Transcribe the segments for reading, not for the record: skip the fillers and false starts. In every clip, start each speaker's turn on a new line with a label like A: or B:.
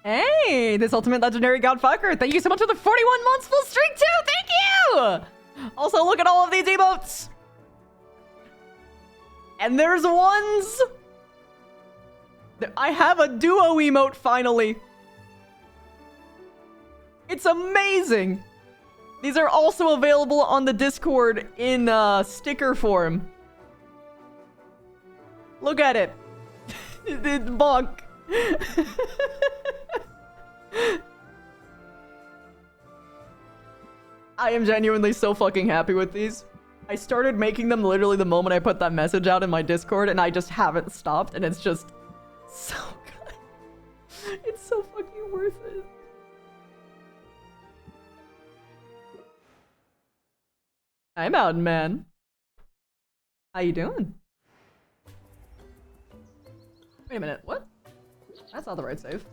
A: Hey, this ultimate legendary godfucker. Thank you so much for the 41 months full streak too. Thank you. Also, look at all of these emotes. And there's ones. I have a duo emote finally. It's amazing. These are also available on the Discord in sticker form. Look at it. It's bonk. I am genuinely so fucking happy with these. I started making them literally the moment I put that message out in my Discord, and I just haven't stopped, and it's just so good. It's so fucking worth it. Hi, Mountain Man. How you doing? Wait a minute, what? That's not the right save.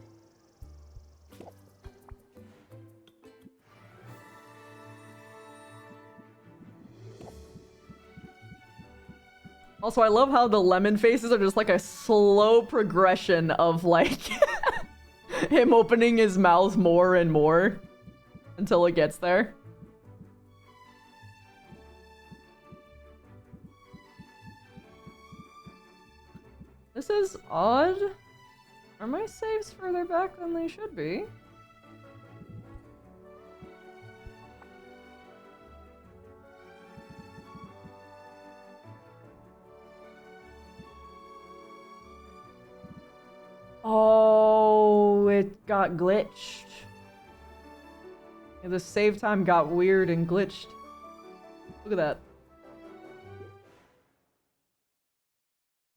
A: Also, I love how the lemon faces are just like a slow progression of like him opening his mouth more and more until it gets there. This is odd. Are my saves further back than they should be? Oh, it got glitched. Yeah, the save time got weird and glitched. Look at that.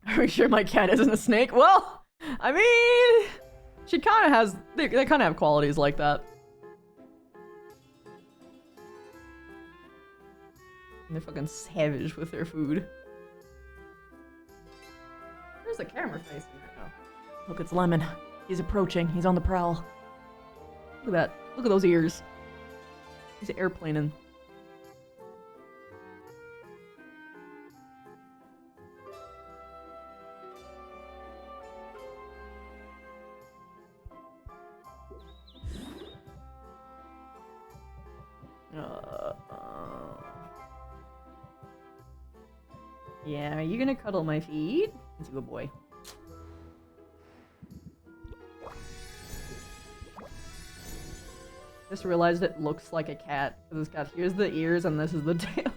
A: Are we sure my cat isn't a snake? Well, I mean, she kind of has, they kind of have qualities like that. And they're fucking savage with their food. Where's the camera facing right now? Look, it's Lemon. He's approaching. He's on the prowl. Look at that. Look at those ears. He's airplaning. Yeah, are you gonna cuddle my feet? He's a good boy. Just realized it looks like a cat. It's got, here's the ears and this is the tail.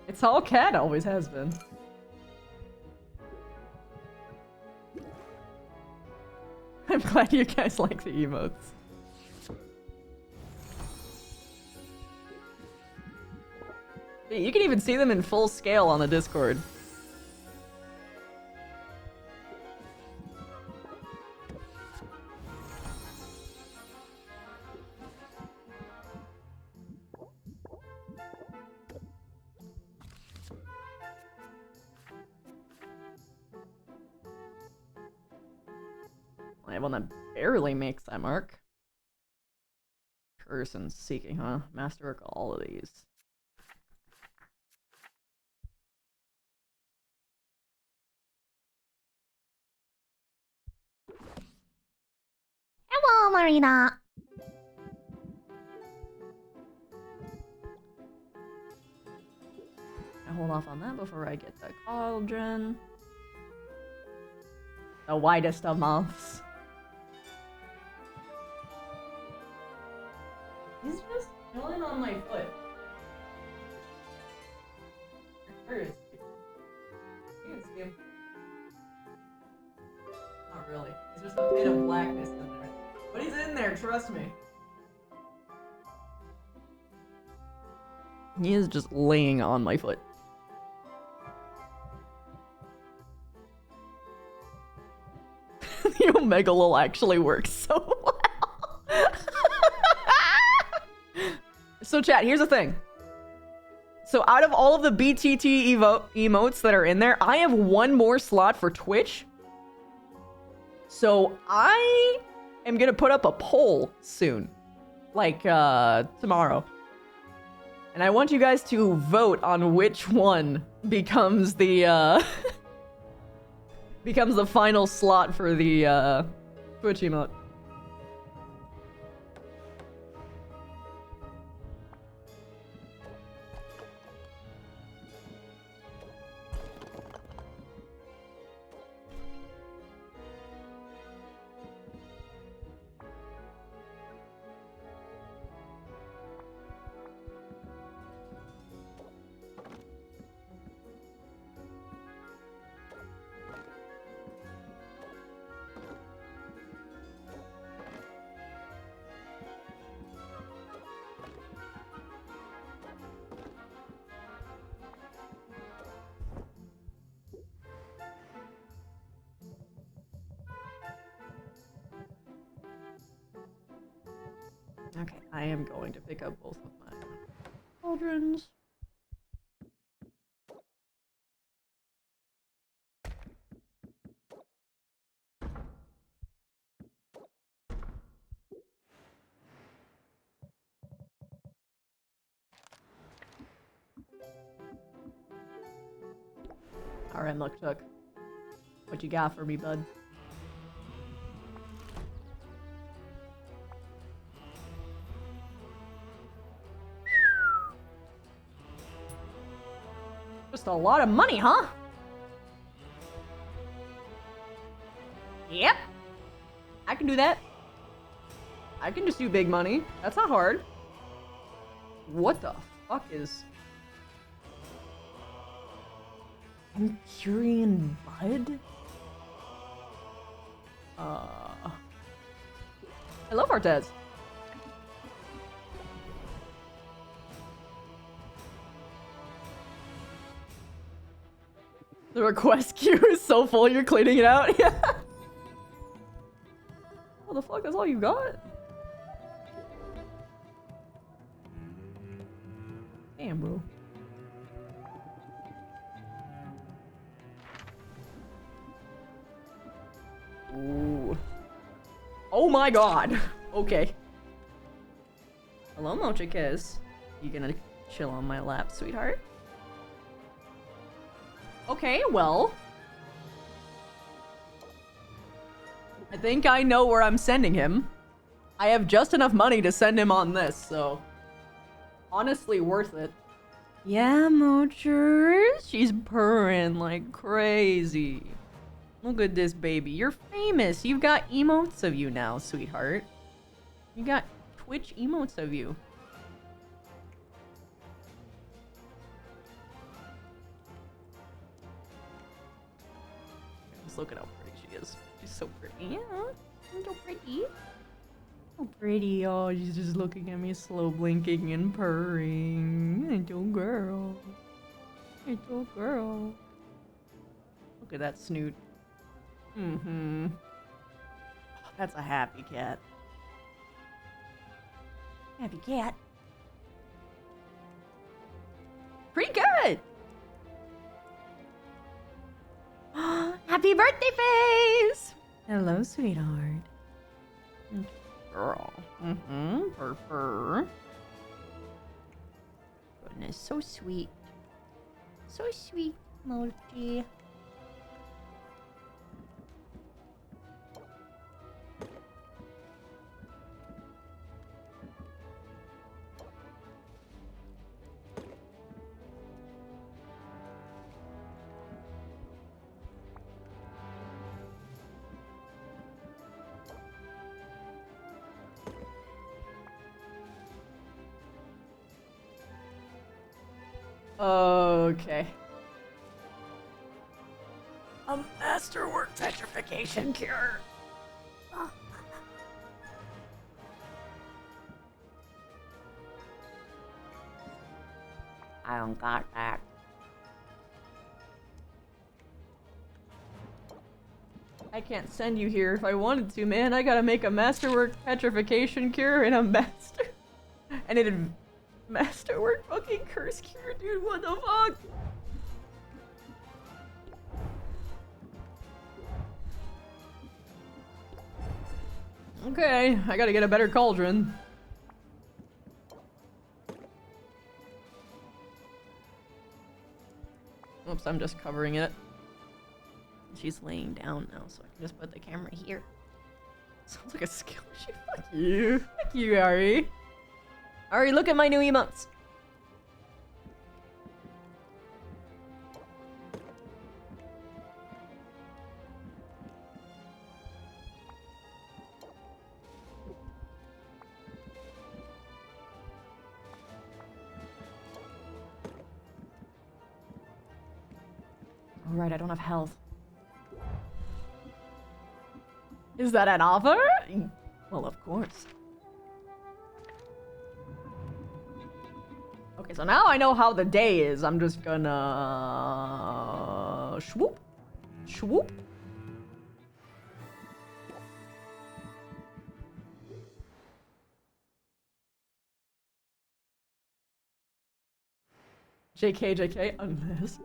A: It's how a cat always has been. I'm glad you guys like the emotes. You can even see them in full scale on the Discord. I have one that barely makes that mark. Curse and Seeking, huh? Masterwork all of these.
B: Hello, Marina.
A: I'll hold off on that before I get the cauldron. The widest of moths. He's just chilling on my foot. Where is he? You can see him. Not really. He's just a bit of blackness in there. But he's in there, trust me. He is just laying on my foot. Omegalol actually works so well. So chat, here's the thing. So out of all of the BTT emotes that are in there, I have one more slot for Twitch. So I am gonna put up a poll soon. Like, tomorrow. And I want you guys to vote on which one becomes the, becomes the final slot for the, Twitch emote. Okay, I am going to pick up both of my cauldrons. Alright, Muktuk. What you got for me, bud? Just a lot of money, huh? Yep. I can do that. I can just do big money. That's not hard. What the fuck is... Encurian Bud? I love Artez. The request queue is so full, you're cleaning it out? Yeah. What the fuck? That's all you got? Damn, bro. Ooh. Oh my god. Okay. Hello, Mocha Kiss. You gonna chill on my lap, sweetheart? Okay, well. I think I know where I'm sending him. I have just enough money to send him on this, so... honestly worth it. Yeah, Mochers. She's purring like crazy. Look at this baby. You're famous. You've got emotes of you now, sweetheart. You got Twitch emotes of you. Just look at how pretty she is. She's so pretty. Yeah, so pretty. So pretty. Oh, she's just looking at me, slow blinking and purring. Little girl. Little girl. Look at that snoot. Mm-hmm. That's a happy cat. Happy cat. Pretty good! Happy birthday face! Hello, sweetheart. Girl. Mm-hmm. Purr. Goodness, so sweet. So sweet, Mochi. Okay. A masterwork petrification cure. I don't got that. I can't send you here if I wanted to, man. I gotta make a masterwork petrification cure and a master... and a masterwork fucking curse cure, dude. What the fuck? Okay, I gotta get a better cauldron. Oops, I'm just covering it. She's laying down now, so I can just put the camera here. Sounds like a skill issue. Fuck you. Fuck you, Ari. Ari, look at my new emotes. Oh, right, I don't have health. Is that an offer? Well, of course. Okay, so now I know how the day is. I'm just gonna... swoop. Swoop. JK, unless...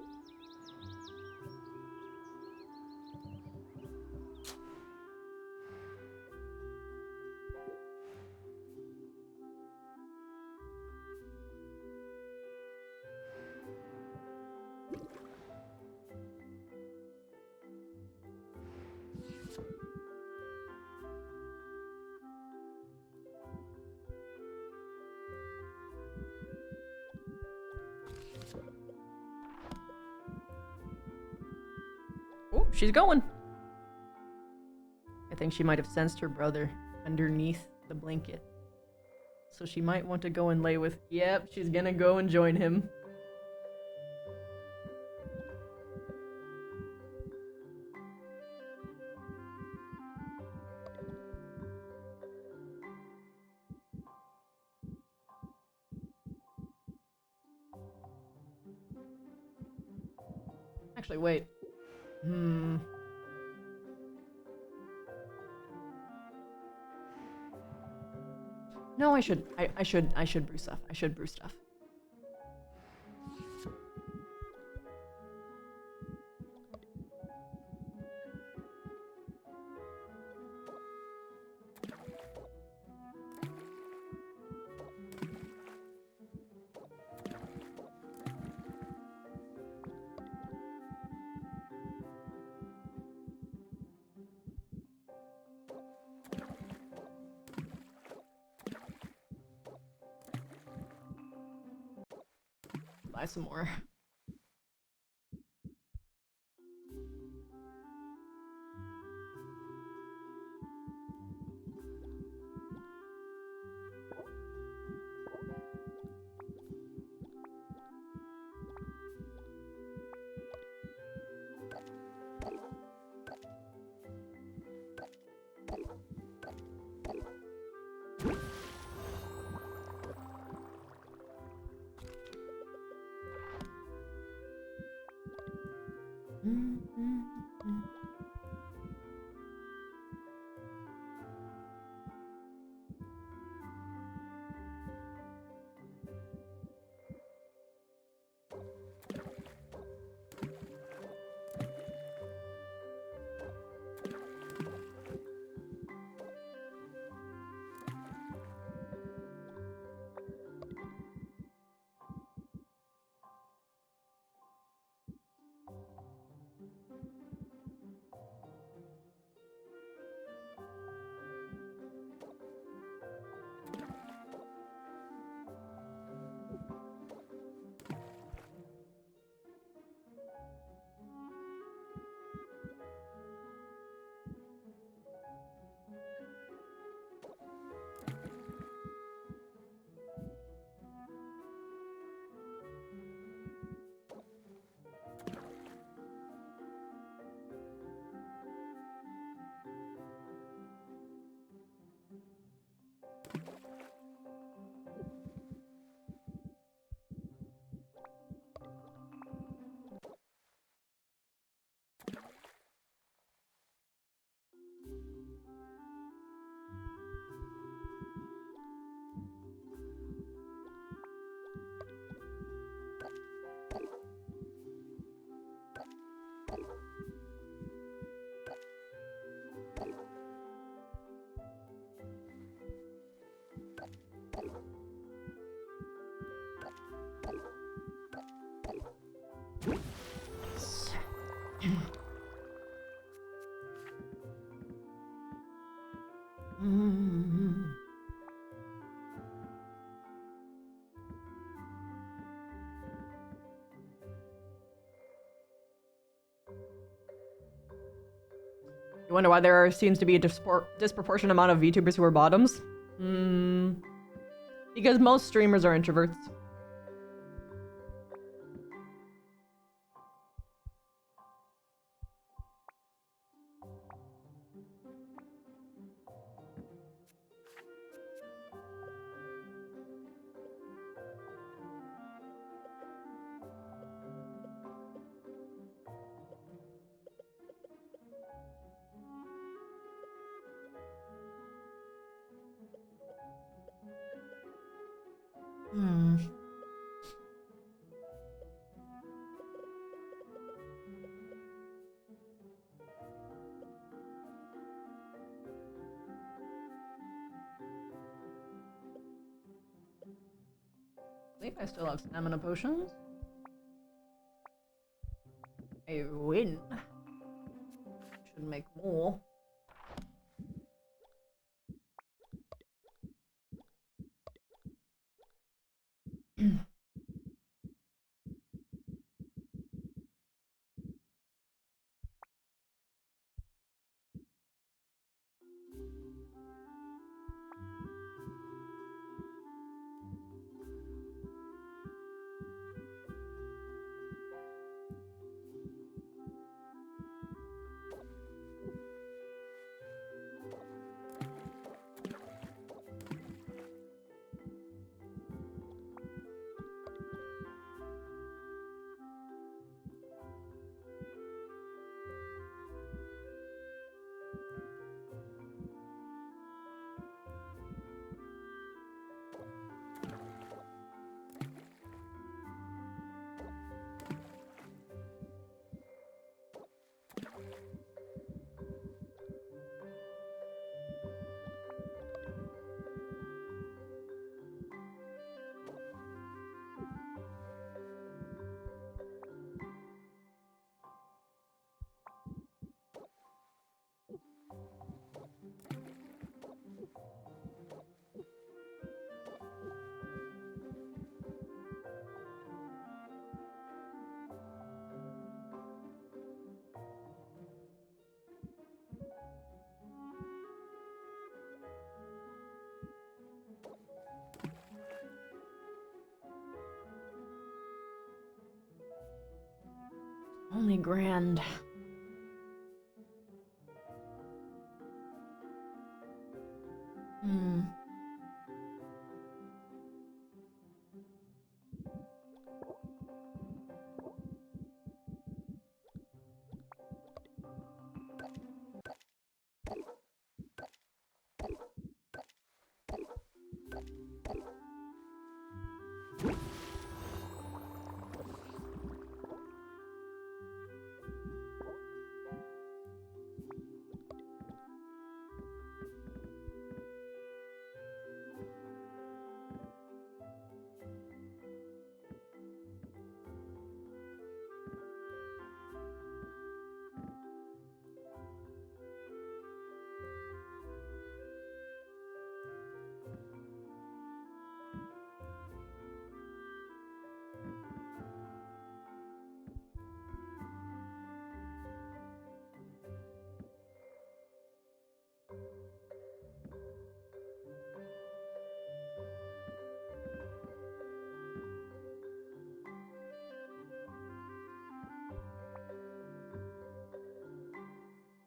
A: Oh, she's going. I think she might have sensed her brother underneath the blanket. So she might want to go and lay with... Yep, she's gonna go and join him. Actually, wait. No, I should brew stuff. I should brew stuff. Buy some more. You wonder why there seems to be a disproportionate amount of VTubers who are bottoms? Because most streamers are introverts. I think I still have stamina potions. A win. Should make more. Only grand.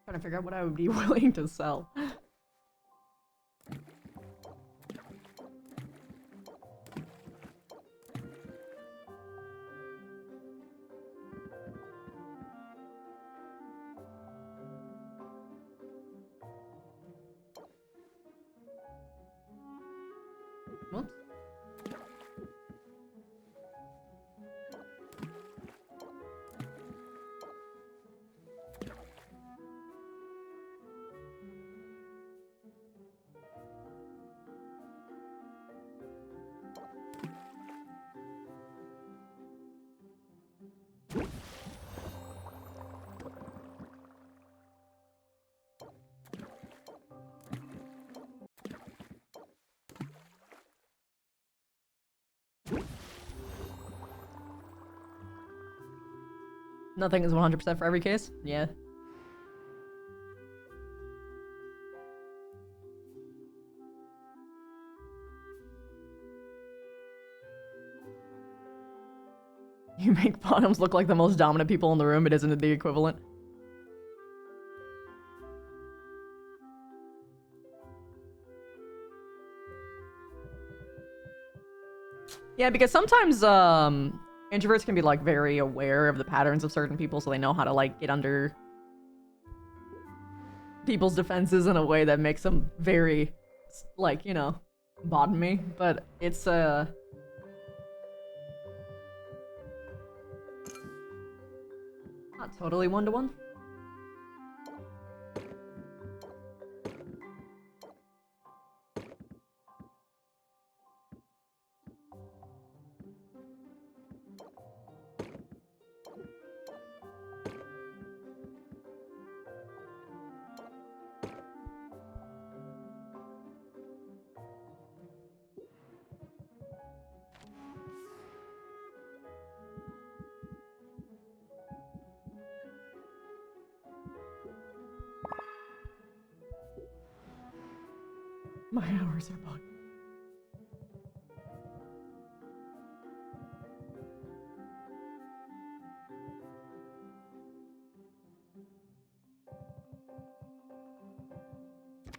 A: Trying to figure out what I would be willing to sell. Whoops. Nothing is 100% for every case. Yeah. You make bottoms look like the most dominant people in the room. It isn't the equivalent. Yeah, because sometimes introverts can be like very aware of the patterns of certain people, so they know how to like get under people's defenses in a way that makes them very like, you know, bottomy. But it's not totally one-to-one. My hours are bugged.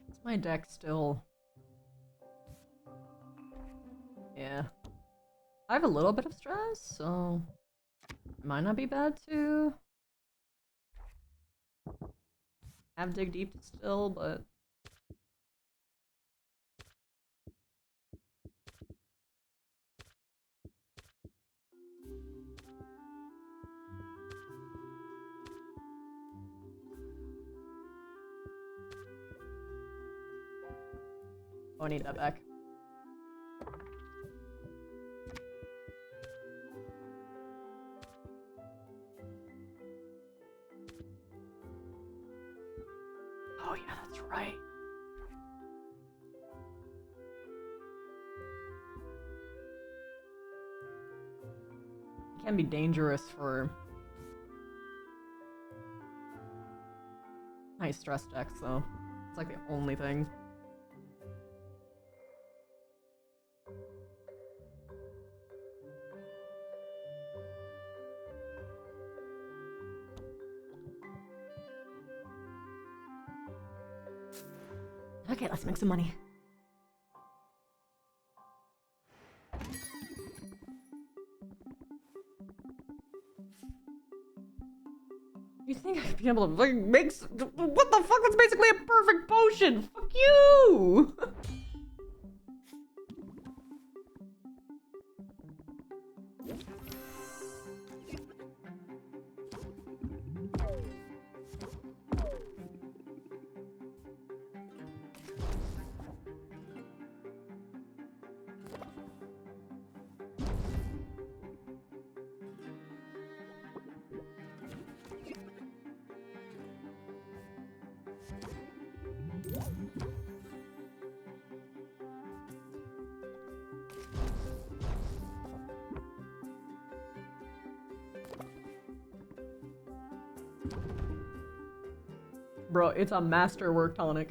A: Is my deck still? Yeah. I have a little bit of stress, so it might not be bad to have dig deep still, but oh, I need that back. Oh yeah, that's right. It can be dangerous for high stress decks, though. It's like the only thing. Okay, let's make some money. You think I'd be able to like, make what the fuck? That's basically a perfect potion! Fuck you! Bro, it's a masterwork tonic.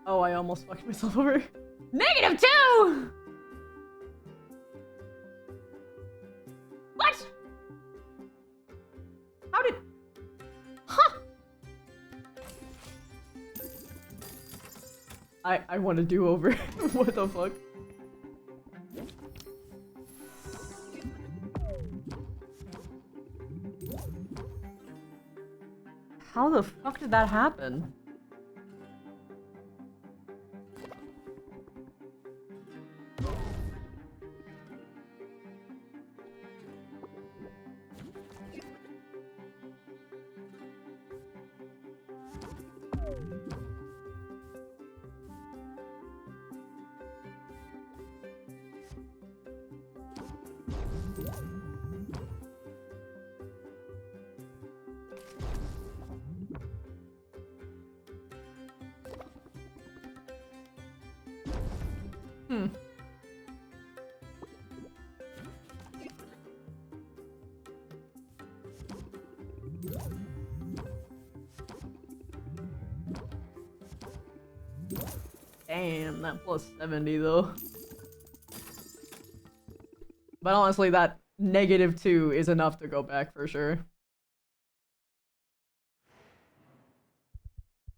A: Oh, I almost fucked myself over. -2! What? How did... Huh? I want to do over. What the fuck? How the fuck did that happen? Hmm. Damn, that plus 70 though. But honestly, that -2 is enough to go back for sure.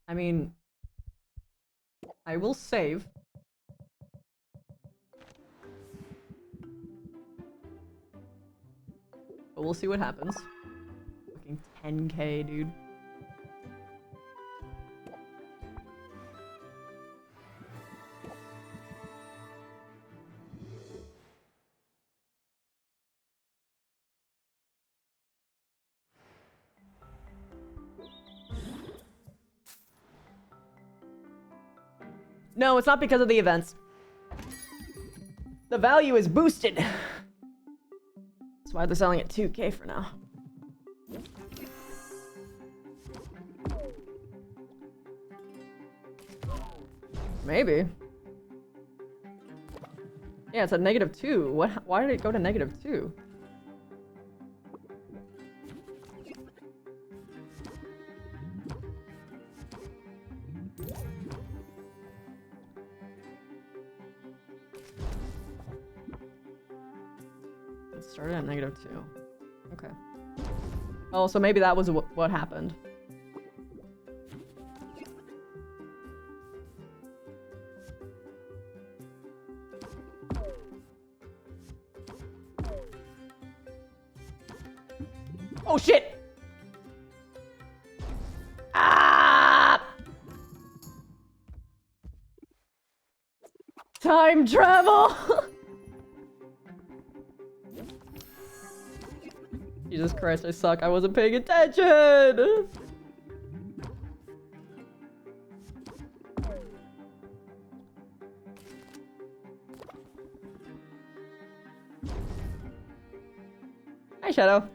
A: I mean, I will save. But we'll see what happens. Fucking 10k, dude. No, it's not because of the events. The value is boosted. That's why they're selling at 2k for now. Maybe. Yeah, it's a -2. What? Why did it go to -2? It started at -2. Okay. Oh, so maybe that was what happened. Oh shit! Ah! Time travel! Jesus Christ, I suck. I wasn't paying attention! Hi, Shadow.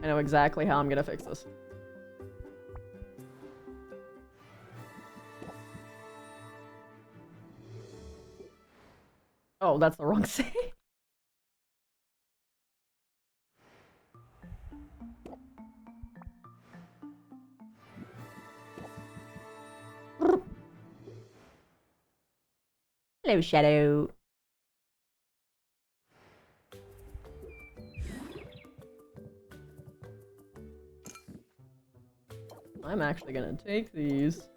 A: I know exactly how I'm gonna fix this. Oh, that's the wrong save. Hello, Shadow. I'm actually gonna take these.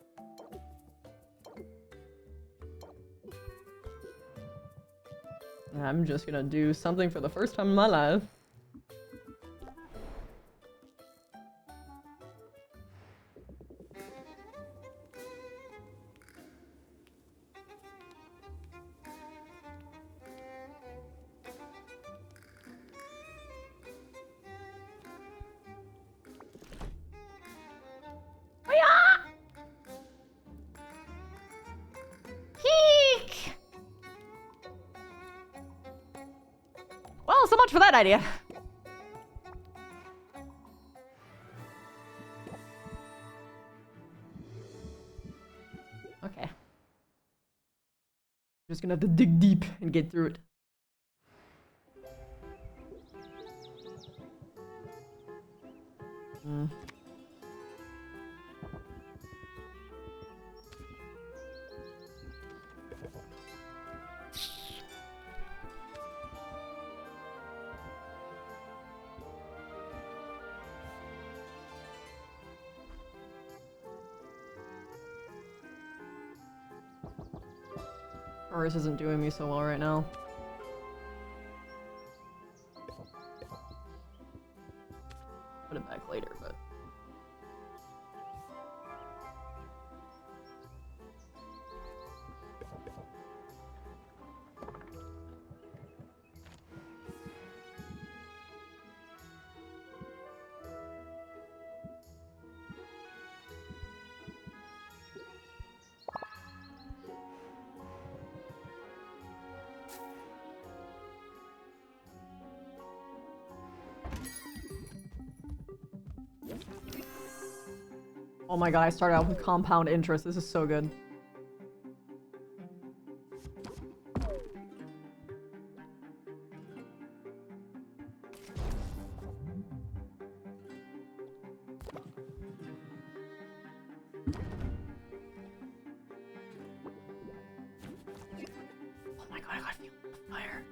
A: I'm just gonna do something for the first time in my life. Well, so much for that idea. Okay. I'm just gonna have to dig deep and get through it. Ours isn't doing me so well right now. Put it back later, but... Oh my god, I started out with compound interest. This is so good. Oh my god, I gotta feel the fire.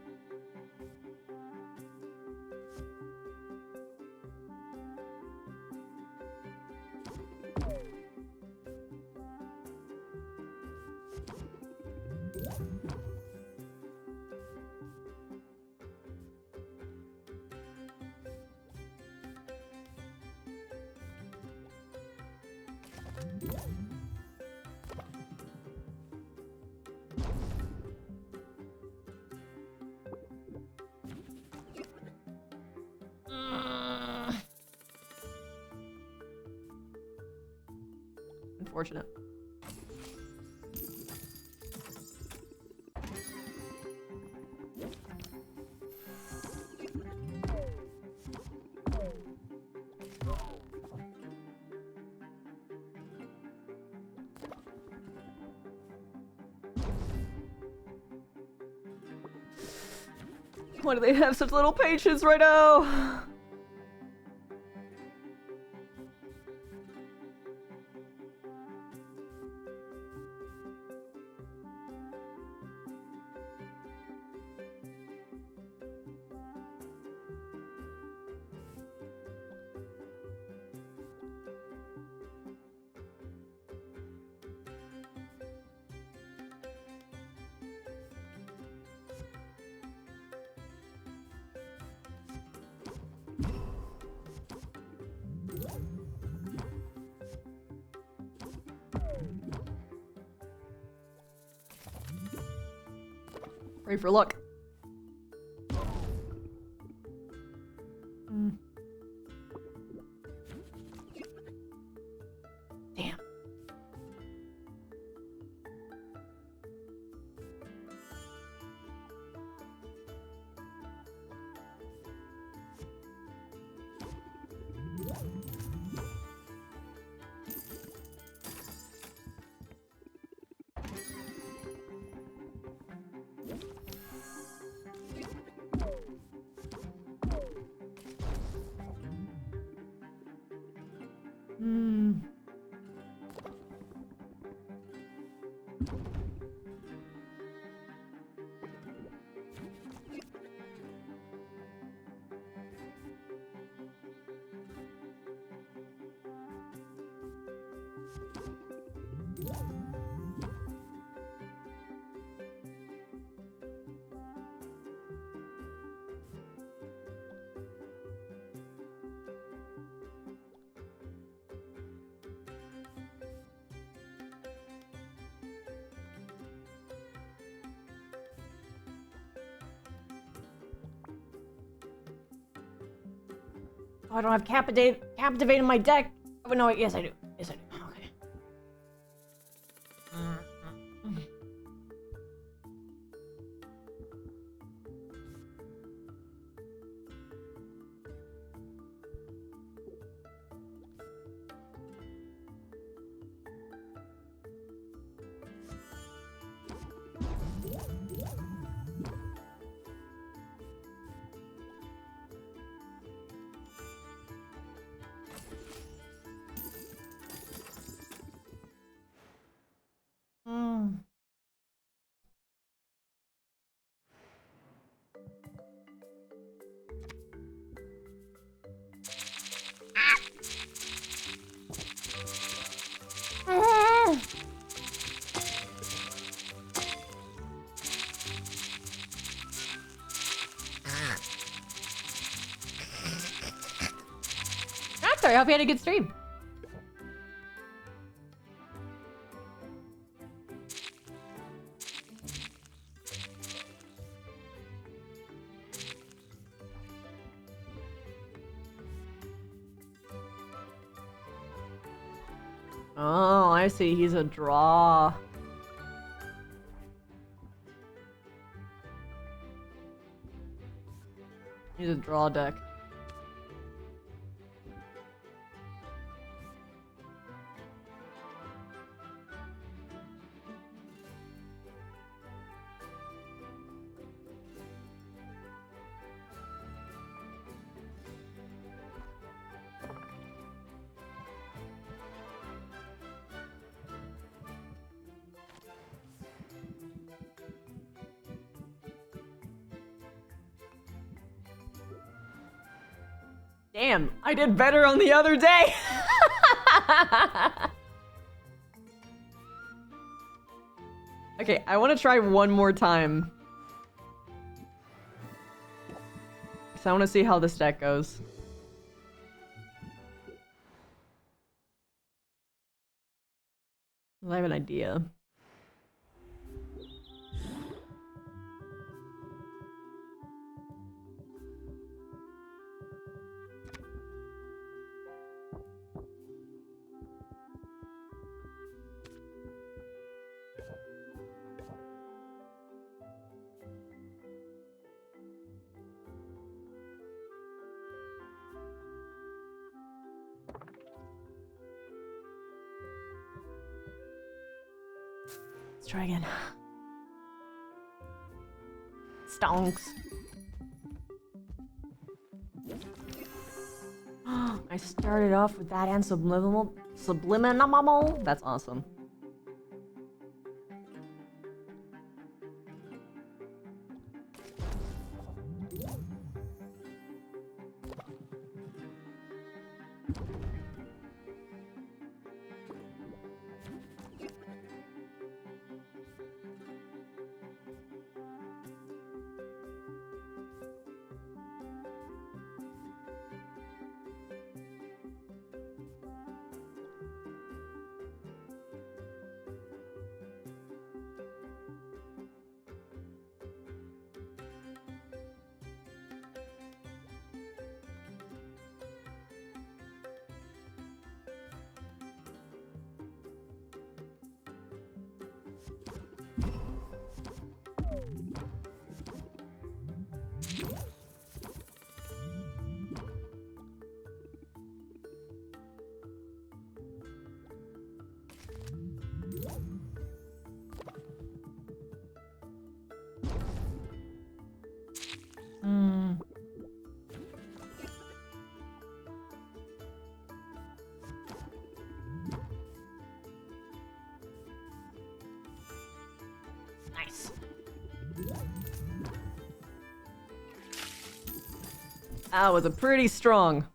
A: Unfortunate. Why do they have such little patience right now? Pray for luck. Damn. Oh, I don't have captivate in my deck. Oh no, yes I do. Yes I do. Okay. Arthur, I hope you had a good stream. Oh, I see. He's a draw. He's a draw deck. Damn, I did better on the other day. Okay, I want to try one more time. So I want to see how this deck goes. I have an idea. Let's try again. Stonks. I started off with that and subliminal. That's awesome. Nice. That was a pretty strong.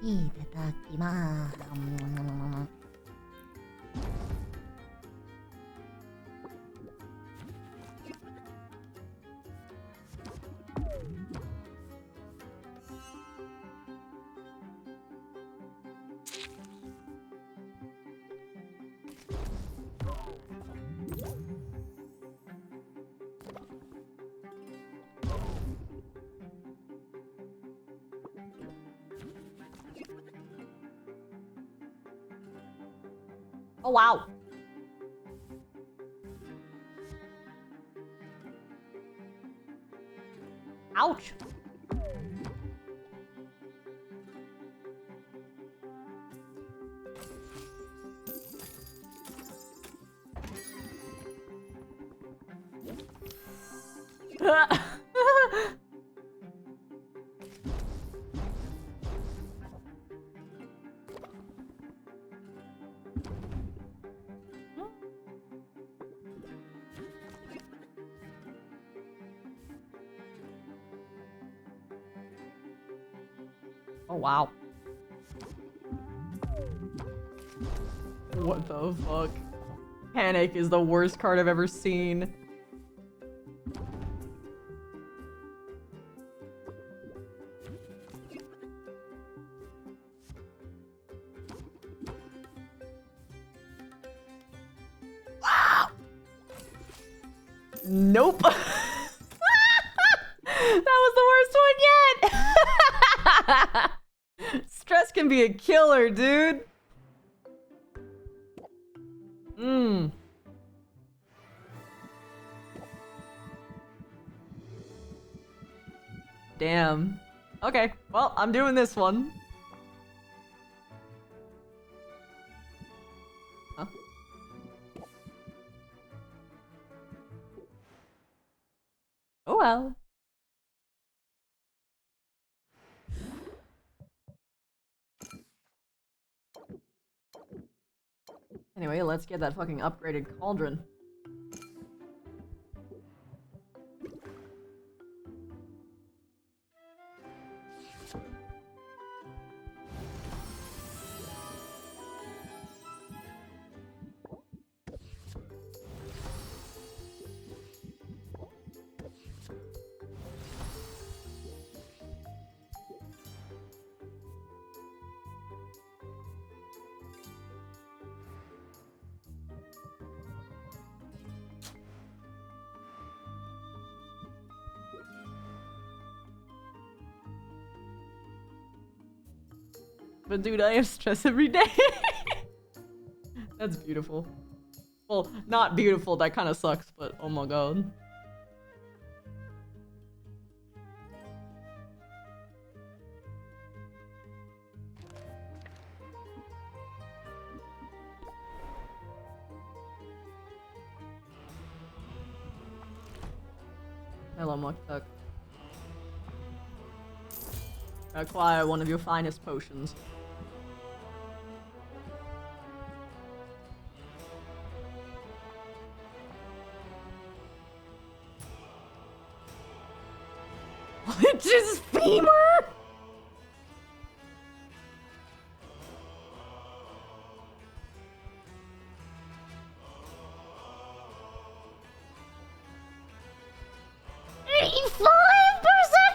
B: いただきます。
A: Oh wow. Ouch. Oh wow. What the fuck? Panic is the worst card I've ever seen. Nope. That was the worst one yet. Stress can be a killer, dude. Damn. Okay, well, I'm doing this one. Huh? Oh well. Anyway, let's get that fucking upgraded cauldron. But dude, I have stress every day. That's beautiful. Well, not beautiful, that kind of sucks, but oh my god. Hello, Moktuk. Acquire one of your finest potions. Which is femur?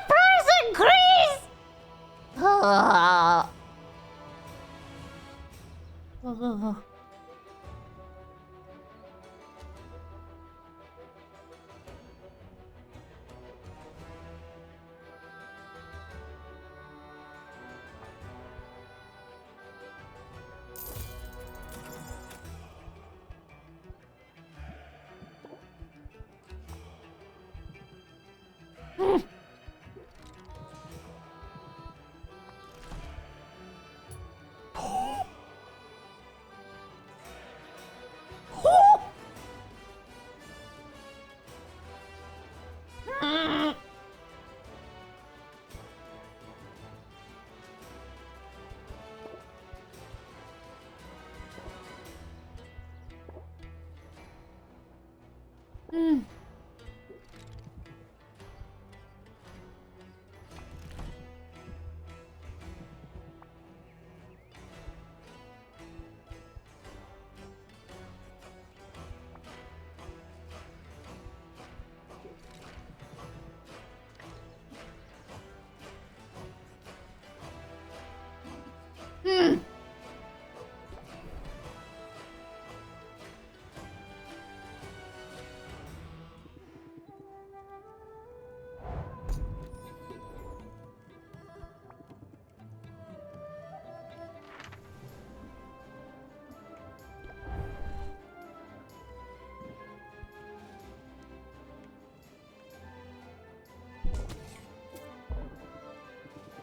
B: Price increase.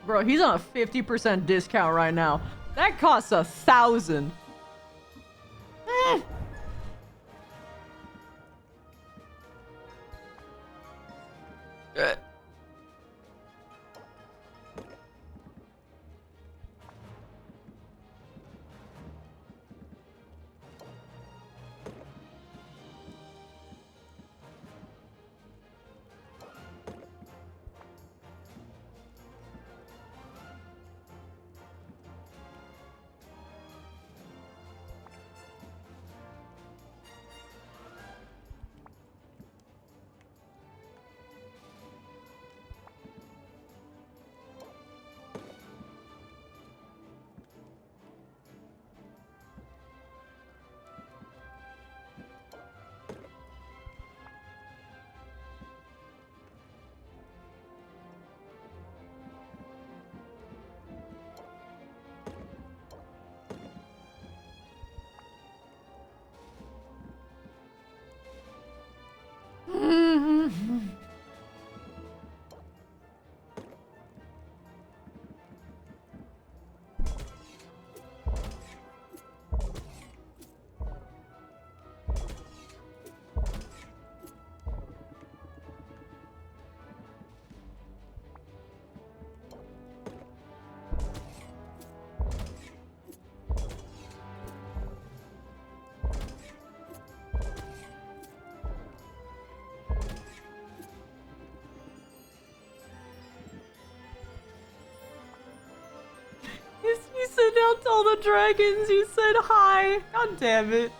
A: Bro, he's on a 50% discount right now. That costs 1,000. You said now tell the dragons you said hi. God damn it.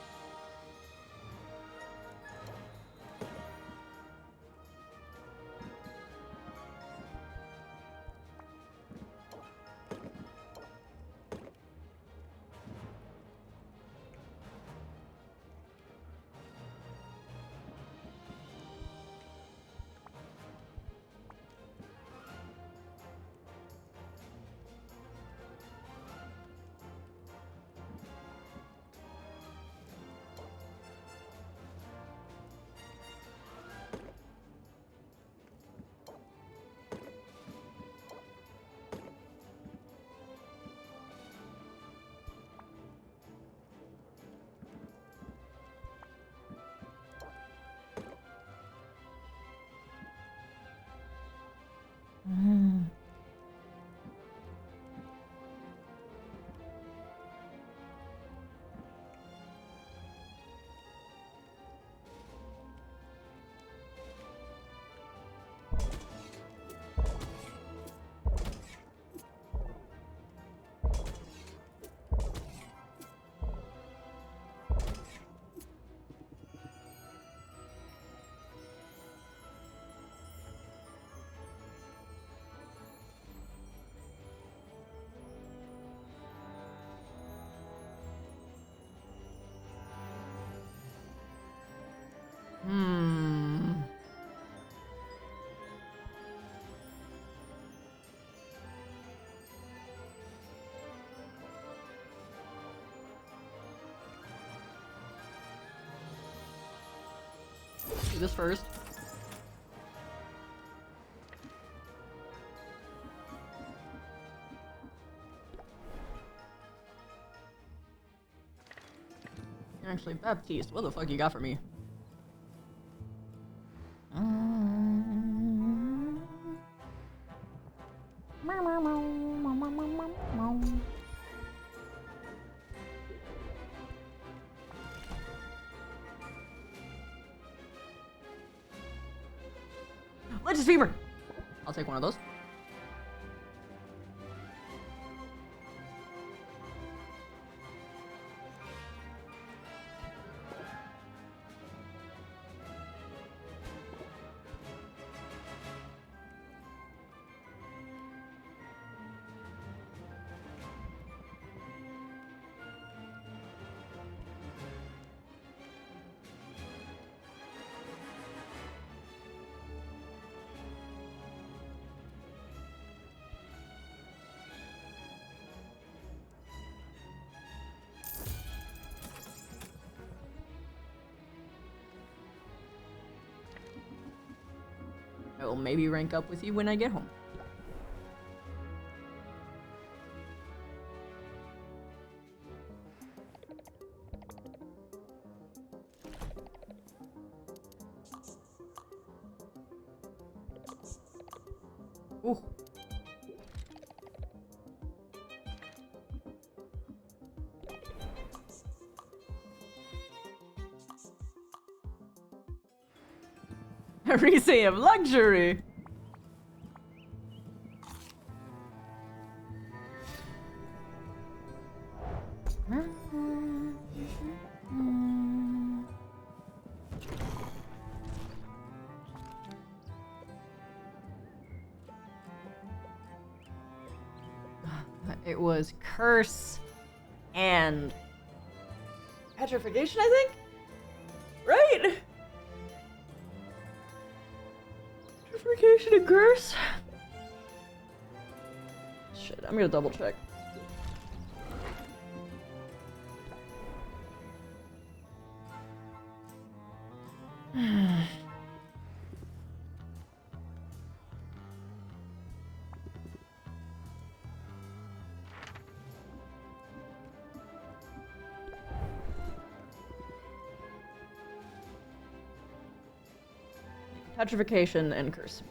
A: Do this first. Actually, Baptiste, what the fuck you got for me? Legis Femur! I'll take one of those. will maybe rank up with you when I get home. Ooh. A Rize of luxury! It was curse and petrification, I think? Right? Petrification and curse? Shit, I'm gonna double check. Petrification and curse.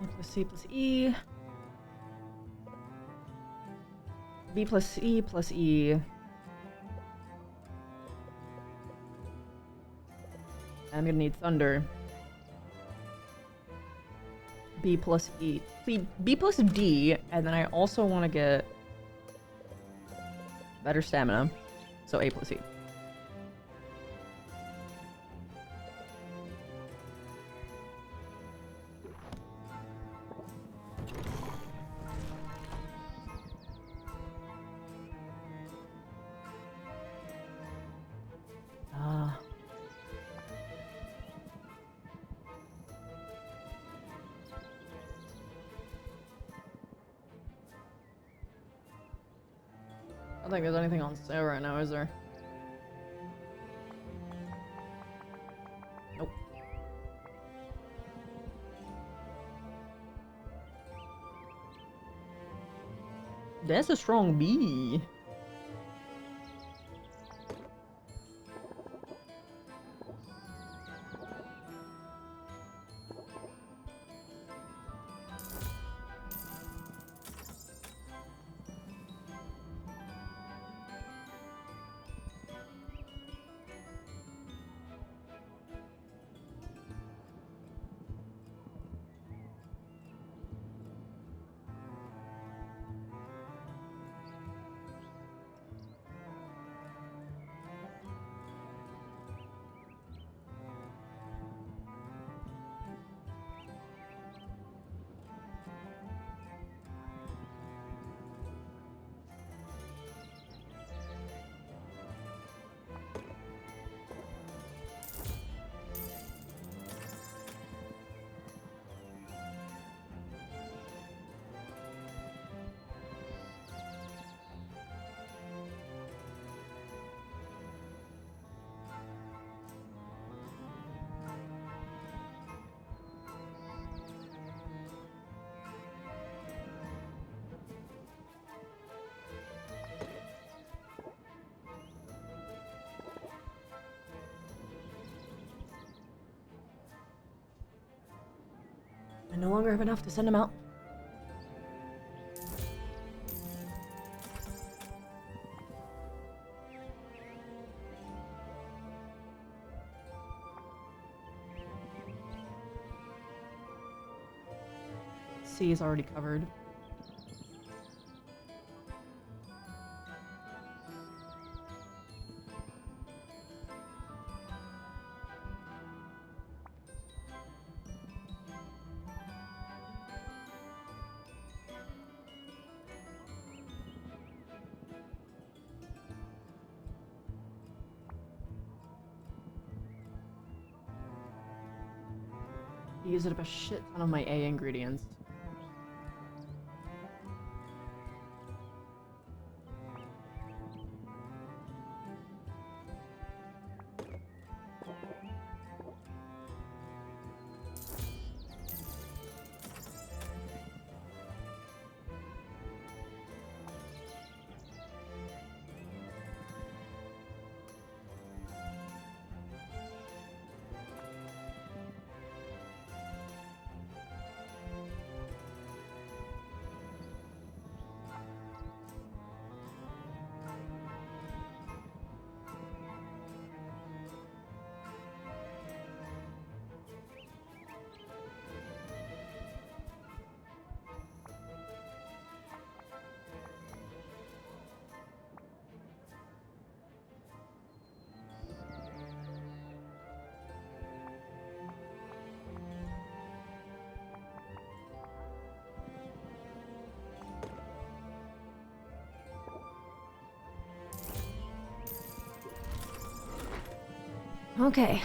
A: A plus C plus E. B plus E plus E. I'm gonna need thunder. B plus E. B plus D, and then I also want to get better stamina. So A plus E. I don't think there's anything on sale right now, is there? Nope. That's a strong B. I no longer have enough to send him out. C is already covered. Used up a shit ton of my A ingredients. Okay.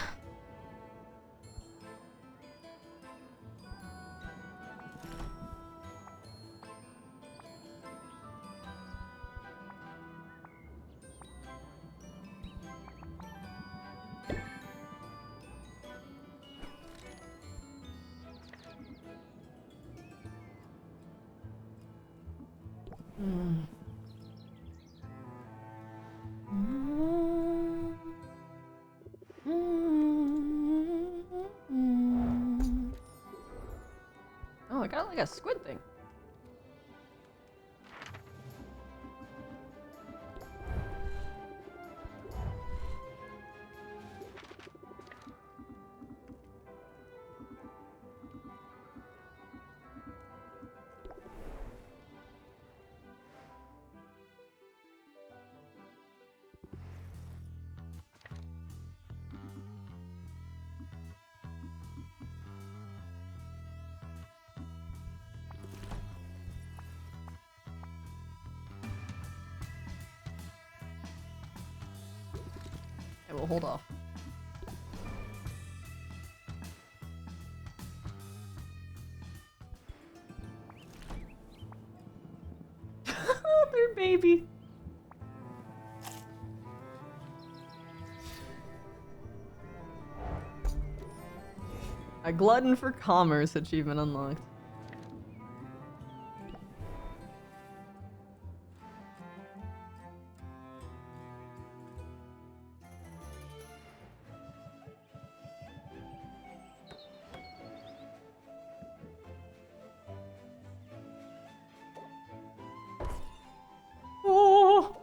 A: Oh, I got like a squid thing. I will hold off. Third baby. A glutton for commerce achievement unlocked. Oh.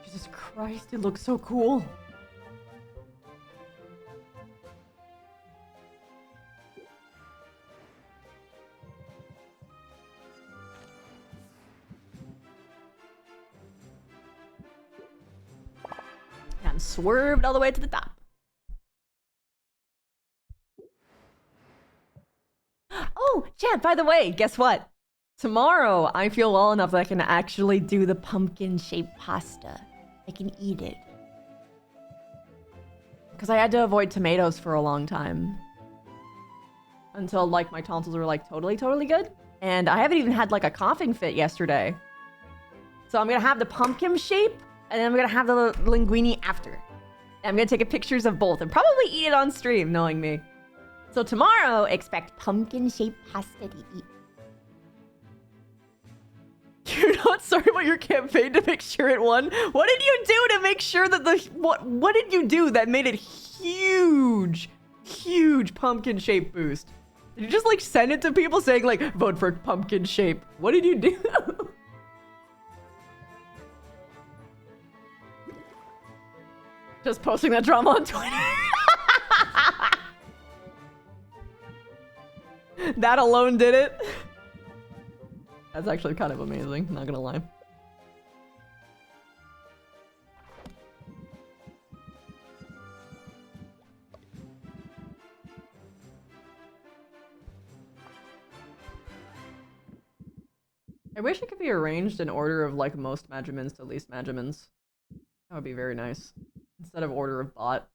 A: Jesus Christ, it looks so cool. And swerved all the way to the top. Oh, Chad, by the way, guess what? Tomorrow, I feel well enough that I can actually do the pumpkin-shaped pasta. I can eat it. Because I had to avoid tomatoes for a long time. Until, like, my tonsils were, like, totally good. And I haven't even had, like, a coughing fit yesterday. So I'm gonna have the pumpkin shape, and then I'm gonna have the linguine after. And I'm gonna take pictures of both and probably eat it on stream, knowing me. So tomorrow, expect pumpkin-shaped pasta to eat. You're not sorry about your campaign to make sure it won? What did you do to make sure that the... What did you do that made it huge pumpkin-shaped boost? Did you just like send it to people saying like, vote for pumpkin shape? What did you do? Just posting that drama on Twitter. That alone did it. That's actually kind of amazing, not gonna lie. I wish it could be arranged in order of like most Magimins to least Magimins. That would be very nice. Instead of order of bot.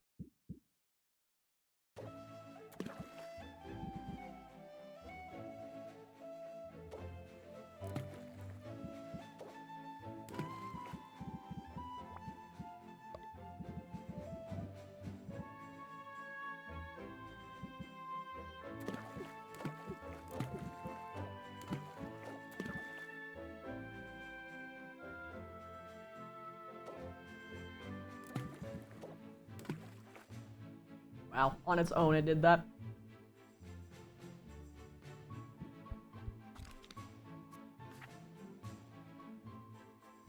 A: Wow, on its own it did that.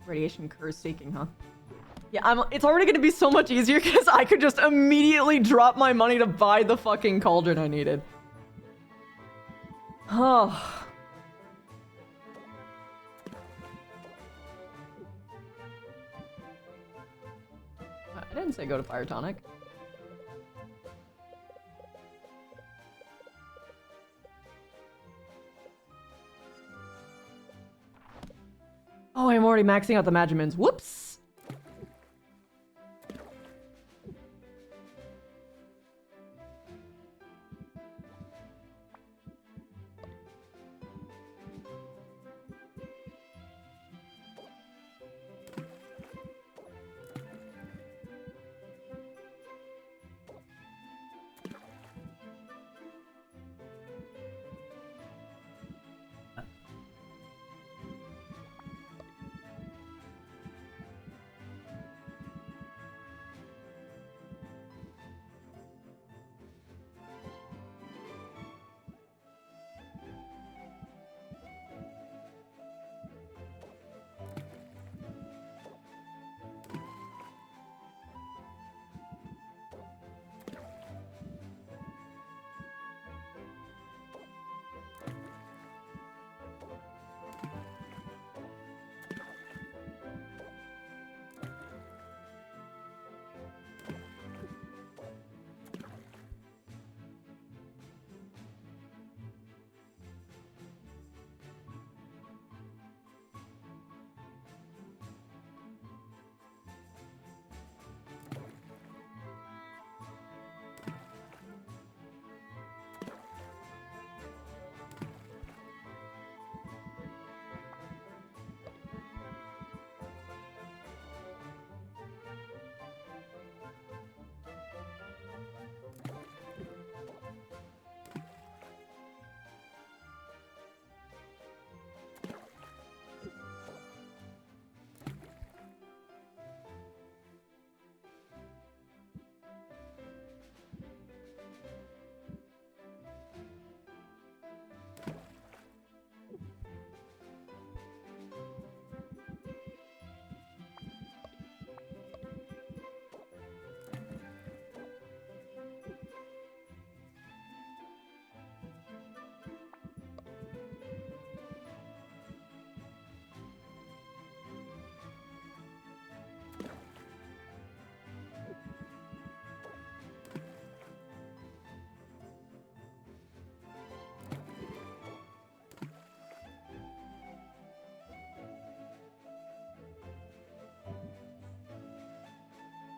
A: Radiation curse seeking, huh? Yeah, it's already gonna be so much easier because I could just immediately drop my money to buy the fucking cauldron I needed. Oh. I didn't say go to Fire Tonic. Oh, I'm already maxing out the Magimins. Whoops!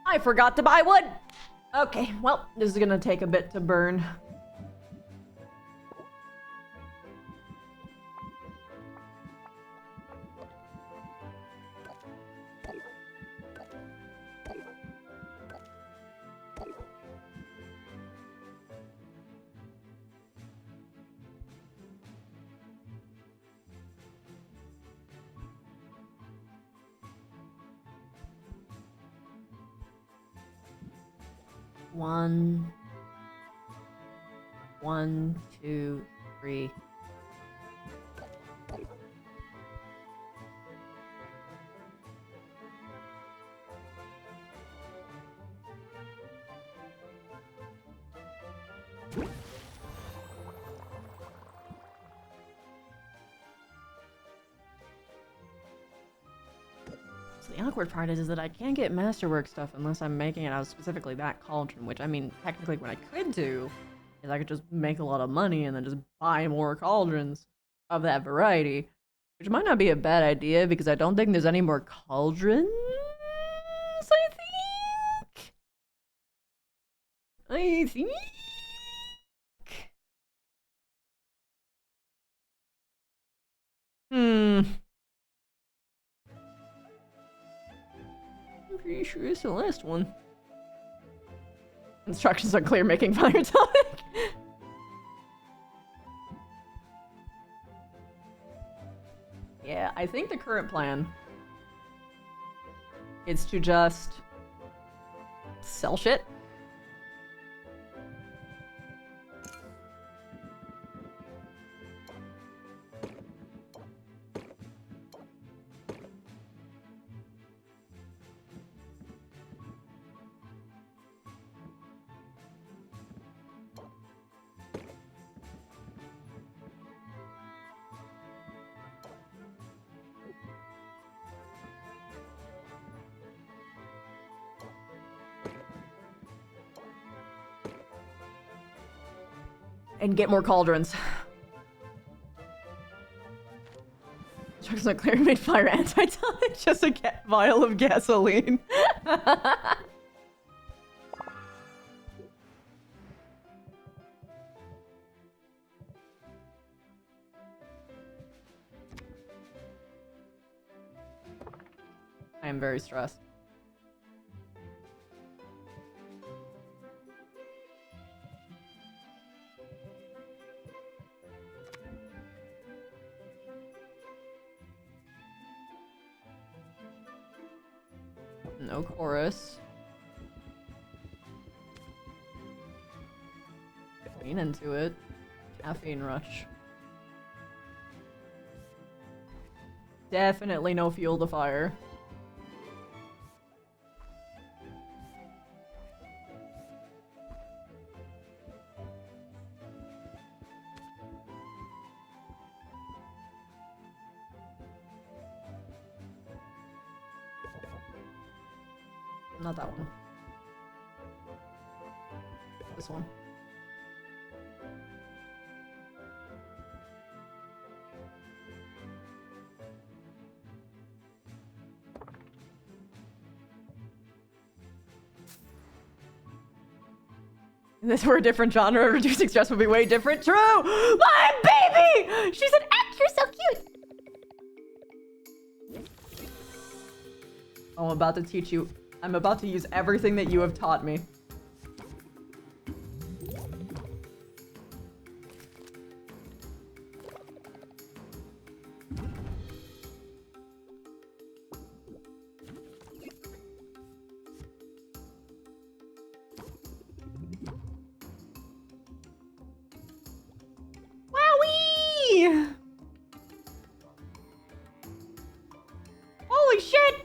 A: I forgot to buy wood! Okay, well, this is gonna take a bit to burn. One. 1, 2, 3. So the awkward part is that I can't get masterwork stuff unless I'm making it out of specifically that cauldron, which I mean, technically what I could do is I could just make a lot of money and then just buy more cauldrons of that variety, which might not be a bad idea because I don't think there's any more cauldrons, I think. I'm pretty sure it's the last one. Instructions unclear, making fire tonic. Yeah, I think the current plan is to just sell shit. And get more cauldrons. Truck's not clear, made fire anti-tonic, just a vial of gasoline. I am very stressed. No chorus. Lean into it. Caffeine rush. Definitely no fuel to fire. Not that one. This one. If this were a different genre, reducing stress would be way different. True! My baby! She's an act, you're so cute! Oh, I'm about to teach you. I'm about to use everything that you have taught me. Wowee! Holy shit!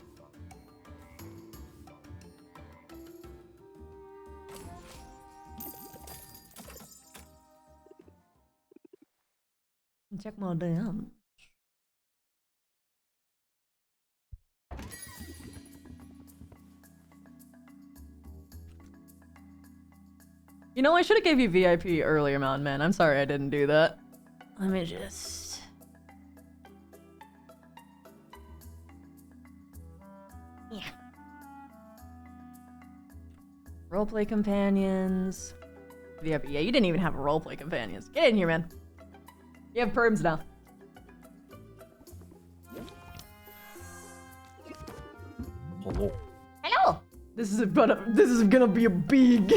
A: Check my damn. You know, I should have gave you VIP earlier, Mountain Man. I'm sorry I didn't do that. Let me just... Yeah. Roleplay companions. VIP. Yeah, you didn't even have a roleplay companions. Get in here, man. You have perms now.
C: Hello.
B: Hello.
A: This is gonna be a big.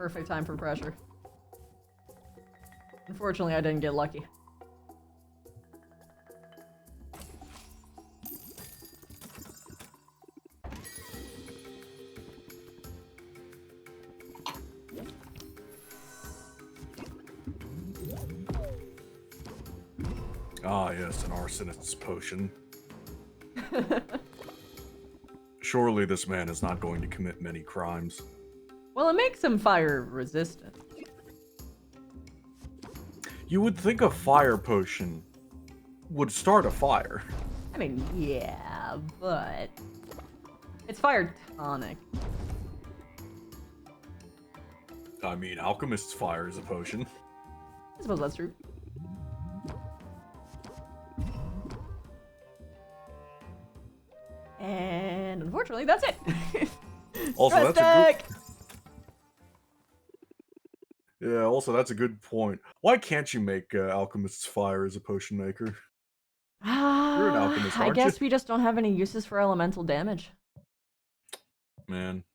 A: perfect time for pressure. Unfortunately, I didn't get lucky.
C: Ah, yes, an arsonist's potion. Surely this man is not going to commit many crimes.
A: Well, it makes him fire resistant.
C: You would think a fire potion would start a fire.
A: I mean, yeah, but it's fire tonic.
C: I mean, alchemist's fire is a potion.
A: I suppose that's true. And unfortunately, that's it.
C: Also,
A: Stress
C: that's
A: deck!
C: a good... Yeah, also, that's a good point. Why can't you make alchemist's fire as a potion maker? You're an alchemist,
A: I
C: aren't
A: guess
C: you?
A: we just don't have any uses for elemental damage.
C: Man,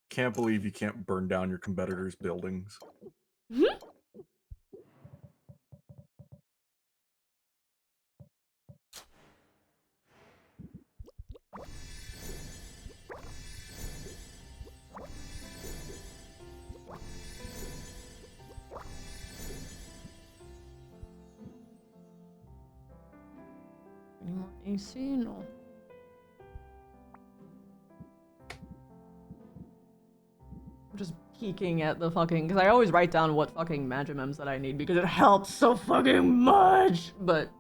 C: can't believe you can't burn down your competitors' buildings.
A: Any more AC? No. I'm just peeking at the fucking, because I always write down what fucking magimems that I need because it helps so fucking much. But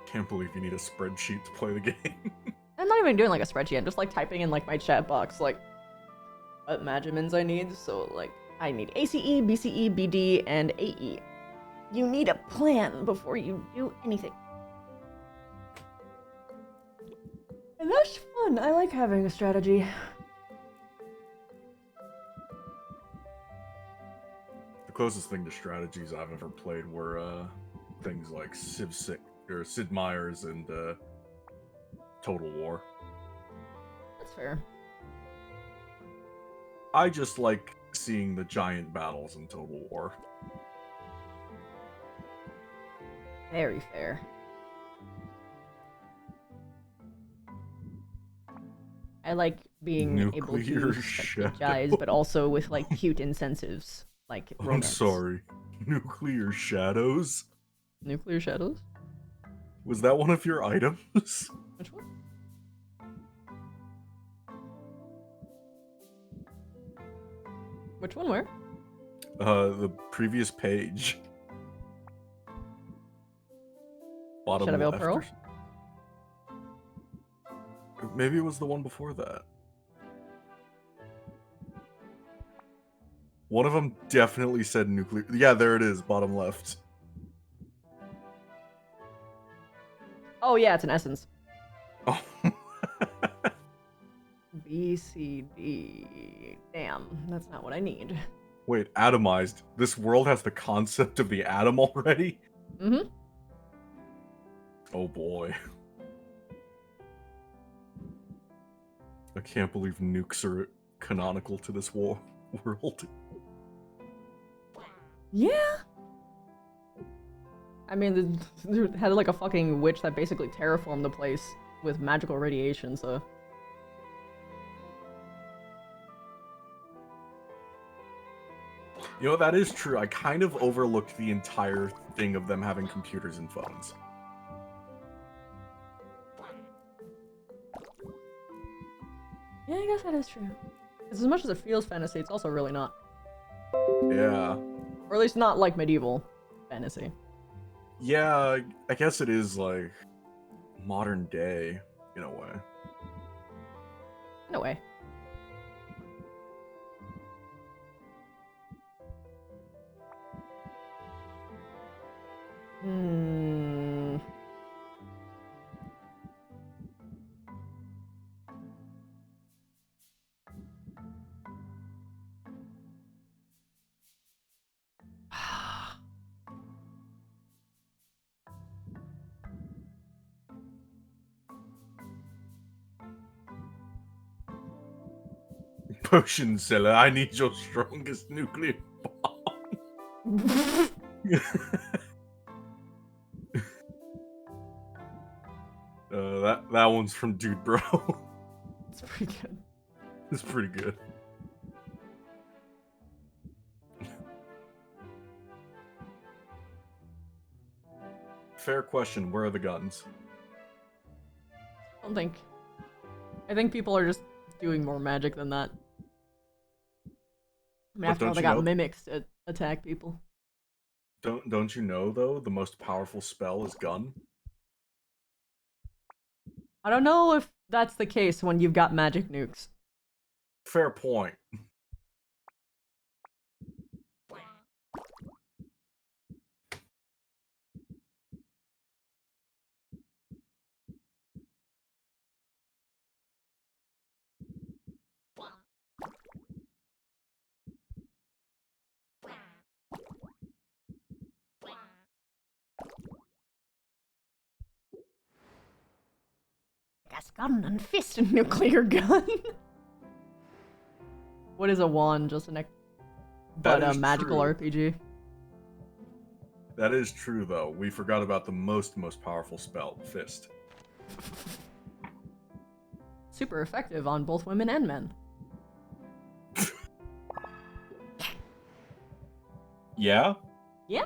C: Can't believe you need a spreadsheet to play the game.
A: I'm not even doing like a spreadsheet. I'm just like typing in like my chat box like what magimens I need. So like I need ACE, BCE, BD, and AE. You need a plan before you do anything. And that's fun. I like having a strategy.
C: The closest thing to strategies I've ever played were things like Sid Meier's and Total War.
A: That's fair.
C: I just like seeing the giant battles in Total War.
A: Very fair. I like being able
C: Nuclear
A: to
C: shadow.
A: strategize, but also with like cute incentives, like romance.
C: I'm sorry. Nuclear shadows?
A: Nuclear shadows?
C: Was that one of your items?
A: Which one? Which one? Where?
C: The previous page. Bottom
A: Shadow Veil
C: left.
A: Pearl?
C: Maybe it was the one before that. One of them definitely said nuclear. Yeah, there it is, bottom left.
A: Oh yeah, it's an essence.
C: Oh.
A: B, C, D. Damn, that's not what I need.
C: Wait, atomized. This world has the concept of the atom already?
A: Mm-hmm.
C: Oh boy. I can't believe nukes are canonical to this world.
A: Yeah. I mean, they had like a fucking witch that basically terraformed the place with magical radiation, so...
C: You know, that is true. I kind of overlooked the entire thing of them having computers and phones.
A: Yeah, I guess that is true. As much as it feels fantasy, it's also really not.
C: Yeah.
A: Or at least not like medieval fantasy.
C: Yeah, I guess it is like modern day in a way.
A: In a way. Hmm.
C: potion seller. I need your strongest nuclear bomb. That one's from Dude Bro.
A: It's pretty good.
C: It's pretty good. Fair question. Where are the guns?
A: I don't think. I think people are just doing more magic than that. I mean, after all, they got mimics to attack people.
C: Don't you know though? The most powerful spell is gun.
A: I don't know if that's the case when you've got magic nukes.
C: Fair point.
B: Gas gun and fist and nuclear gun.
A: What is a wand? Just but a magical
C: true.
A: RPG.
C: That is true, though. We forgot about the most powerful spell, Fist.
A: Super effective on both women and men.
C: Yeah?
A: Yeah.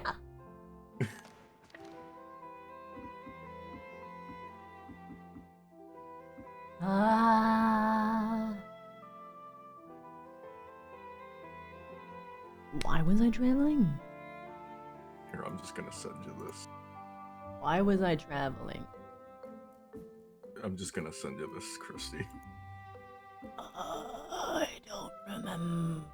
A: Why was I traveling?
C: Here, I'm just gonna send you this.
A: Why was I traveling?
C: I'm just gonna send you this, Christy.
A: I don't remember.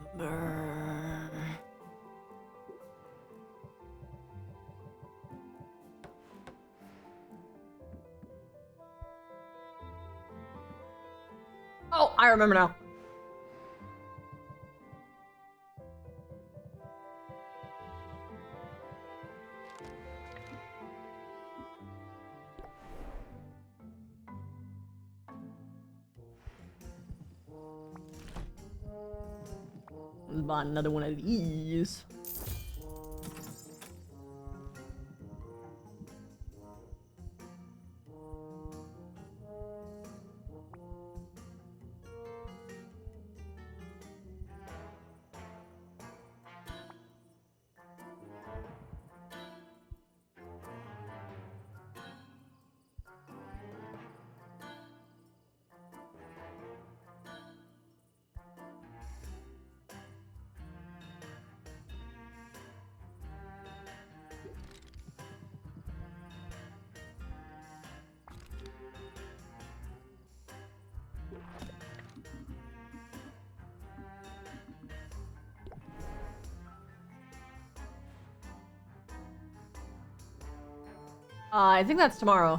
A: Oh, I remember now. Let's buy another one of these. I think that's tomorrow.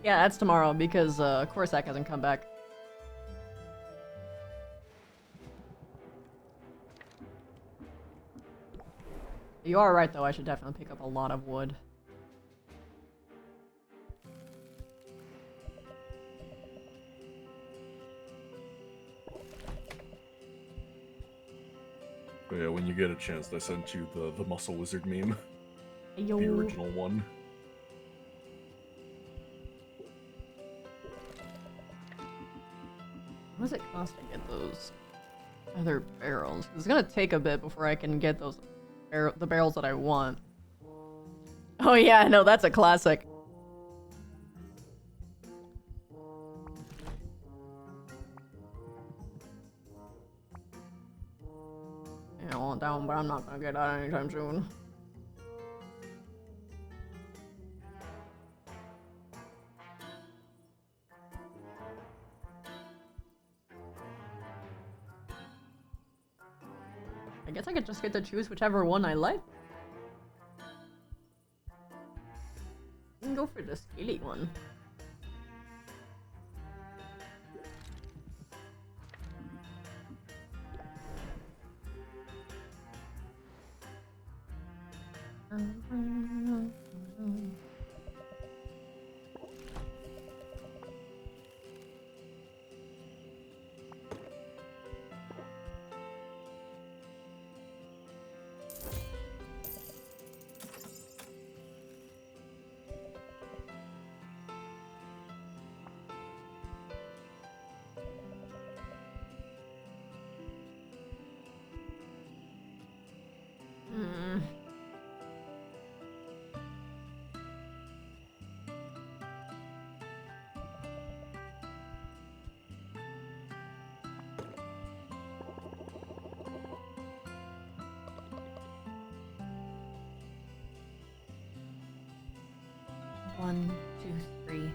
A: Yeah, that's tomorrow because Corsac hasn't come back. You are right though, I should definitely pick up a lot of wood.
C: But yeah, when you get a chance, I sent you the Muscle Wizard meme.
A: Ayo.
C: The original one.
A: What does it cost to get those other barrels? It's gonna take a bit before I can get those the barrels that I want. Oh yeah, no, that's a classic. Yeah, I want that one, but I'm not gonna get that anytime soon. I guess I could just get to choose whichever one I like. You can go for the scaly one.
B: 1, 2, 3.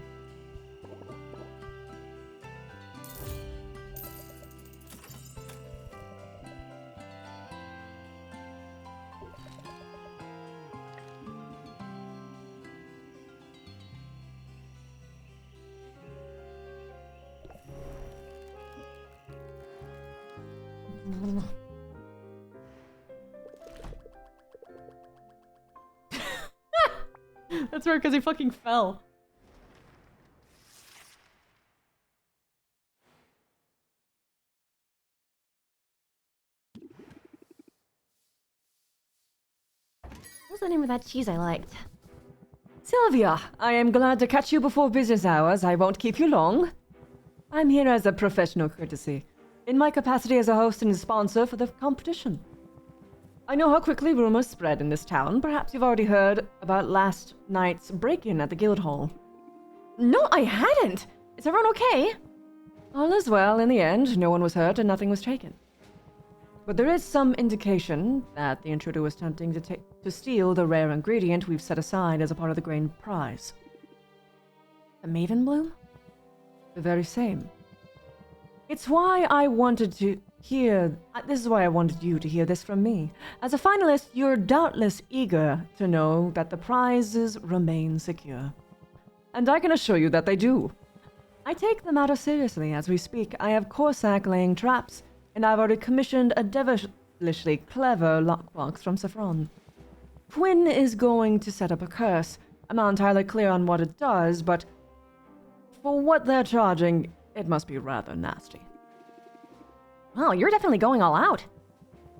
A: That's right, because he fucking fell.
B: What's the name of that cheese I liked?
D: Sylvia, I am glad to catch you before business hours. I won't keep you long. I'm here as a professional courtesy, in my capacity as a host and sponsor for the competition. I know how quickly rumors spread in this town. Perhaps you've already heard about last night's break-in at the guild hall.
B: No, I hadn't! Is everyone okay?
D: All is well in the end. No one was hurt and nothing was taken. But there is some indication that the intruder was attempting to steal the rare ingredient we've set aside as a part of the grand prize.
B: The Maven Bloom?
D: The very same. It's why I wanted to hear... This is why I wanted you to hear this from me. As a finalist, you're doubtless eager to know that the prizes remain secure. And I can assure you that they do. I take the matter seriously as we speak. I have Corsac laying traps, and I've already commissioned a devilishly clever lockbox from Saffron. Quinn is going to set up a curse. I'm not entirely clear on what it does, but for what they're charging, it must be rather nasty.
B: Wow, you're definitely going all out.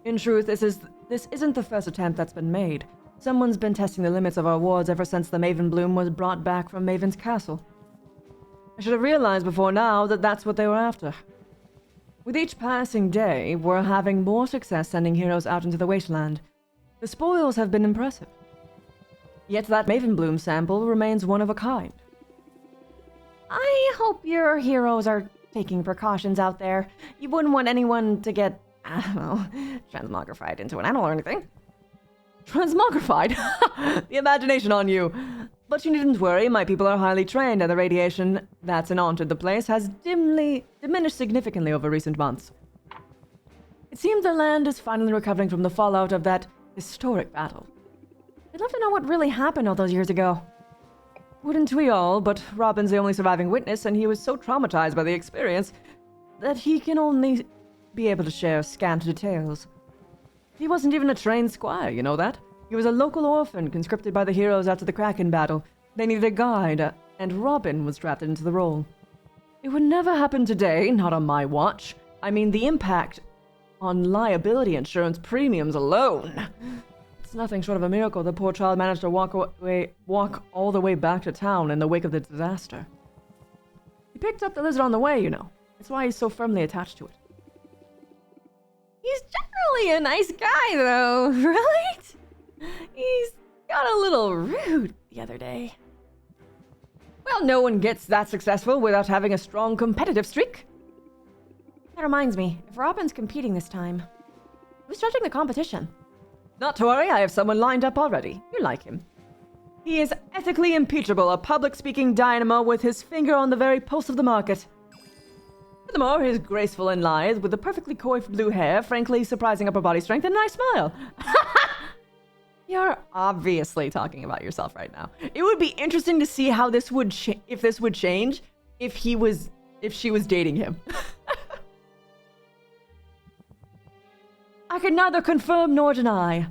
D: In truth, this isn't the first attempt that's been made. Someone's been testing the limits of our wards ever since the Maven Bloom was brought back from Maven's castle. I should have realized before now that that's what they were after. With each passing day, we're having more success sending heroes out into the wasteland. The spoils have been impressive. Yet that Maven Bloom sample remains one of a kind.
B: I hope your heroes are taking precautions out there. You wouldn't want anyone to get, I don't know, transmogrified into an animal or anything.
D: Transmogrified? The imagination on you. But you needn't worry, my people are highly trained, and the radiation that's enhaunted the place has diminished significantly over recent months. It seems the land is finally recovering from the fallout of that historic battle.
B: I'd love to know what really happened all those years ago.
D: Wouldn't we all, but Robin's the only surviving witness, and he was so traumatized by the experience that he can only be able to share scant details. He wasn't even a trained squire, you know that? He was a local orphan conscripted by the heroes after the Kraken battle. They needed a guide, and Robin was drafted into the role. It would never happen today, not on my watch. I mean, the impact on liability insurance premiums alone. It's nothing short of a miracle the poor child managed to walk all the way back to town in the wake of the disaster. He picked up the lizard on the way, you know. That's why he's so firmly attached to it.
B: He's generally a nice guy, though, right? He's got a little rude the other day.
D: Well, no one gets that successful without having a strong competitive streak.
B: That reminds me, if Robin's competing this time, who's judging the competition?
D: Not to worry, I have someone lined up already. You like him. He is ethically impeachable, a public-speaking dynamo with his finger on the very pulse of the market. Furthermore, he's graceful and lithe, with the perfectly coiffed blue hair, frankly surprising upper body strength, and a nice smile. You're obviously talking about yourself right now. It would be interesting to see how this would if this would change if she was dating him. I could neither confirm nor deny.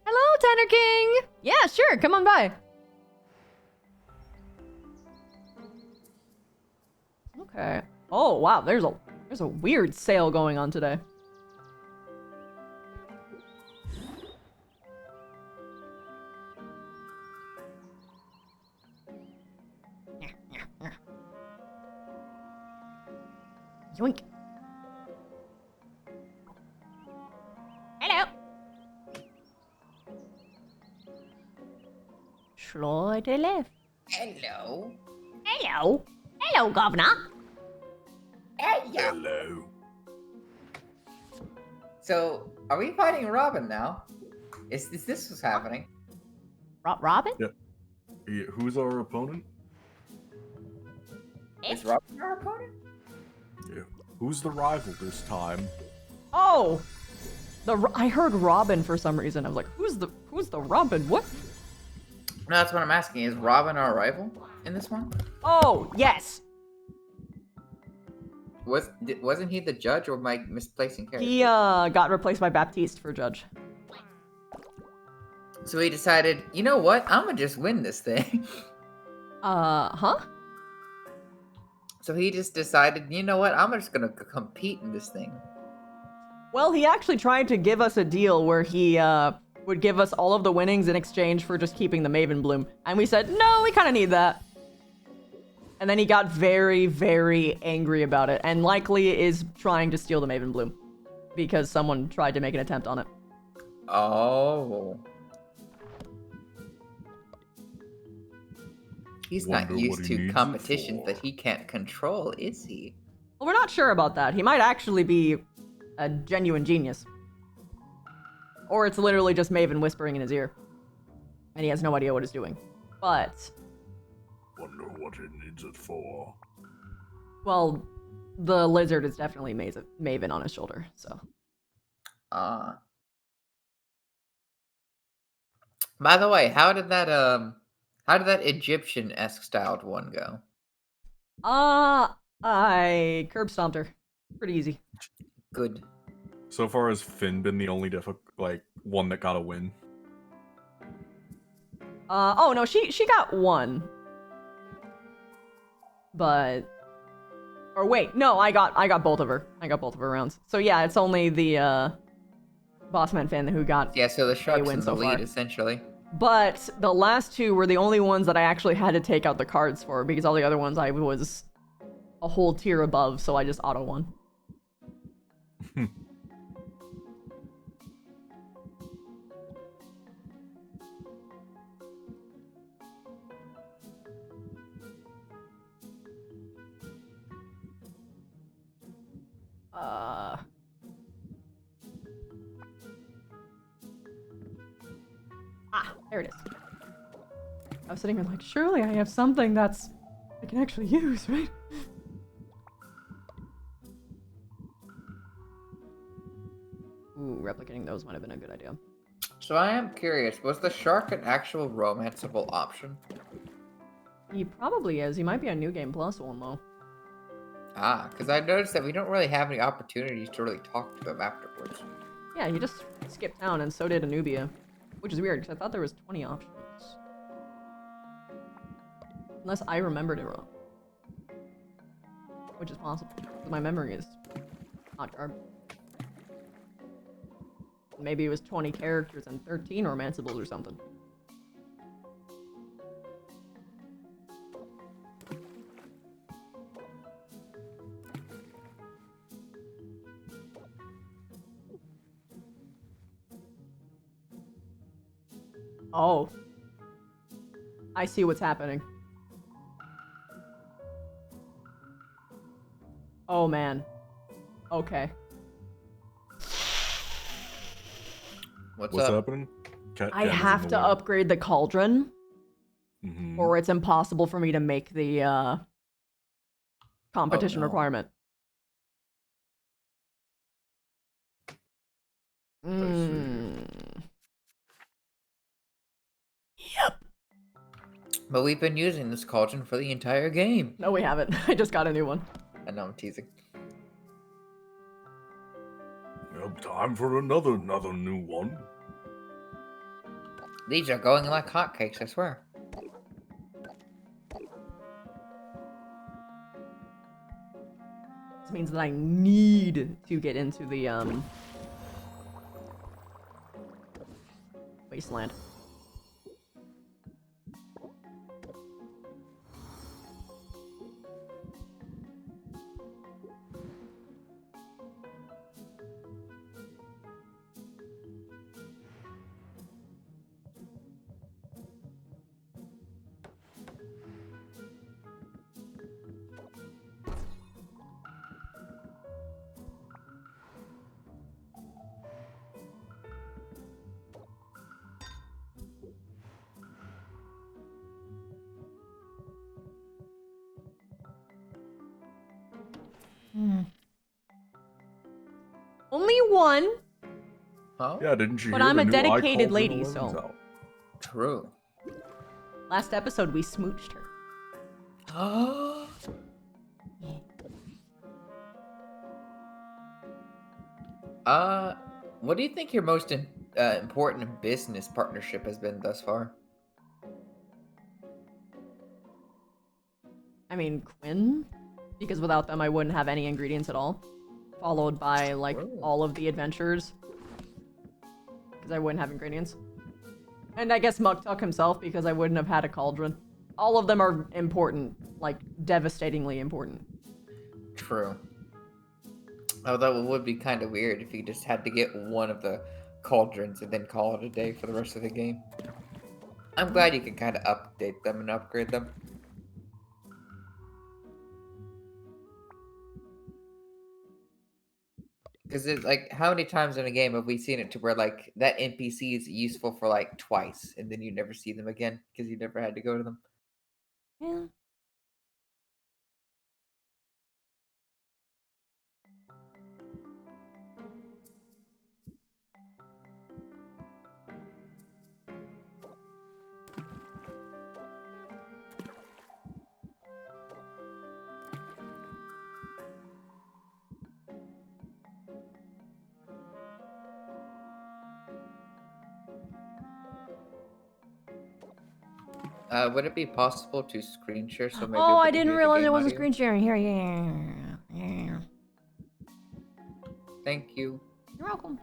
A: Hello, Tanner King! Yeah, sure, come on by. Okay. Oh, wow, there's a weird sale going on today.
B: Yoink. Hello. Slide to left.
E: Hello.
B: Hello. Hello, Governor.
C: Hello.
E: So, are we fighting Robin now? Is this what's happening?
B: Robin?
C: Yep. Yeah, who's our opponent?
E: Is Robin our opponent?
C: Yeah. Who's the rival this time?
A: Oh! I heard Robin for some reason. I was like, who's the Robin? What?
E: No, that's what I'm asking. Is Robin our rival in this one?
A: Oh, yes!
E: Wasn't he the judge, or am I misplacing characters?
A: He got replaced by Baptiste for judge.
E: So he decided, you know what? I'm gonna just win this thing.
A: Huh?
E: So he just decided, you know what? I'm just gonna compete in this thing.
A: Well, he actually tried to give us a deal where he would give us all of the winnings in exchange for just keeping the Maven Bloom. And we said, no, we kind of need that. And then he got very, very angry about it, and likely is trying to steal the Maven Bloom because someone tried to make an attempt on it.
E: Oh. He's not
C: Wonder what
E: used
C: he
E: to
C: needs it
E: competition
C: for.
E: that he can't control, is he?
A: Well, we're not sure about that. He might actually be a genuine genius. Or it's literally just Maven whispering in his ear. And he has no idea what he's doing. But,
C: Wonder what he needs it for.
A: well, the lizard is definitely Maven on his shoulder, so.
E: By the way, how did that Egyptian-esque styled one go?
A: I curb stomped her. Pretty easy.
E: Good.
C: So far, has Finn been the only one that got a win?
A: Oh no, she got one. But, or wait, no, I got both of her. I got both of her rounds. So yeah, it's only the Bossman Finn who got
E: Yeah, so the shark's
A: win
E: in the
A: so
E: lead,
A: far.
E: essentially.
A: But the last two were the only ones that I actually had to take out the cards for, because all the other ones I was a whole tier above, so I just auto won. There it is. I was sitting here like, surely I have something I can actually use, right? Ooh, replicating those might have been a good idea.
E: So I am curious, was the shark an actual romanceable option?
A: He probably is. He might be a New Game Plus one, though.
E: Ah, because I noticed that we don't really have any opportunities to really talk to him afterwards.
A: Yeah, he just skipped town, and so did Anubia. Which is weird, because I thought there was 20 options. Unless I remembered it wrong. Which is possible, because my memory is not sharp. Maybe it was 20 characters and 13 romanceables or something. Oh. I see what's happening. Oh, man. Okay.
E: What's
C: What's
E: up?
C: happening?
A: I have to upgrade the cauldron,
C: Mm-hmm.
A: or it's impossible for me to make the competition
E: no.
A: requirement. Yep.
E: But we've been using this cauldron for the entire game.
A: No, we haven't. I just got a new one.
E: I know I'm teasing.
C: Yep, time for another new one.
E: These are going like hotcakes, I swear.
A: This means that I need to get into the wasteland. Only one,
E: Huh?
C: Yeah, didn't you
A: but
C: hear
A: I'm
C: the
A: a
C: new
A: dedicated
C: iCauldron
A: lady,
C: 11's
A: so
C: out?
E: True.
A: last episode we smooched her.
E: What do you think your most important business partnership has been thus far?
A: I mean, Quinn, because without them I wouldn't have any ingredients at all. Followed by, like,
E: True.
A: all of the adventures. Because I wouldn't have ingredients. And I guess Muktuk himself, because I wouldn't have had a cauldron. All of them are important. Like, devastatingly important.
E: True. Although it would be kind of weird if you just had to get one of the cauldrons and then call it a day for the rest of the game. I'm glad you can kind of update them and upgrade them. Because it's like, how many times in a game have we seen it to where like that NPC is useful for like twice and then you never see them again because you never had to go to them?
A: Yeah.
E: Would it be possible to screen share so maybe
B: Oh,
E: we
B: I
E: can
B: didn't
E: hear the
B: realize it
E: game
B: wasn't
E: audio?
B: screen sharing. Here, yeah.
E: Thank you.
B: You're welcome.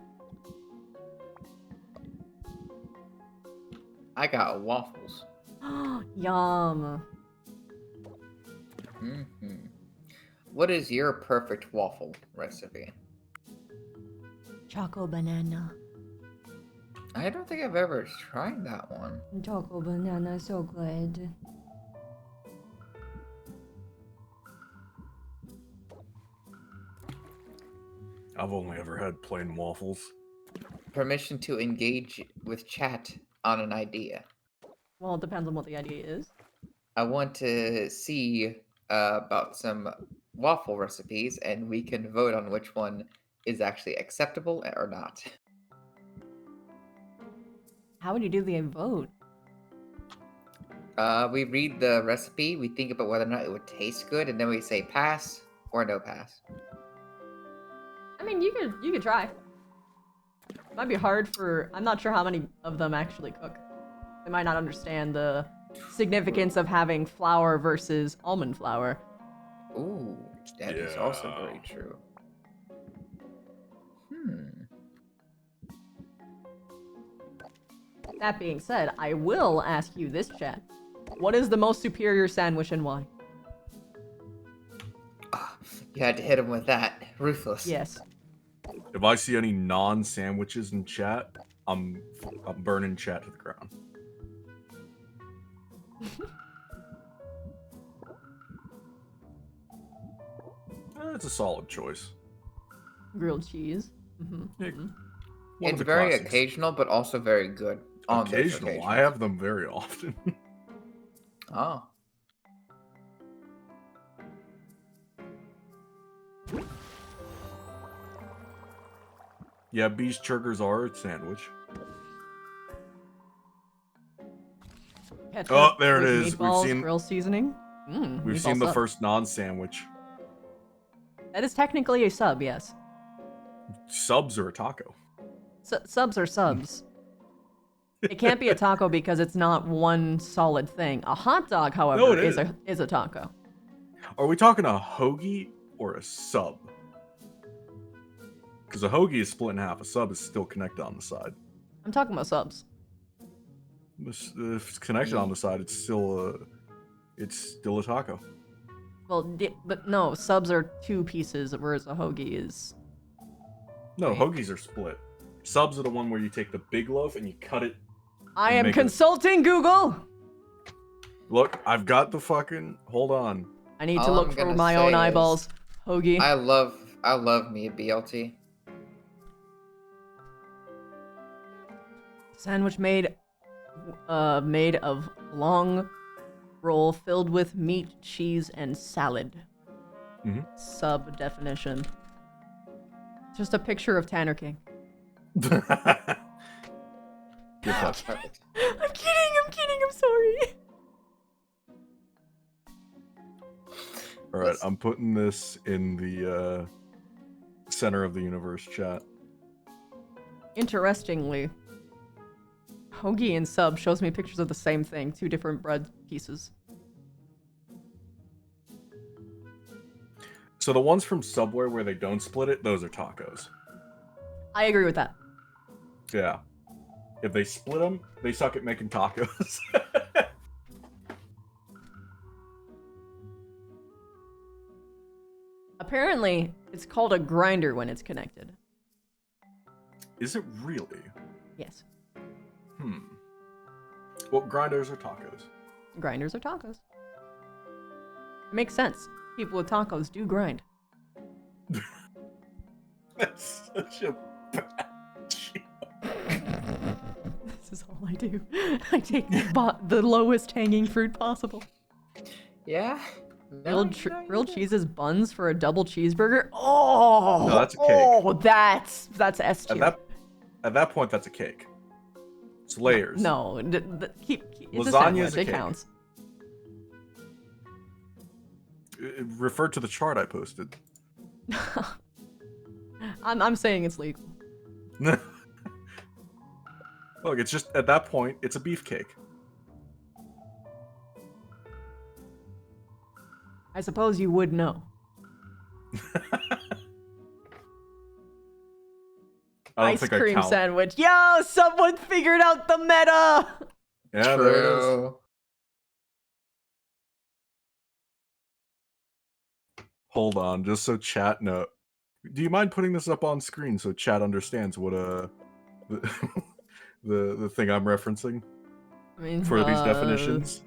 E: I got waffles.
A: Yum.
E: hmm What is your perfect waffle recipe?
B: Choco banana.
E: I don't think I've ever tried that one.
B: Choco banana, so good.
C: I've only ever had plain waffles.
E: Permission to engage with chat on an idea.
A: Well, it depends on what the idea is.
E: I want to see about some waffle recipes, and we can vote on which one is actually acceptable or not.
A: How would you do the vote?
E: We read the recipe, we think about whether or not it would taste good, and then we say pass or no pass.
A: I mean, you could try. It might be hard for... I'm not sure how many of them actually cook. They might not understand the significance of having flour versus almond flour.
E: Ooh, that is also
C: Yeah.
E: very true.
A: That being said, I will ask you this, chat. What is the most superior sandwich and why?
E: You had to hit him with that. Ruthless.
A: Yes.
C: If I see any non-sandwiches in chat, I'm burning chat to the ground. It's a solid choice.
A: Grilled cheese.
C: Yeah, one of
E: It's
C: the
E: very
C: classics.
E: occasional, but also very good. On those
C: Occasional. I
E: occasions.
C: have them very often.
E: Oh.
C: Yeah, beef churgers are a sandwich.
A: Ketchup
C: Oh, there it
A: with
C: is. We've
A: Meatballs,
C: seen-
A: grill seasoning.
C: We've
A: meatball
C: seen the
A: sub.
C: first non-sandwich.
A: That is technically a sub, yes.
C: Subs are a taco.
A: Subs are subs. It can't be a taco because it's not one solid thing. A hot dog, however,
C: No, it
A: is a taco.
C: Are we talking a hoagie or a sub? Because a hoagie is split in half. A sub is still connected on the side.
A: I'm talking about subs.
C: If it's connected on the side, it's still a taco.
A: Well, but no, subs are two pieces, whereas a hoagie is...
C: No,
A: Wait.
C: hoagies are split. Subs are the one where you take the big loaf and you cut it.
A: I
C: And
A: am
C: make it-
A: consulting Google!
C: Look, I've got the fucking. Hold on.
A: I need to
E: All
A: look
E: I'm
A: for
E: gonna
A: my
E: say
A: own
E: is-
A: eyeballs. Hoagie.
E: I love me a BLT.
A: Sandwich made of long roll filled with meat, cheese, and salad.
C: Mhm.
A: Sub definition. Just a picture of Tanner King.
C: Gift
E: Ah,
C: touch.
E: perfect.
A: I'm kidding, I'm sorry.
C: All right, I'm putting this in the center of the universe chat.
A: Interestingly, Hoagie and Sub shows me pictures of the same thing, 2 different bread pieces.
C: So the ones from Subway where they don't split it, those are tacos.
A: I agree with that.
C: Yeah. If they split them, they suck at making tacos.
A: Apparently, it's called a grinder when it's connected.
C: Is it really?
A: Yes.
C: Well, grinders are tacos.
A: Grinders are tacos. It makes sense. People with tacos do grind.
C: That's such a bad joke.
A: This is all I do. I take the lowest hanging fruit possible.
E: Yeah.
A: Grilled cheese's buns for a double cheeseburger. Oh,
C: No, that's a cake.
A: Oh, that's S tier.
C: At that point, that's a cake. It's layers.
A: No, keep it's a
C: Lasagna
A: sandwich.
C: is a
A: It
C: cake.
A: counts.
C: Refer to the chart I posted.
A: I'm saying it's legal.
C: Look, it's just at that point, it's a beefcake.
A: I suppose you would know.
C: I don't
A: Ice
C: think I
A: cream
C: count.
A: sandwich. Yo, someone figured out the meta.
C: Yeah, there it is.
E: True.
C: Hold on, just so chat know. Do you mind putting this up on screen so chat understands what the thing I'm referencing
A: I mean,
C: for these definitions?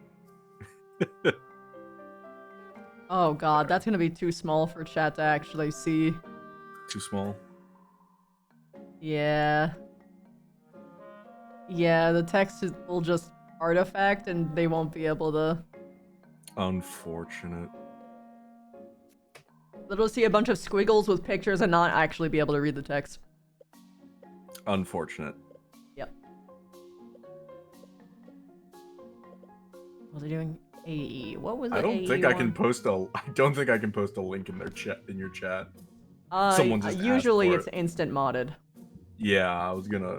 A: Oh god, that's gonna be too small for chat to actually see.
C: Too small.
A: Yeah. Yeah, the text will just artifact and they won't be able to.
C: Unfortunate.
A: They'll see a bunch of squiggles with pictures and not actually be able to read the text.
C: Unfortunate.
A: Yep. What was I doing? AE. What was the
C: I don't
A: AE
C: think I
A: one?
C: can post a. I don't think I can post a link in their chat in your chat. Someone just asked
A: usually
C: for
A: it's
C: it.
A: instant modded.
C: Yeah, I was gonna.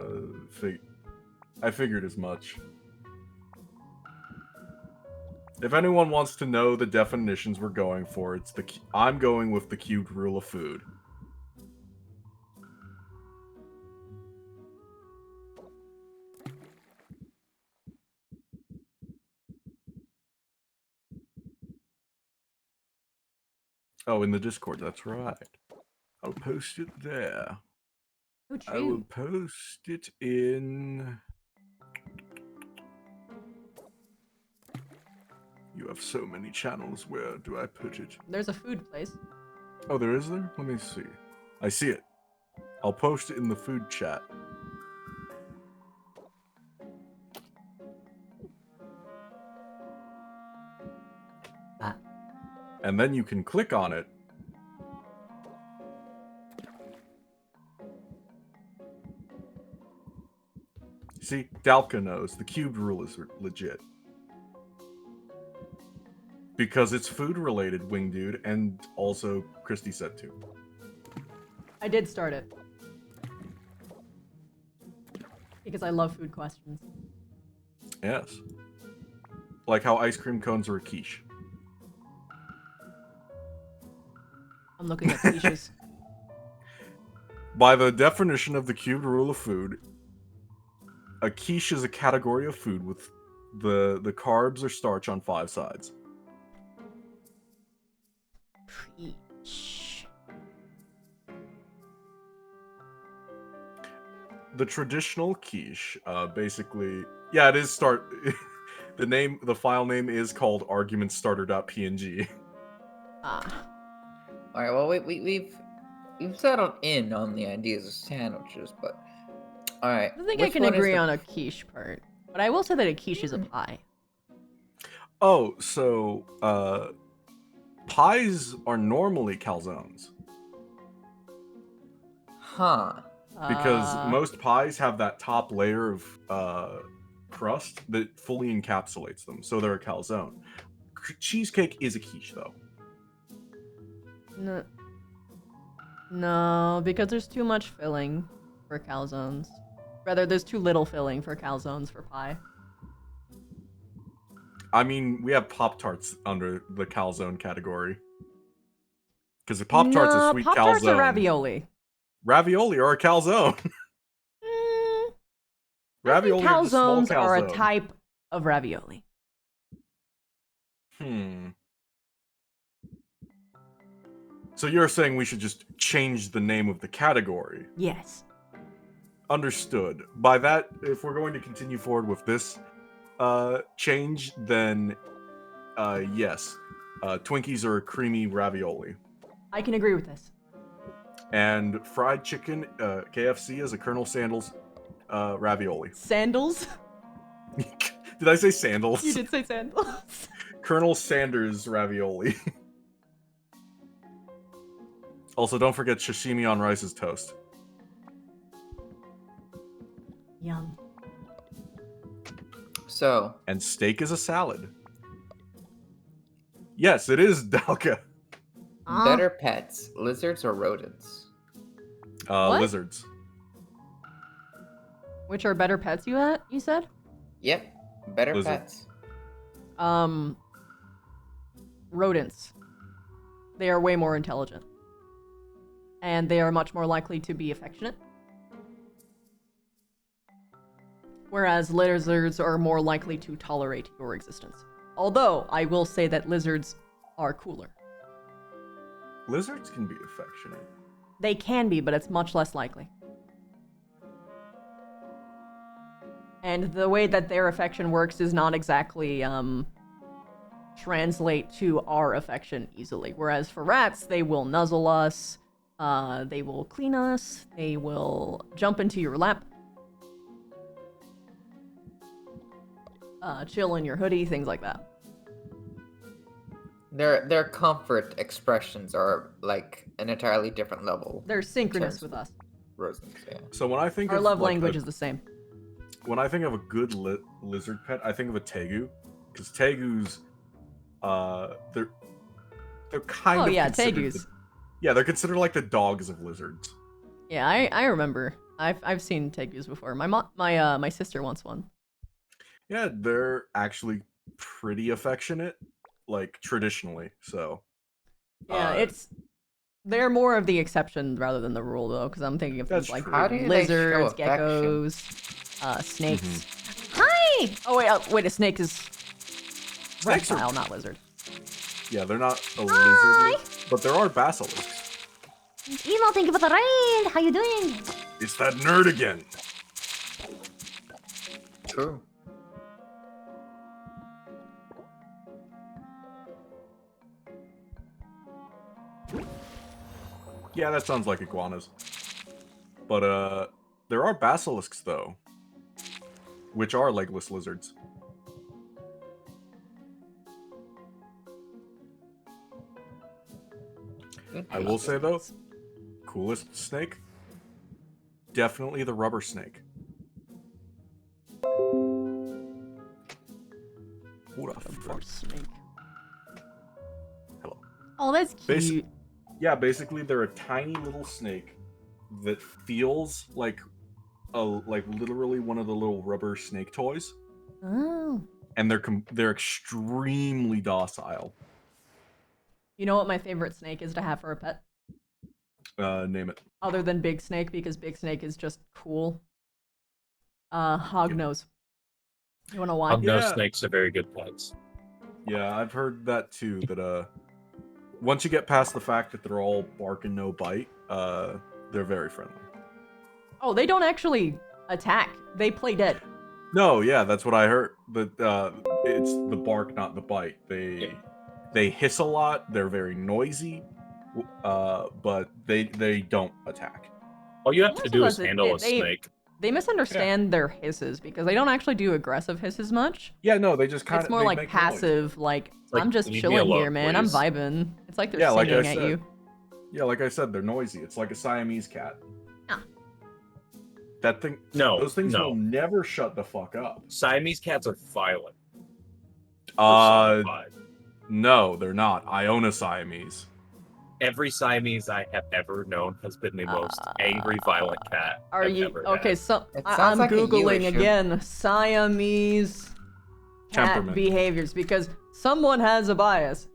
C: I figured as much. If anyone wants to know the definitions we're going for, it's the. I'm going with the cubed rule of food. Oh, in the Discord, that's right. I'll post it there.
A: Oh,
C: I will
A: true.
C: post it in. You have so many channels. Where do I put it?
A: There's a food place.
C: Oh, there is there? Let me see. I see it. I'll post it in the food chat. And then you can click on it. See, Dalka knows the cubed rule is legit. Because it's food related, Wing Dude, and also Christy said too.
A: I did start it. Because I love food questions.
C: Yes. Like how ice cream cones are a quiche.
A: I'm looking at quiches.
C: By the definition of the cubed rule of food, a quiche is a category of food with the carbs or starch on 5 sides.
A: Quiche.
C: The traditional quiche, basically, yeah, it is start. The file name is called argumentstarter.png.
A: Ah.
E: All right. Well, we've settled in on the ideas of sandwiches, but all right.
A: I don't think I can agree on a quiche part. But I will say that a quiche is a pie.
C: Oh, so Pies are normally calzones
E: Huh.
C: because
A: Uh,
C: most pies have that top layer of crust that fully encapsulates them, so they're a calzone. Cheesecake is a quiche, though.
A: no, no, because there's too much filling for calzones. Rather, there's too little filling for calzones for pie.
C: I mean, we have Pop-Tarts under the calzone category. Because the Pop-Tart's a sweet
A: Pop-Tarts
C: calzone.
A: are ravioli.
C: Ravioli are a calzone. Ravioli are just small
A: Calzones are a
C: calzone.
A: type of ravioli.
C: So you're saying we should just change the name of the category?
A: Yes.
C: Understood. By that, if we're going to continue forward with this change, then yes. Twinkies are a creamy ravioli.
A: I can agree with this.
C: And fried chicken, KFC is a Colonel Sandals ravioli.
A: Sandals?
C: Did I say sandals?
A: You did say sandals.
C: Colonel Sanders ravioli. Also, don't forget sashimi on rice is toast.
A: Yum.
E: So,
C: And steak is a salad. Yes, it is, Dalka.
E: better pets, lizards or rodents?
A: What?
C: Lizards.
A: Which are better pets, you said?
E: Yep, better
C: Lizard.
E: pets.
A: Rodents. They are way more intelligent. And they are much more likely to be affectionate. Whereas lizards are more likely to tolerate your existence. Although, I will say that lizards are cooler.
C: Lizards can be affectionate.
A: They can be, but it's much less likely. And the way that their affection works is not exactly, translate to our affection easily. Whereas for rats, they will nuzzle us, they will clean us, they will jump into your lap, chill in your hoodie, things like that.
E: Their comfort expressions are like an entirely different level.
A: They're synchronous
E: Terms
A: with us.
E: Rodents, yeah.
C: So when I think
A: Our
C: of
A: love
C: like,
A: language is the same.
C: when I think of a good lizard pet, I think of a tegu, because tegus, they're kind
A: Oh
C: of
A: yeah,
C: considered
A: tegus.
C: they're considered like the dogs of lizards.
A: Yeah, I remember. I've seen tegus before. My sister wants one.
C: Yeah, they're actually pretty affectionate, like traditionally. So
A: Yeah, they're more of the exception rather than the rule, though, because I'm thinking of
C: That's
A: things like
C: true.
E: How do they show
A: lizards,
E: affection?
A: geckos, snakes.
C: Mm-hmm.
A: Hi! Oh wait, a snake is
C: Snakes are-
A: reptile, not lizard.
C: yeah, they're not a lizard, but there are basilisks.
B: Emo, thank you for the raid. How you doing?
C: It's that nerd again.
E: True.
C: Yeah, that sounds like iguanas. But there are basilisks though, which are legless lizards. I will say though, coolest snake, definitely the rubber snake. What the fuck?
A: Snake.
C: Hello.
A: Oh, that's cute.
C: Yeah, basically they're a tiny little snake that feels like literally one of the little rubber snake toys,
A: Oh.
C: and they're extremely docile.
A: You know what my favorite snake is to have for a pet?
C: Name it.
A: Other than Big Snake, because Big Snake is just cool. Hognose. You wanna why?
C: Yeah.
F: Hognose snakes are very good pets.
C: Yeah, I've heard that too. That once you get past the fact that they're all bark and no bite, they're very friendly.
A: Oh, they don't actually attack. They play dead.
C: No, yeah, that's what I heard. But it's the bark, not the bite. They hiss a lot. They're very noisy, but they don't attack.
F: All you have to
A: Most
F: do
A: of
F: is
A: us,
F: handle a
A: they-
F: snake.
A: They misunderstand their hisses because they don't actually do aggressive hisses much.
C: Yeah, no, they just kind of.
A: It's more like passive, like
F: Like,
A: I'm just
F: leave me
A: chilling
F: alone,
A: here, man. I'm
F: please.
A: vibing. It's like they're
C: Yeah, like I
A: singing at
C: said.
A: you.
C: Yeah, like I said, they're noisy. It's like a Siamese cat.
A: Ah.
C: That thing.
F: No,
C: Those things will
F: no.
C: never shut the fuck up.
F: Siamese cats are violent.
C: Uh,
F: Personified.
C: no, they're not. I own a Siamese.
F: Every Siamese I have ever known has been the most angry, violent cat
A: Are
F: I've
A: you
F: ever
A: okay?
F: had.
A: So
E: It
A: I'm
E: sounds like a you
A: googling
E: issue.
A: again Siamese cat
C: Temperament.
A: behaviors because someone has a bias.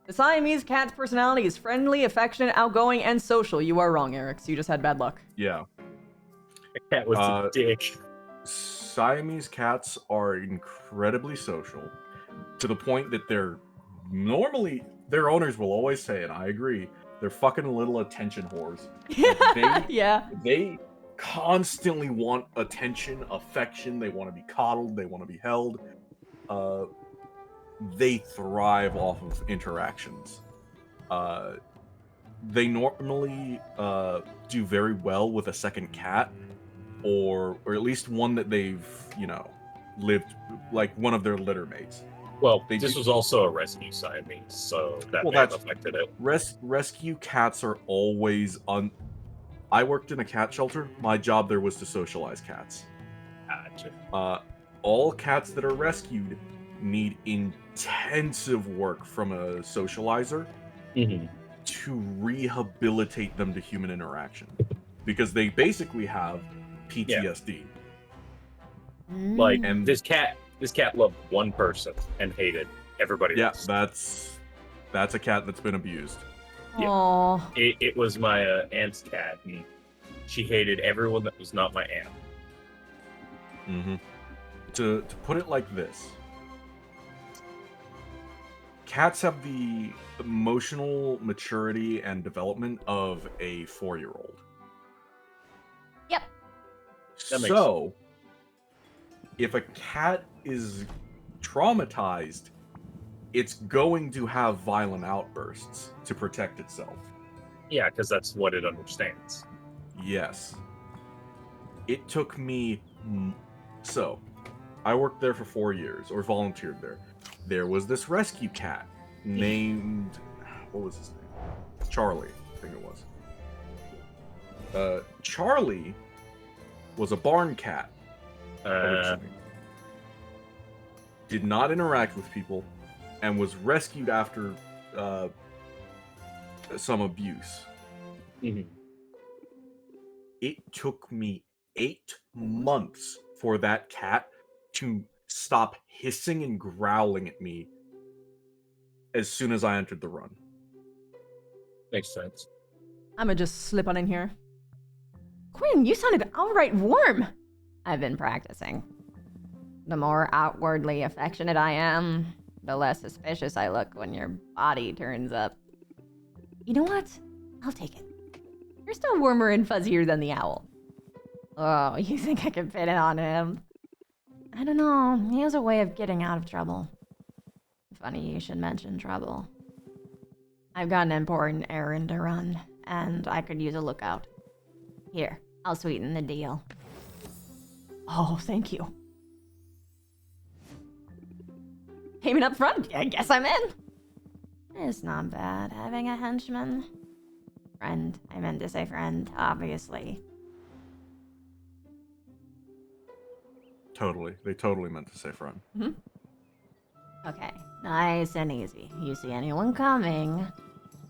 A: The Siamese cat's personality is friendly, affectionate, outgoing, and social. You are wrong, Eric. So you just had bad luck.
C: Yeah.
F: The cat was a dick.
C: Siamese cats are incredibly social to the point that they're normally their owners will always say, and I agree, they're fucking little attention whores. Like,
A: Yeah.
C: they constantly want attention, affection. They want to be coddled. They want to be held. They thrive off of interactions. They normally do very well with a second cat, or at least one that they've lived, like one of their litter mates.
F: Well,
C: They
F: this
C: do-
F: was also a rescue Siamese, so that
C: Well,
F: may have
C: that's-
F: affected it.
C: Rescue cats are always I worked in a cat shelter. My job there was to socialize cats.
F: Gotcha.
C: All cats that are rescued need intensive work from a socializer
F: Mhm.
C: to rehabilitate them to human interaction, because they basically have PTSD.
F: Like,
C: And-
F: this cat loved one person and hated everybody
C: Yeah,
F: else.
C: that's a cat that's been abused.
F: Yeah.
A: Aw.
F: It was my aunt's cat, and she hated everyone that was not my aunt.
C: Mm-hmm. To put it like this, cats have the emotional maturity and development of a 4-year-old.
A: Yep.
F: That makes
C: So, if a cat is traumatized, it's going to have violent outbursts to protect itself.
F: Yeah, because that's what it understands.
C: Yes. It took me. So, I worked there for 4 years, or volunteered there. There was this rescue cat named. What was his name? Charlie, I think it was. Charlie was a barn cat. Originally. Did not interact with people, and was rescued after some abuse.
F: Mhm.
C: It took me 8 months for that cat to stop hissing and growling at me as soon as I entered the run.
F: Makes sense.
A: I'ma just slip on in here.
B: Quinn, you sounded outright warm. I've been practicing. The more outwardly affectionate I am, the less suspicious I look when your body turns up. You know what? I'll take it. You're still warmer and fuzzier than the owl. Oh, you think I can fit it on him? I don't know. He has a way of getting out of trouble. Funny you should mention trouble. I've got an important errand to run, and I could use a lookout. Here, I'll sweeten the deal.
A: Oh, thank you.
B: Payment up front? I guess I'm in. It's not bad having a henchman. Friend. I meant to say friend, obviously.
C: Totally. They totally meant to say friend.
B: Okay, nice and easy. You see anyone coming,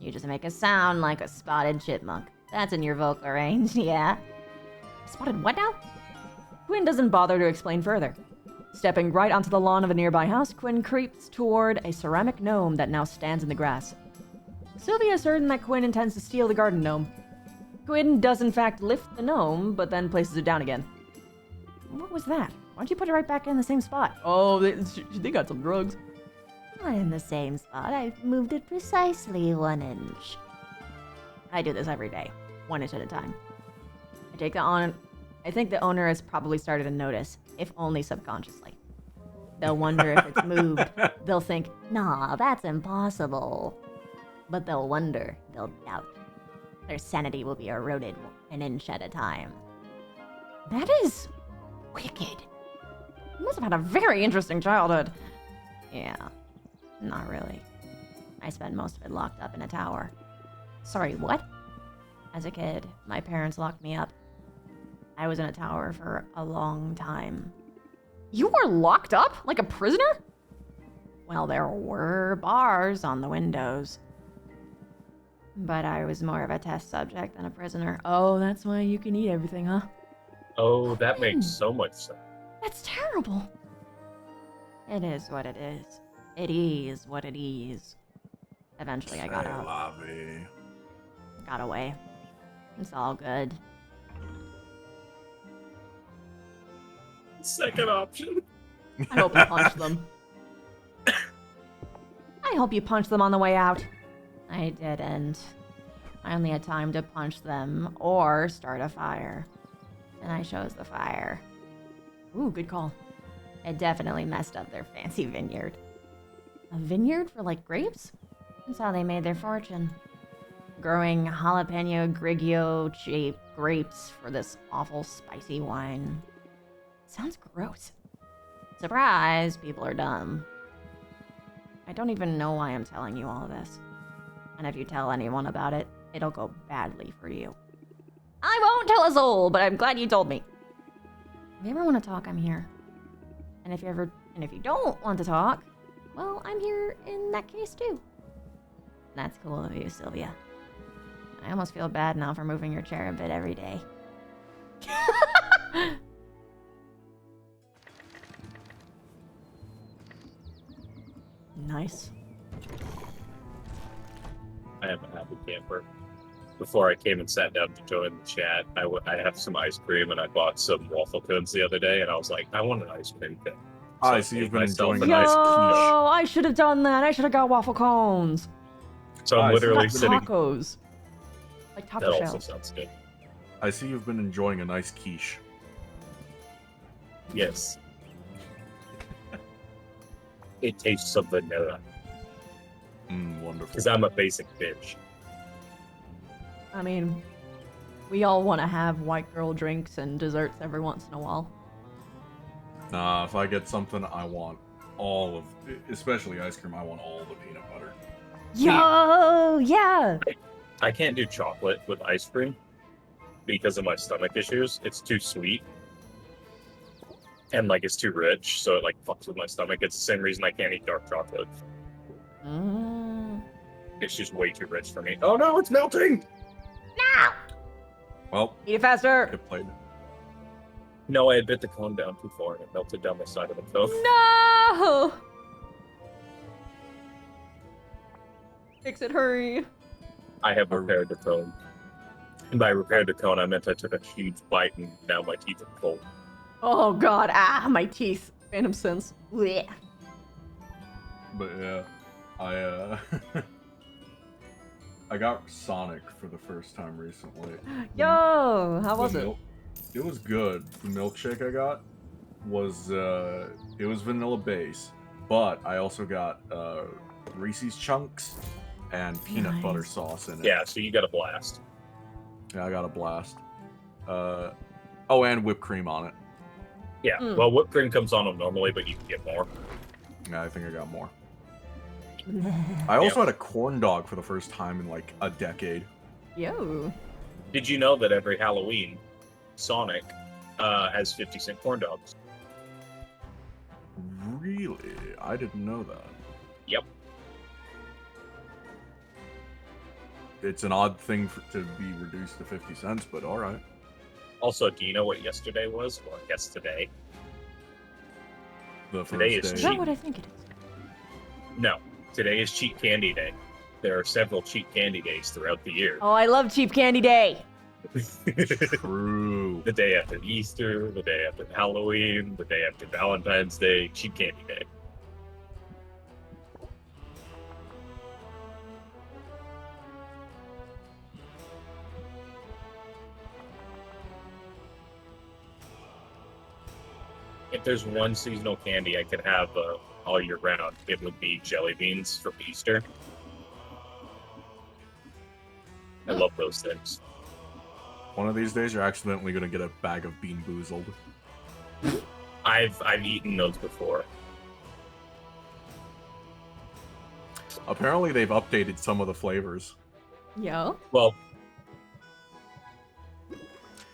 B: you just make a sound like a spotted chipmunk. That's in your vocal range, yeah?
D: Spotted what now? Quinn doesn't bother to explain further. Stepping right onto the lawn of a nearby house, Quinn creeps toward a ceramic gnome that now stands in the grass. Sylvia is certain that Quinn intends to steal the garden gnome. Quinn does in fact lift the gnome, but then places it down again. What was that? Why don't you put it right back in the same spot?
A: Oh, they got some drugs.
B: Not in the same spot. I've moved it precisely 1 inch.
D: I do this every day, 1 inch at a time. I think the owner has probably started to notice, if only subconsciously.
B: They'll wonder if it's moved. They'll think, nah, that's impossible. But they'll wonder. They'll doubt. Their sanity will be eroded 1 inch at a time.
D: That is wicked. You must have had a very interesting childhood.
B: Yeah. Not really. I spent most of it locked up in a tower. Sorry, what? As a kid, my parents locked me up. I was in a tower for a long time.
A: You were locked up? Like a prisoner?
B: Well, there were bars on the windows. But I was more of a test subject than a prisoner.
A: Oh, that's why you can eat everything, huh?
F: Oh, that makes so much sense.
A: That's terrible.
B: It is what it is. It is what it is. Eventually I got out.
C: Lobby.
B: Got away. It's all good.
F: Second option.
A: I hope you punch them.
B: I hope you punched them on the way out. I didn't. I only had time to punch them or start a fire. And I chose the fire.
A: Ooh, good call.
B: It definitely messed up their fancy vineyard. A vineyard for, like, grapes? That's how they made their fortune. Growing jalapeno grigio-shaped grapes for this awful spicy wine. Sounds gross. Surprise, people are dumb. I don't even know why I'm telling you all of this. And if you tell anyone about it, it'll go badly for you. I won't tell a soul, but I'm glad you told me. If you ever want to talk, I'm here. And if you don't want to talk, well, I'm here in that case too. That's cool of you, Sylvia. I almost feel bad now for moving your chair a bit every day.
A: Nice.
F: I am a happy camper. Before I came and sat down to join the chat, I have some ice cream and I bought some waffle cones the other day, and I was like, I want an ice cream cone.
C: I
F: I
C: see you've
F: made
C: been
F: myself
C: enjoying
F: a
C: a
F: nice
C: nice
F: quiche.
D: Yo, I should have done that. I should have got waffle cones.
F: So I'm
C: Nice.
F: literally
A: Not
F: sitting.
A: tacos. Like
F: That
A: taco
F: also
A: shell.
F: sounds good.
C: I see you've been enjoying a nice quiche.
F: Yes. It tastes of vanilla
C: Wonderful.
F: because I'm a basic bitch.
A: I mean, we all want to have white girl drinks and desserts every once in a while.
C: Nah, if I get something, I want all of, especially ice cream, I want all the peanut butter.
B: Yo, yeah.
F: I can't do chocolate with ice cream because of my stomach issues. It's too sweet. And like it's too rich, so it like fucks with my stomach. It's the same reason I can't eat dark chocolate. It's just way too rich for me. Oh no, it's melting!
C: Well,
A: Eat it faster.
C: it played.
F: No, I had bit the cone down too far and it melted down the side of the cone.
A: No! Fix it, hurry.
F: I have repaired the cone. And by repaired the cone, I meant I took a huge bite and now my teeth are cold.
A: Oh god, my teeth. Phantom sense. Blech.
C: But yeah, I I got Sonic for the first time recently.
A: Yo, how was it?
C: It was good. The milkshake I got was it was vanilla base, but I also got Reese's chunks and peanut butter
A: Nice.
C: sauce in it.
F: Yeah, so you got a blast.
C: Yeah, I got a blast. Oh, and whipped cream on it.
F: Yeah,
A: Mm.
F: well, whipped cream comes on them normally, but you can get more.
C: Yeah, I think I got more. I also had a corn dog for the first time in like a decade.
A: Yo.
F: Did you know that every Halloween, Sonic has 50-cent corn dogs?
C: Really? I didn't know that.
F: Yep.
C: It's an odd thing to be reduced to 50 cents, but alright.
F: Also, do you know what yesterday was? Well, I guess today.
C: The first
F: Today is
C: day.
A: Is that what I think it is?
F: No, today is Cheap Candy Day. There are several cheap candy days throughout the year.
A: Oh, I love Cheap Candy Day.
C: True.
F: The day after Easter, the day after Halloween, the day after Valentine's Day, Cheap Candy Day. If there's one seasonal candy I could have all year round, it would be jelly beans from Easter. I love those things.
C: One of these days, you're accidentally gonna get a bag of Bean Boozled.
F: I've eaten those before.
C: Apparently they've updated some of the flavors.
A: Yeah.
F: Well,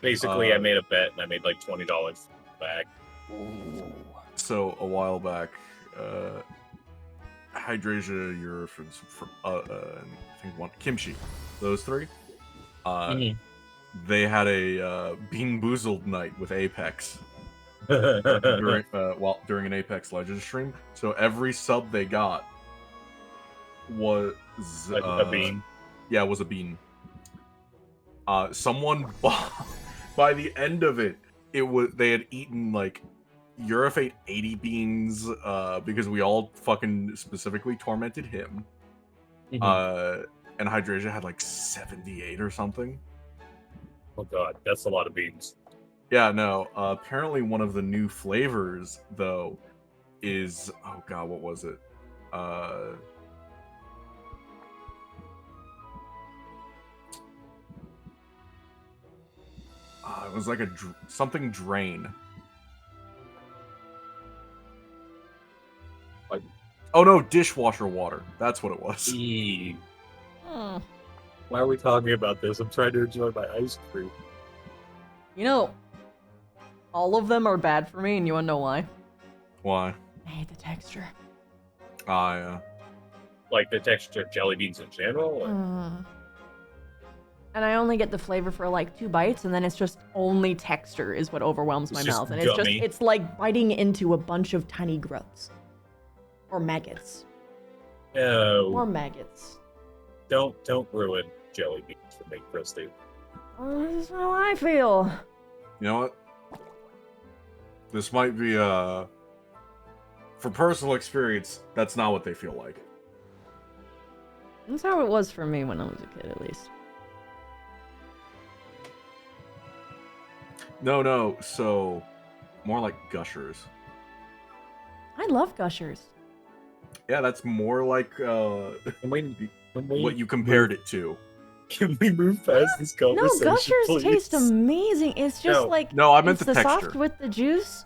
F: basically, I
C: Uh,
F: made a bet and I made like $20 back.
C: So a while back, Hydrasia, Eurofins, and I think one Kimchi, those three.
F: Mhm.
C: They had a Bean Boozled night with Apex during an Apex Legends stream. So every sub they got was
F: A bean.
C: Yeah, was a bean. Someone by the end of it, they had eaten like Eurofate ate 80 beans because we all fucking specifically tormented him.
F: Mhm.
C: And Hydrasia had like 78 or something.
F: Oh god, that's a lot of beans.
C: Yeah, no. Apparently, one of the new flavors though is oh god, what was it? It was like something drain.
F: Like-
C: Oh no, dishwasher water. That's what it was.
F: Eee.
A: Hmm.
F: Why are we talking about this? I'm trying to enjoy my ice cream.
A: You know, all of them are bad for me, and you wanna know why?
C: Why?
A: I hate the texture.
C: Yeah.
F: Like the texture of jelly beans in general? Or...
A: And I only get the flavor for like 2 bites, and then it's just only texture is what overwhelms my
F: It's just
A: mouth. And
F: gummy.
A: it's like biting into a bunch of tiny growths. Or maggots.
F: No.
A: Or maggots.
F: Don't ruin jelly beans for me, Christy.
A: This is how I feel.
C: You know what? This might be for personal experience, that's not what they feel like.
A: That's how it was for me when I was a kid, at least.
C: No, so more like gushers.
A: I love gushers.
C: Yeah, that's more like
F: Can we
C: what you compared it to.
F: Can we move past this
A: No,
F: conversation,
A: gushers
F: please?
A: taste amazing. It's just
F: No.
A: like
C: No, I meant
A: it's
C: the
A: the
C: texture.
A: soft with the juice.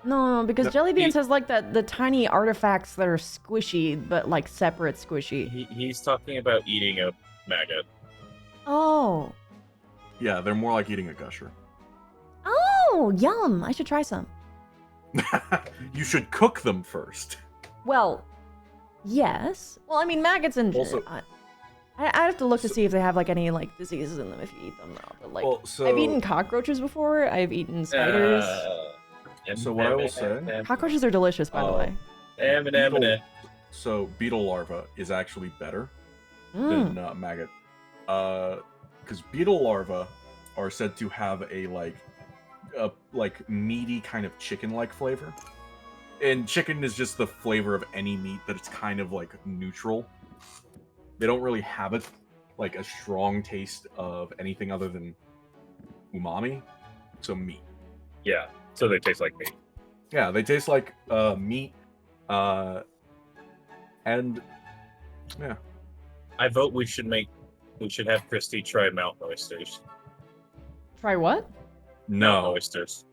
A: No, because
C: No,
A: jelly beans has like the tiny artifacts that are squishy, but like separate squishy.
F: He's talking about eating a maggot.
A: Oh.
C: Yeah, they're more like eating a gusher.
A: Oh, yum. I should try some.
C: You should cook them first.
A: Well, yes. Well, I mean, maggots in
C: Also-
A: general. I have to look to see if they have like any like diseases in them if you eat them now. But like,
C: Well, so
A: I've eaten cockroaches before. I've eaten spiders.
C: So what I will say-
A: Cockroaches are delicious, by the way.
C: So beetle larva is actually better
A: Mm.
C: than maggot. Because beetle larvae are said to have a like meaty kind of chicken-like flavor. And chicken is just the flavor of any meat that it's kind of like neutral. They don't really have it like a strong taste of anything other than umami. So meat.
F: Yeah, so they taste like meat.
C: Yeah, they taste like meat. And yeah.
F: I vote we should have Christy try mountain oysters.
A: Try what?
F: Mountain
C: No.
F: oysters.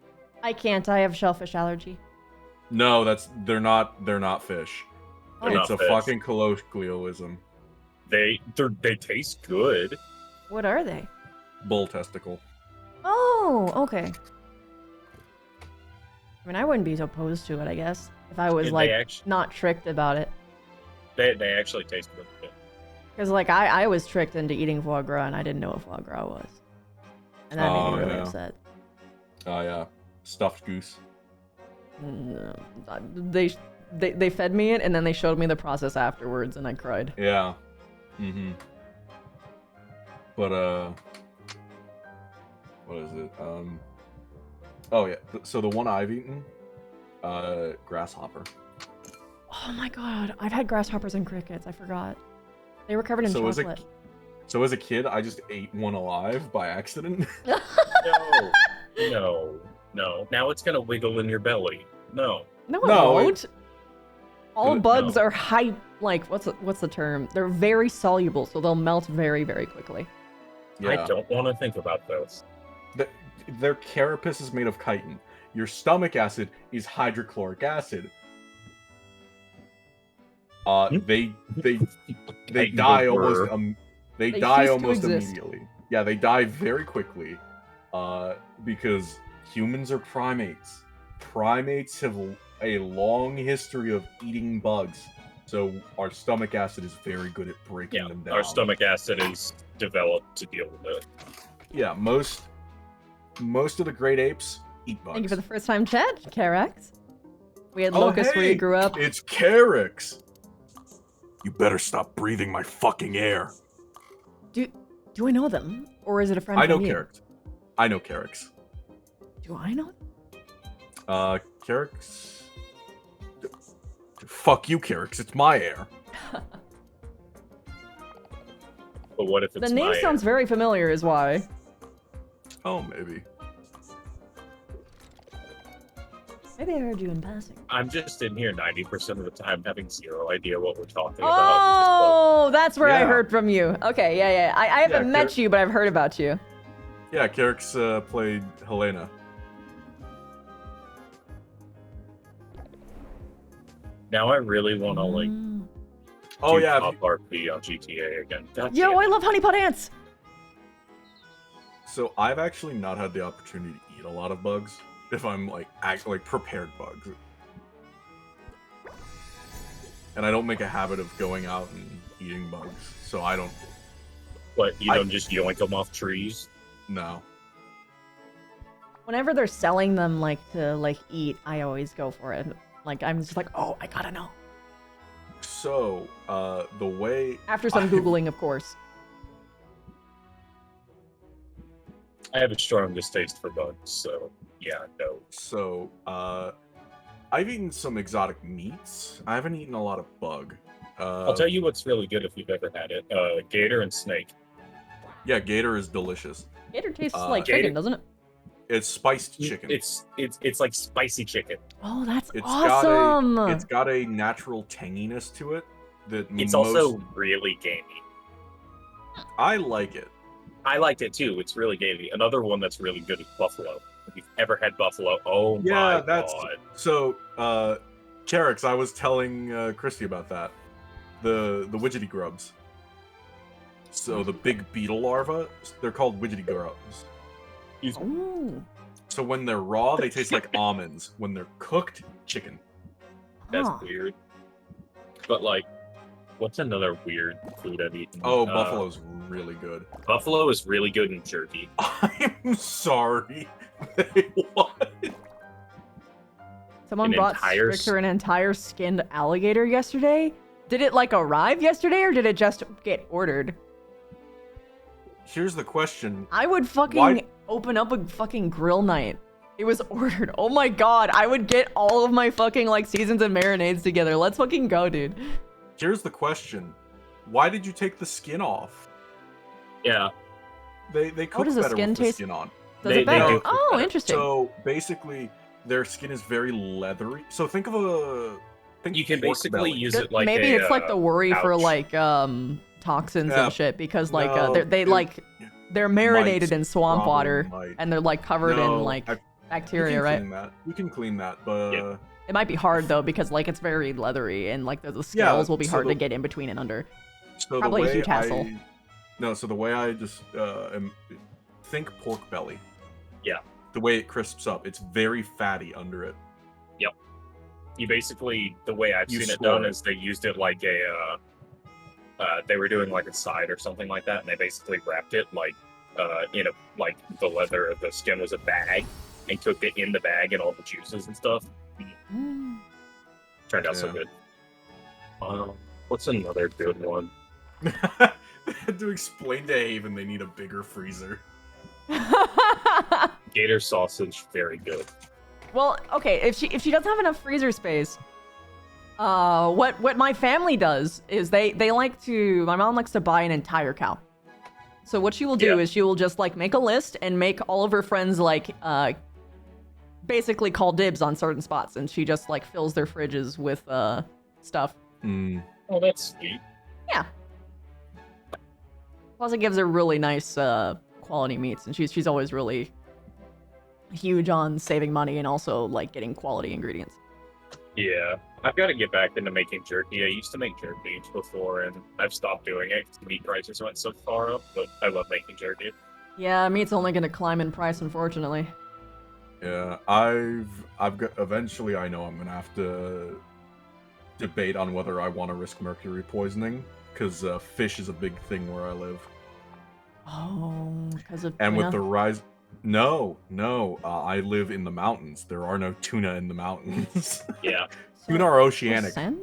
A: I can't. I have shellfish allergy.
C: No, they're not fish.
F: They're
C: It's
F: not
C: a
F: fish.
C: fucking colloquialism.
F: They taste good.
A: What are they?
C: Bull testicle.
A: Oh, okay. I mean, I wouldn't be opposed to it, I guess, if I was
F: And
A: like
F: they actually,
A: not tricked about it.
F: they actually taste good.
A: Because like I was tricked into eating foie gras and I didn't know what foie gras was, and that made me really
C: yeah.
A: upset.
C: Oh yeah. Stuffed goose.
A: No, they fed me it and then they showed me the process afterwards and I cried.
C: Yeah. Mm-hmm. But what is it? Oh yeah. So the one I've eaten, grasshopper.
A: Oh my god, I've had grasshoppers and crickets. I forgot. They were covered in
C: So as
A: chocolate.
C: as a kid, I just ate one alive by accident.
F: No. Now it's gonna wiggle in your belly. No.
A: No, it
C: No,
A: won't. All
C: No.
A: bugs are high. Like what's the term? They're very soluble, so they'll melt very very quickly.
F: I don't want to think about those.
C: Their carapace is made of chitin. Your stomach acid is hydrochloric acid. They
F: Titan
C: die
F: Emperor.
C: almost they
A: They
C: die
A: cease to
C: almost
A: exist.
C: immediately. Yeah, they die very quickly. Because humans are primates. Primates have a long history of eating bugs, so our stomach acid is very good at breaking
F: Yeah,
C: them down.
F: our stomach acid is developed to deal with it.
C: Yeah, most of the great apes eat bugs.
A: Thank you for the first time chat, Carex. We had
C: Oh,
A: Locust where you
C: hey,
A: grew up.
C: It's Carix. You better stop breathing my fucking air.
A: Do I know them? Or is it a friend
C: I know
A: from you?
C: Carix. I know Carix.
A: Do I know them?
C: Carix. Fuck you, Carix. It's my air.
F: But what if
A: The
F: it's
A: name
F: my
A: sounds very familiar is why.
C: Oh, maybe.
A: Maybe I heard you in passing.
F: I'm just in here 90% of the time having zero idea what we're talking about.
A: Oh, that's where I
C: Yeah.
A: heard from you. Okay, yeah. I haven't met you, but I've heard about you.
C: Yeah, Carix played Helena.
F: Now I really want to like
C: Oh
F: do
C: yeah.
F: top RP on GTA again. God
A: Yo,
F: damn
A: I
F: it.
A: love honey pot ants.
C: So I've actually not had the opportunity to eat a lot of bugs. If I'm like prepared bugs, and I don't make a habit of going out and eating bugs, so I don't
F: But you don't just yoink them off trees.
C: know.
A: Whenever they're selling them like to like eat, I always go for it. Like I'm just like, oh, I gotta know.
C: So the way
A: After some googling, of course.
F: I have a strong distaste for bugs, so yeah, no.
C: So I've eaten some exotic meats. I haven't eaten a lot of bug.
F: I'll tell you what's really good if you've ever had it. Gator and snake.
C: Yeah, gator is delicious.
A: Gator tastes
C: Gator-
A: like chicken, doesn't it?
C: It's spiced chicken.
F: It's like spicy chicken.
A: Oh, that's
C: It's
A: awesome.
C: it's got a natural tanginess to it that
F: It's
C: most,
F: also really gamey.
C: I like it.
F: I liked it too. It's really gamey. Another one that's really good is buffalo. If you've ever had buffalo, oh
C: Yeah,
F: my
C: that's
F: god.
C: so. Carix, I was telling Christy about that. The widgety grubs. So the big beetle larvae, they're called widgety grubs.
A: Ooh.
C: So when they're raw, they taste like almonds. When they're cooked, chicken.
F: That's
A: Huh.
F: weird. But like, what's another weird food I've eaten?
C: Oh, buffalo's really good.
F: Buffalo is really good in jerky.
C: I'm sorry. What?
A: Someone
F: An
A: brought
F: entire
A: Stricter an entire skinned alligator yesterday. Did it like arrive yesterday or did it just get ordered?
C: Here's the question.
A: I would fucking
C: Why-
A: open up a fucking grill night. It was ordered. Oh my god, I would get all of my fucking like seasons and marinades together. Let's fucking go, dude.
C: Here's the question. Why did you take the skin off?
F: Yeah.
C: They cook
A: does the
C: better
A: skin
C: with
A: taste?
C: the skin on.
A: Does
F: They-
A: it
F: they
A: better?
F: do cook
A: Oh,
F: better.
A: interesting.
C: So basically, their skin is very leathery. So think of a. Think
F: You can
C: pork
F: basically
C: belly.
F: use it like
A: Maybe
F: a,
A: it's like the worry for
F: pouch.
A: like toxins
C: Yeah,
A: and shit because like
C: no,
A: they
C: it-
A: like they're marinated in swamp
C: Probably
A: water
C: might.
A: and they're like covered
C: No,
A: in like
C: you
A: bacteria,
C: can
A: right?
C: clean that. You can clean that, but
F: Yeah.
A: It might be hard though because like it's very leathery and like the
C: Yeah,
A: scales will be
C: so
A: hard to
C: the-
A: get in between and under.
C: so
A: Probably
C: the
A: a
C: way
A: huge hassle.
C: So the way I just think pork belly.
F: Yeah.
C: The way it crisps up, it's very fatty under it.
F: You basically, the way I've
C: You
F: seen it
C: swirl
F: done
C: it.
F: is they used it like a, they were doing like a side or something like that, and they basically wrapped it like, in a, like the leather of the skin was a bag, and cooked it in the bag and all the juices and stuff. Turned out so
C: Yeah.
F: good. What's another good one?
C: They had to explain to Haven they need a bigger freezer.
F: Gator sausage, very good.
A: Well, okay, if she doesn't have enough freezer space, what my family does is they like to, my mom likes to buy an entire cow. So what she will do
F: Yeah.
A: is she will just like make a list and make all of her friends like basically call dibs on certain spots, and she just like fills their fridges with stuff.
C: Mm.
F: Oh, that's sweet.
A: Plus, it gives her really nice quality meats, and she's always really huge on saving money and also like getting quality ingredients.
F: Yeah, I've got to get back into making jerky. I used to make jerky before, and I've stopped doing it because meat prices went so far up. But I love making jerky.
A: Yeah, meat's only gonna climb in price, unfortunately.
C: Yeah, I've got. Eventually, I know I'm gonna have to debate on whether I want to risk mercury poisoning because fish is a big thing where I live,
A: Oh, because of
C: and with
A: tuna?
C: the rise. No, no, I live in the mountains. There are no tuna in the mountains.
F: Yeah,
C: Tuna are oceanic.
A: Salmon?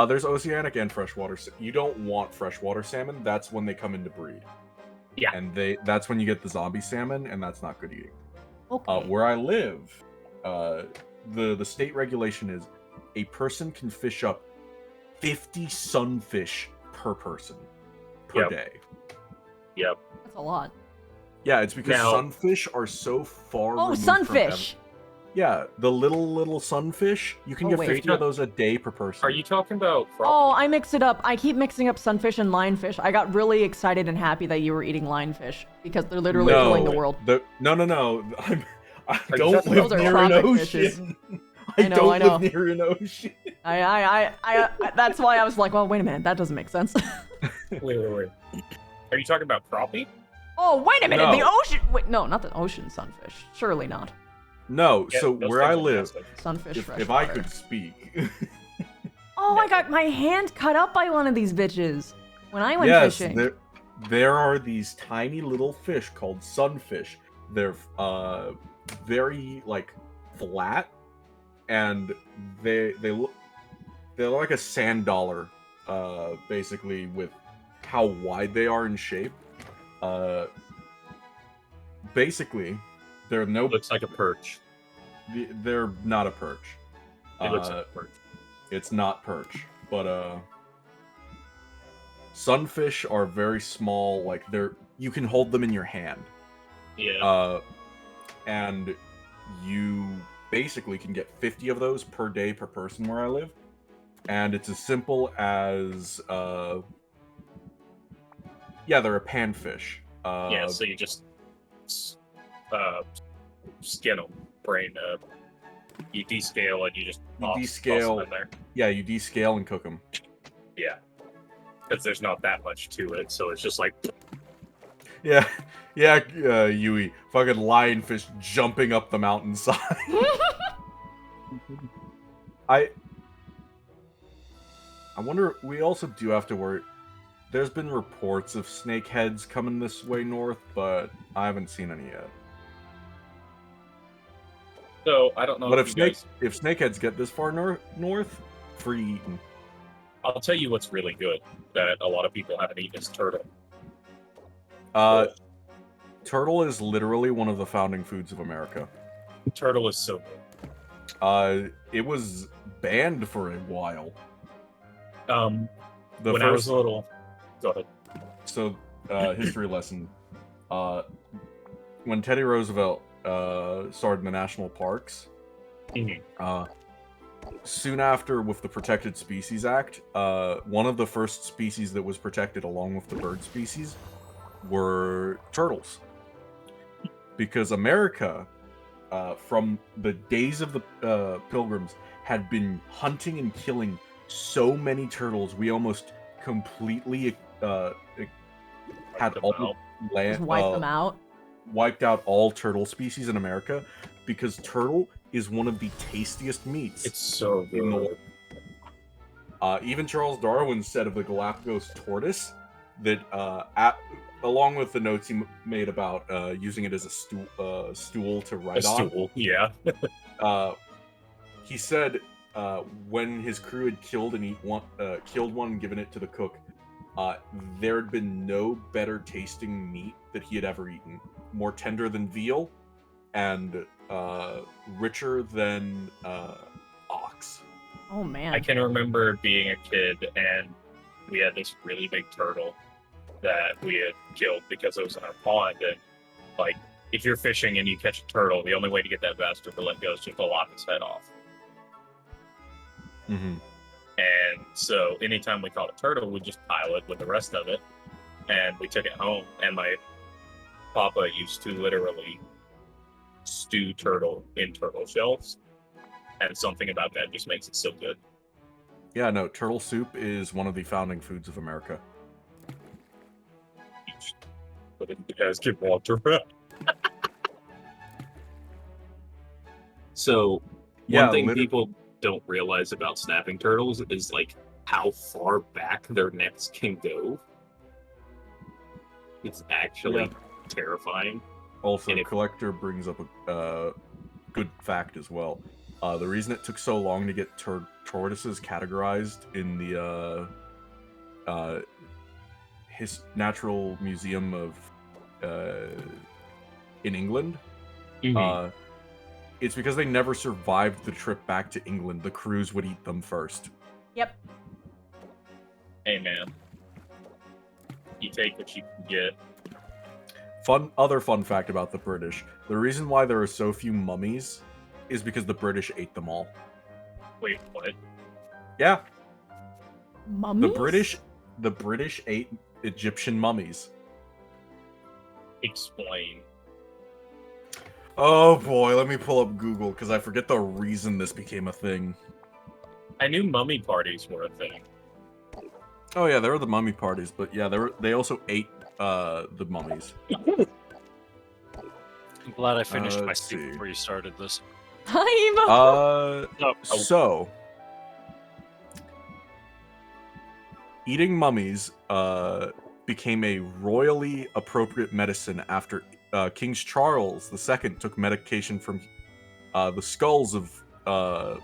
C: There's oceanic and freshwater. You don't want freshwater salmon. That's when they come in to breed.
F: Yeah.
C: And that's when you get the zombie salmon, and that's not good eating.
A: Okay.
C: Where I live, the state regulation is a person can fish up 50 sunfish per person per
F: Yep.
C: day.
F: yep.
A: That's a lot.
C: Yeah, it's because
F: Now-
C: sunfish are so far.
A: Oh,
C: removed from
A: sunfish!
C: yeah, the little sunfish. You can
A: Oh,
C: get
A: wait.
C: 50 of those a day per person.
F: Are you talking about?
A: Oh, I mix it up. I keep mixing up sunfish and lionfish. I got really excited and happy that you were eating lionfish because they're literally killing the world.
C: No. I
F: you
C: don't
F: talking
C: live
A: about- Those are
C: near an
A: tropic
C: ocean.
A: fishes.
C: I
A: know,
C: don't
A: I know.
C: live near an ocean.
A: I that's why I was like, well, wait a minute, that doesn't make sense.
F: Wait. Are you talking about crappie?
A: Oh, wait a minute,
C: No.
A: the ocean. Wait, no, not the ocean sunfish. Surely not.
C: No,
F: Yeah,
C: so
F: those
C: where I
F: things are
C: live,
F: nasty.
A: Sunfish
C: if
A: freshwater.
C: I could speak.
A: Oh, I got my hand cut up by one of these bitches when I went
C: Yes,
A: fishing.
C: there are these tiny little fish called sunfish. They're very like flat, and they're like a sand dollar, basically with how wide they are in shape. Basically, they're no.
F: Looks like a perch.
C: They're not a perch.
F: It looks like a perch.
C: It's not perch, but sunfish are very small. Like you can hold them in your hand.
F: Yeah.
C: And you basically can get 50 of those per day per person where I live, and it's as simple as they're a panfish.
F: Yeah, so you just skin them, you descale and you just toss them in there.
C: Yeah, you descale and cook them.
F: Yeah, because there's not that much to it, so it's just like
C: Yeah, Yui, fucking lionfish jumping up the mountainside. I wonder. We also do have to worry. There's been reports of snakeheads coming this way north, but I haven't seen any yet.
F: so. I don't know.
C: But
F: if you guys,
C: if snakeheads get this far north, free eating.
F: I'll tell you what's really good that a lot of people haven't eaten is turtle.
C: Turtle is literally one of the founding foods of America.
F: Turtle is so good.
C: It was banned for a while.
F: When I was a little, go ahead.
C: So, history lesson. When Teddy Roosevelt started the national parks,
F: Mhm.
C: soon after, with the Protected Species Act, one of the first species that was protected along with the bird species were turtles. Because America, from the days of the Pilgrims, had been hunting and killing so many turtles, we almost completely had all the land
A: Just wipe them out.
C: wiped out all turtle species in America, because turtle is one of the tastiest meats.
F: It's so
C: in the
F: good.
C: world. Even Charles Darwin said of the Galapagos tortoise that, along with the notes he made about using it as a stool to
F: A
C: ride on,
F: stool, yeah.
C: he said when his crew had killed one and given it to the cook, there had been no better tasting meat that he had ever eaten. More tender than veal, and richer than ox.
A: Oh man.
F: I can remember being a kid and we had this really big turtle that we had killed because it was in our pond. And like, if you're fishing and you catch a turtle, the only way to get that bastard to let go is just to lop its head off.
C: Mm-hmm.
F: And so anytime we caught a turtle, we'd just pile it with the rest of it. And we took it home. And my papa used to literally stew turtle in turtle shells. and something about that just makes it so good.
C: Yeah, no, turtle soup is one of the founding foods of America.
F: But it has get walked around. So,
C: Yeah,
F: one thing people don't realize about snapping turtles is like how far back their necks can go. It's actually terrifying.
C: Also,
F: And if-
C: Collector brings up a good fact as well. The reason it took so long to get tortoises categorized in the his Natural Museum of in England, it's because they never survived the trip back to England. The crews would eat them first.
A: Yep.
F: Hey man, you take what you can get.
C: Other fun fact about the British: the reason why there are so few mummies is because the British ate them all.
F: Wait, what?
C: Yeah,
A: Mummies?
C: the British ate Egyptian mummies.
F: Explain.
C: Oh boy, let me pull up Google because I forget the reason this became a thing.
F: I knew mummy parties were a thing.
C: Oh yeah, there were the mummy parties, but yeah, they also ate the mummies.
G: I'm glad I finished my
C: let's
G: sleep
C: see.
G: before you started this.
A: Hi, Emo.
C: So eating mummies became a royally appropriate medicine after King Charles II took medication from the skulls of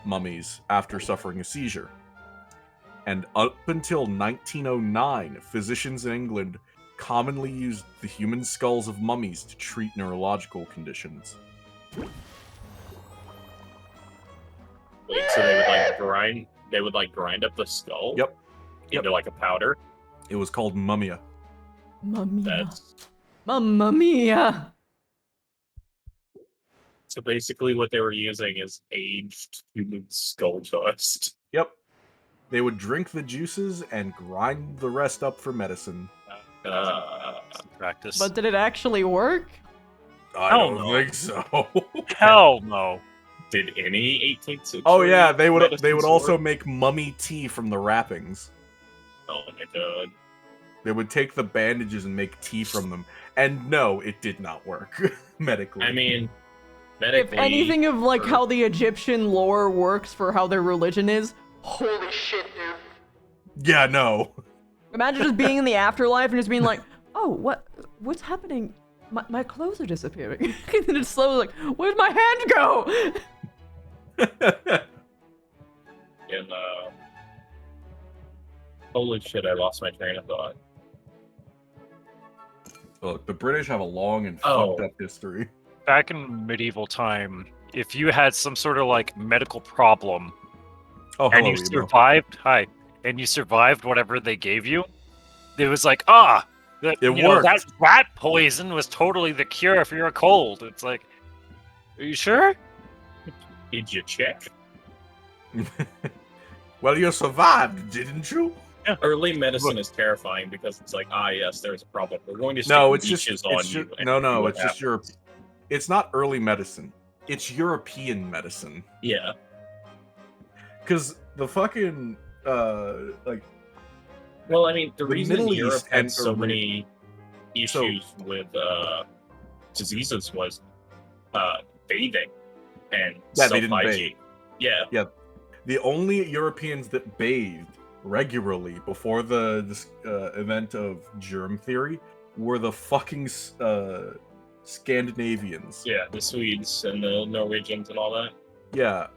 C: mummies after suffering a seizure. And up until 1909, physicians in England commonly used the human skulls of mummies to treat neurological conditions.
F: Wait, so they would like grind? They would like grind up the skull?
C: Yep.
F: Into like a powder.
C: It was called mummia.
A: Mummy.
F: That's
A: Mamma mia.
F: so basically what they were using is aged human skull dust.
C: Yep. They would drink the juices and grind the rest up for medicine.
G: Practice.
A: But did it actually work?
C: I
G: Hell
C: don't
G: no.
C: think so.
G: Hell no.
F: Did any 18th century?
C: Oh yeah, they would
F: medicines
C: also
F: work?
C: make mummy tea from the wrappings.
F: Oh my god.
C: They would take the bandages and make tea from them. And no, it did not work medically.
F: I mean,
A: If
F: medically.
A: anything of like
F: or-
A: how the Egyptian lore works for how their religion is, holy shit, dude.
C: Yeah, no.
A: Imagine just being in the afterlife and just being like, oh, what's happening? My clothes are disappearing. And then it's slowly like, where'd my hand go?
F: in, holy shit, I lost my train of thought.
C: Look, the British have a long and
F: Oh.
C: fucked up history.
G: Back in medieval time, if you had some sort of like medical problem
C: Oh,
G: and
C: hello,
G: you
C: Emo.
G: survived, and you survived whatever they gave you, it was like,
C: It
G: you know,
C: worked.
G: that rat poison was totally the cure for your cold. It's like, are you sure?
F: Did you check?
C: Well, you survived, didn't you?
F: Early medicine is terrifying because it's like, yes, there's a problem. We're going to stick
C: No, it's just
F: leeches on
C: it's
F: you.
C: ju-
F: and
C: no,
F: see
C: no,
F: what
C: it's just
F: happens.
C: It's not early medicine. It's European medicine.
F: Yeah.
C: Because the fucking like
F: Well, I mean, the
C: The
F: reason
C: Middle
F: Europe
C: East
F: had
C: and
F: so
C: Ara-
F: many issues with diseases was bathing and
C: Yeah, they didn't
F: self-hygiene. Yeah.
C: the only Europeans that bathed regularly before this event of germ theory were the fucking Scandinavians.
F: Yeah, the Swedes and the Norwegians and all that.
C: Yeah.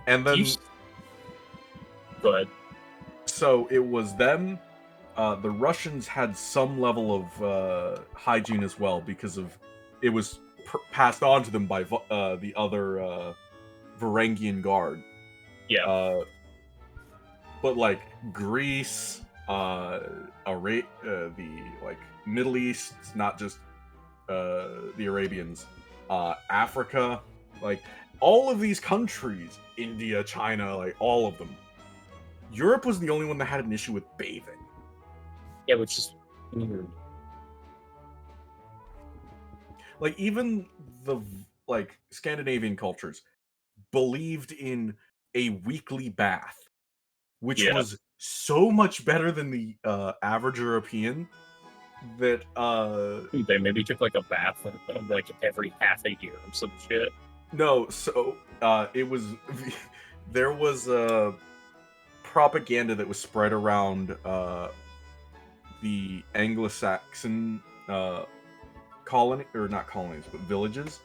C: And then
F: You Go ahead.
C: so it was them. The Russians had some level of hygiene as well because of it was passed on to them by the other Varangian Guard.
F: Yeah.
C: But like Greece, the like Middle East, not just the Arabians, Africa, like all of these countries, India, China, like all of them. Europe was the only one that had an issue with bathing.
F: Yeah, which is weird.
C: Like even the like Scandinavian cultures believed in a weekly bath, which
F: Yeah.
C: was so much better than the average European that
F: They maybe took like a bath like every half a year or some shit.
C: no, so it was there was propaganda that was spread around the Anglo-Saxon colony, or not colonies, but villages,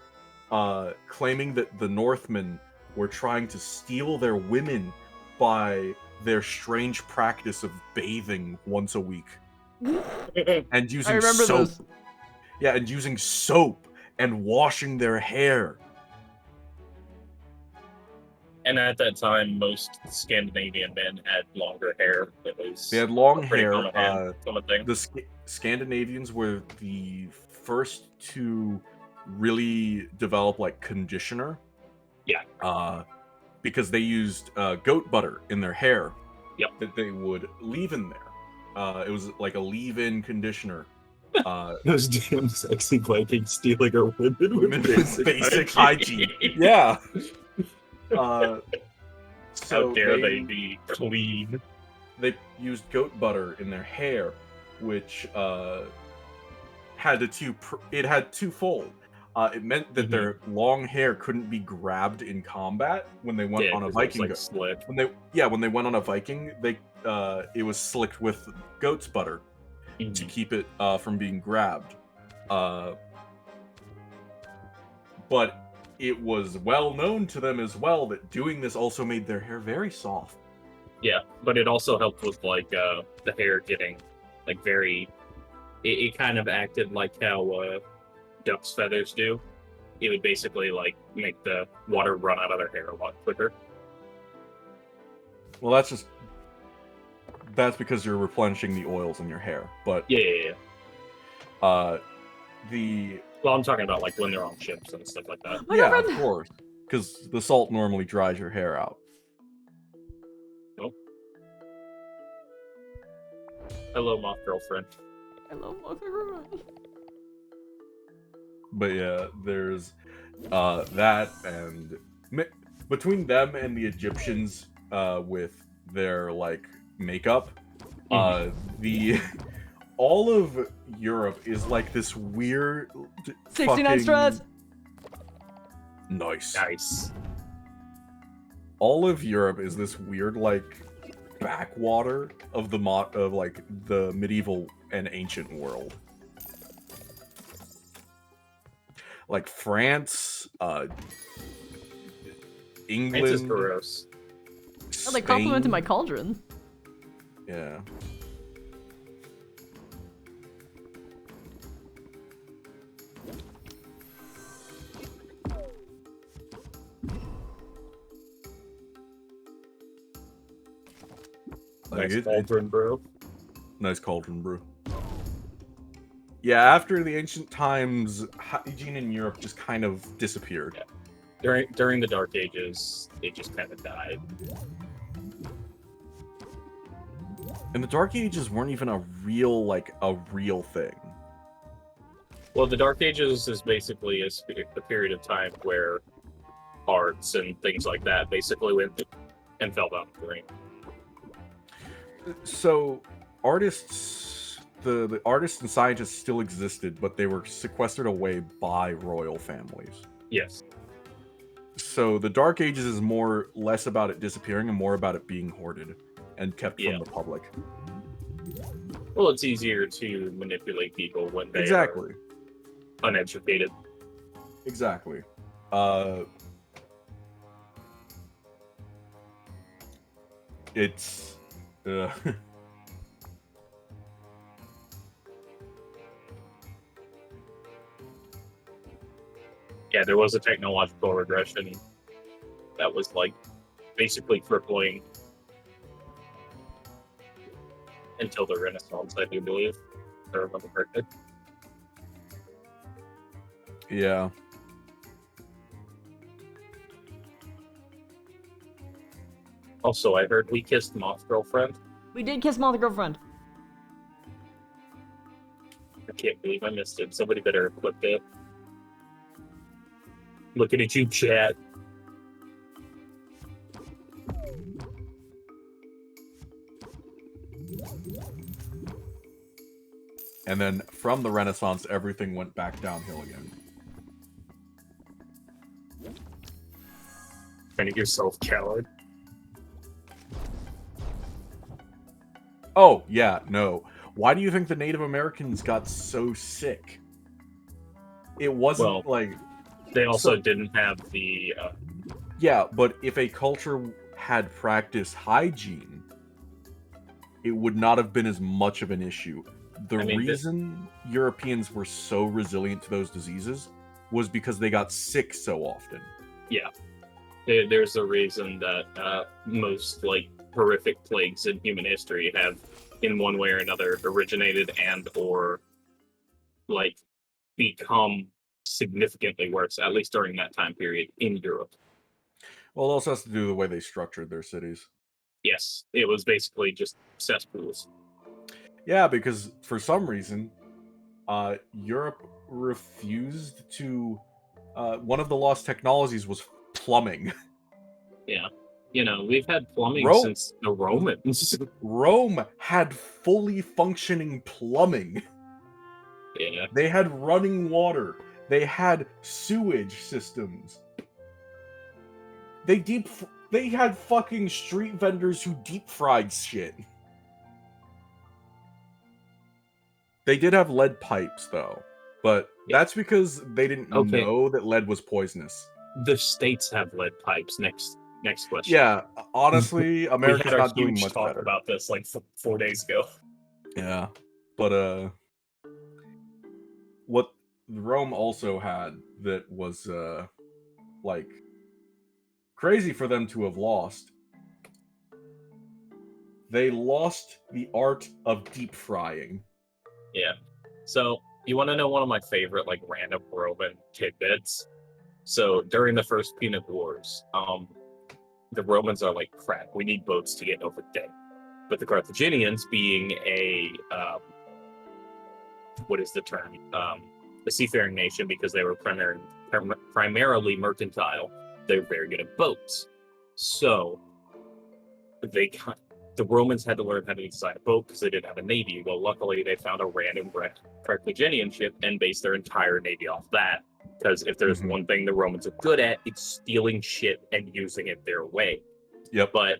C: claiming that the Northmen were trying to steal their women by their strange practice of bathing once a week and
A: I
C: using
A: remember
C: soap.
A: this.
C: Yeah, and using soap and washing their hair.
F: And at that time, most Scandinavian men had longer hair. It was
C: They had long
F: a pretty
C: hair.
F: common thing.
C: The Scandinavians were the first to really develop like conditioner.
F: Yeah.
C: Because they used goat butter in their hair.
F: Yep.
C: That they would leave in there. It was like a leave-in conditioner.
F: Those damn sexy Vikings stealing our women
C: Women with basic hygiene. Yeah.
F: How
C: So
F: dare they be clean?
C: they used goat butter in their hair, which had it had twofold. It meant that their long hair couldn't be grabbed in combat when they went on a Viking.
F: Like slick.
C: When they went on a Viking, it was slicked with goat's butter to keep it from being grabbed. But it was well known to them as well that doing this also made their hair very soft.
F: Yeah, but it also helped with like the hair getting like very. It kind of acted like how duck's feathers do. It would basically like make the water run out of their hair a lot quicker.
C: Well, that's because you're replenishing the oils in your hair. But
F: Yeah.
C: well,
F: I'm talking about like when they're on ships and stuff like that.
C: yeah, of course, because the salt normally dries your hair out.
F: Nope. Hello, moth girlfriend.
A: Hello, mother.
C: But yeah, there's that, and between them and the Egyptians with their like makeup, the all of Europe is like this weird
A: 69 stress.
C: Nice. All of Europe is this weird like backwater of the medieval and ancient world. Like France, England.
F: It's just gross.
A: Oh, they complimented
C: Spain.
A: my cauldron.
C: Yeah. Like
F: Nice cauldron, bro.
C: Nice cauldron, bro. Yeah, after the ancient times, hygiene in Europe just kind of disappeared.
F: Yeah. During the Dark Ages, they just kind of died.
C: And the Dark Ages weren't even a real thing.
F: Well, the Dark Ages is basically a period of time where arts and things like that basically went and fell down the drain.
C: So, the artists and scientists still existed, but they were sequestered away by royal families.
F: Yes.
C: So the Dark Ages is less about it disappearing and more about it being hoarded and kept from the public.
F: Well, it's easier to manipulate people when they
C: Exactly.
F: are uneducated.
C: Exactly. It's
F: Yeah, there was a technological regression that was like basically crippling until the Renaissance, I do believe. If I remember correctly.
C: yeah.
F: Also, I heard we kissed Moth Girlfriend.
A: We did kiss Mother Girlfriend.
F: I can't believe I missed it. Somebody better equip it. Looking at you, chat.
C: And then from the Renaissance, everything went back downhill again.
F: Finding yourself, coward.
C: Oh, yeah, no. Why do you think the Native Americans got so sick? It wasn't
F: Well, they also didn't have the.
C: Yeah, but if a culture had practiced hygiene, it would not have been as much of an issue. The reason Europeans were so resilient to those diseases was because they got sick so often.
F: Yeah. There's a reason that most like horrific plagues in human history have, in one way or another, originated and or like become significantly worse, at least during that time period in Europe.
C: Well, it also has to do with the way they structured their cities.
F: Yes, it was basically just cesspools.
C: Yeah, because for some reason, Europe refused to. One of the lost technologies was plumbing.
F: Yeah. You know, we've had plumbing since the Romans.
C: Rome had fully functioning plumbing.
F: Yeah.
C: They had running water. They had sewage systems. They had fucking street vendors who deep fried shit. They did have lead pipes though, but that's because they didn't know that lead was poisonous.
F: The states have lead pipes. Next question.
C: Yeah, honestly, America's
F: we had
C: not doing much
F: talk
C: better
F: about this like 4 days ago.
C: Yeah, but what Rome also had that was like crazy for them to have lost. They lost the art of deep frying.
F: Yeah. So you want to know one of my favorite like random Roman tidbits? So during the first Punic Wars, the Romans are like, crap, we need boats to get over the day. But the Carthaginians, being a what is the term? A seafaring nation, because they were primarily mercantile, they're very good at boats. So the Romans had to learn how to design a boat because they didn't have a navy. Well, luckily they found a random Carthaginian ship and based their entire navy off that. Because if there's one thing the Romans are good at, it's stealing shit and using it their way.
C: Yep.
F: But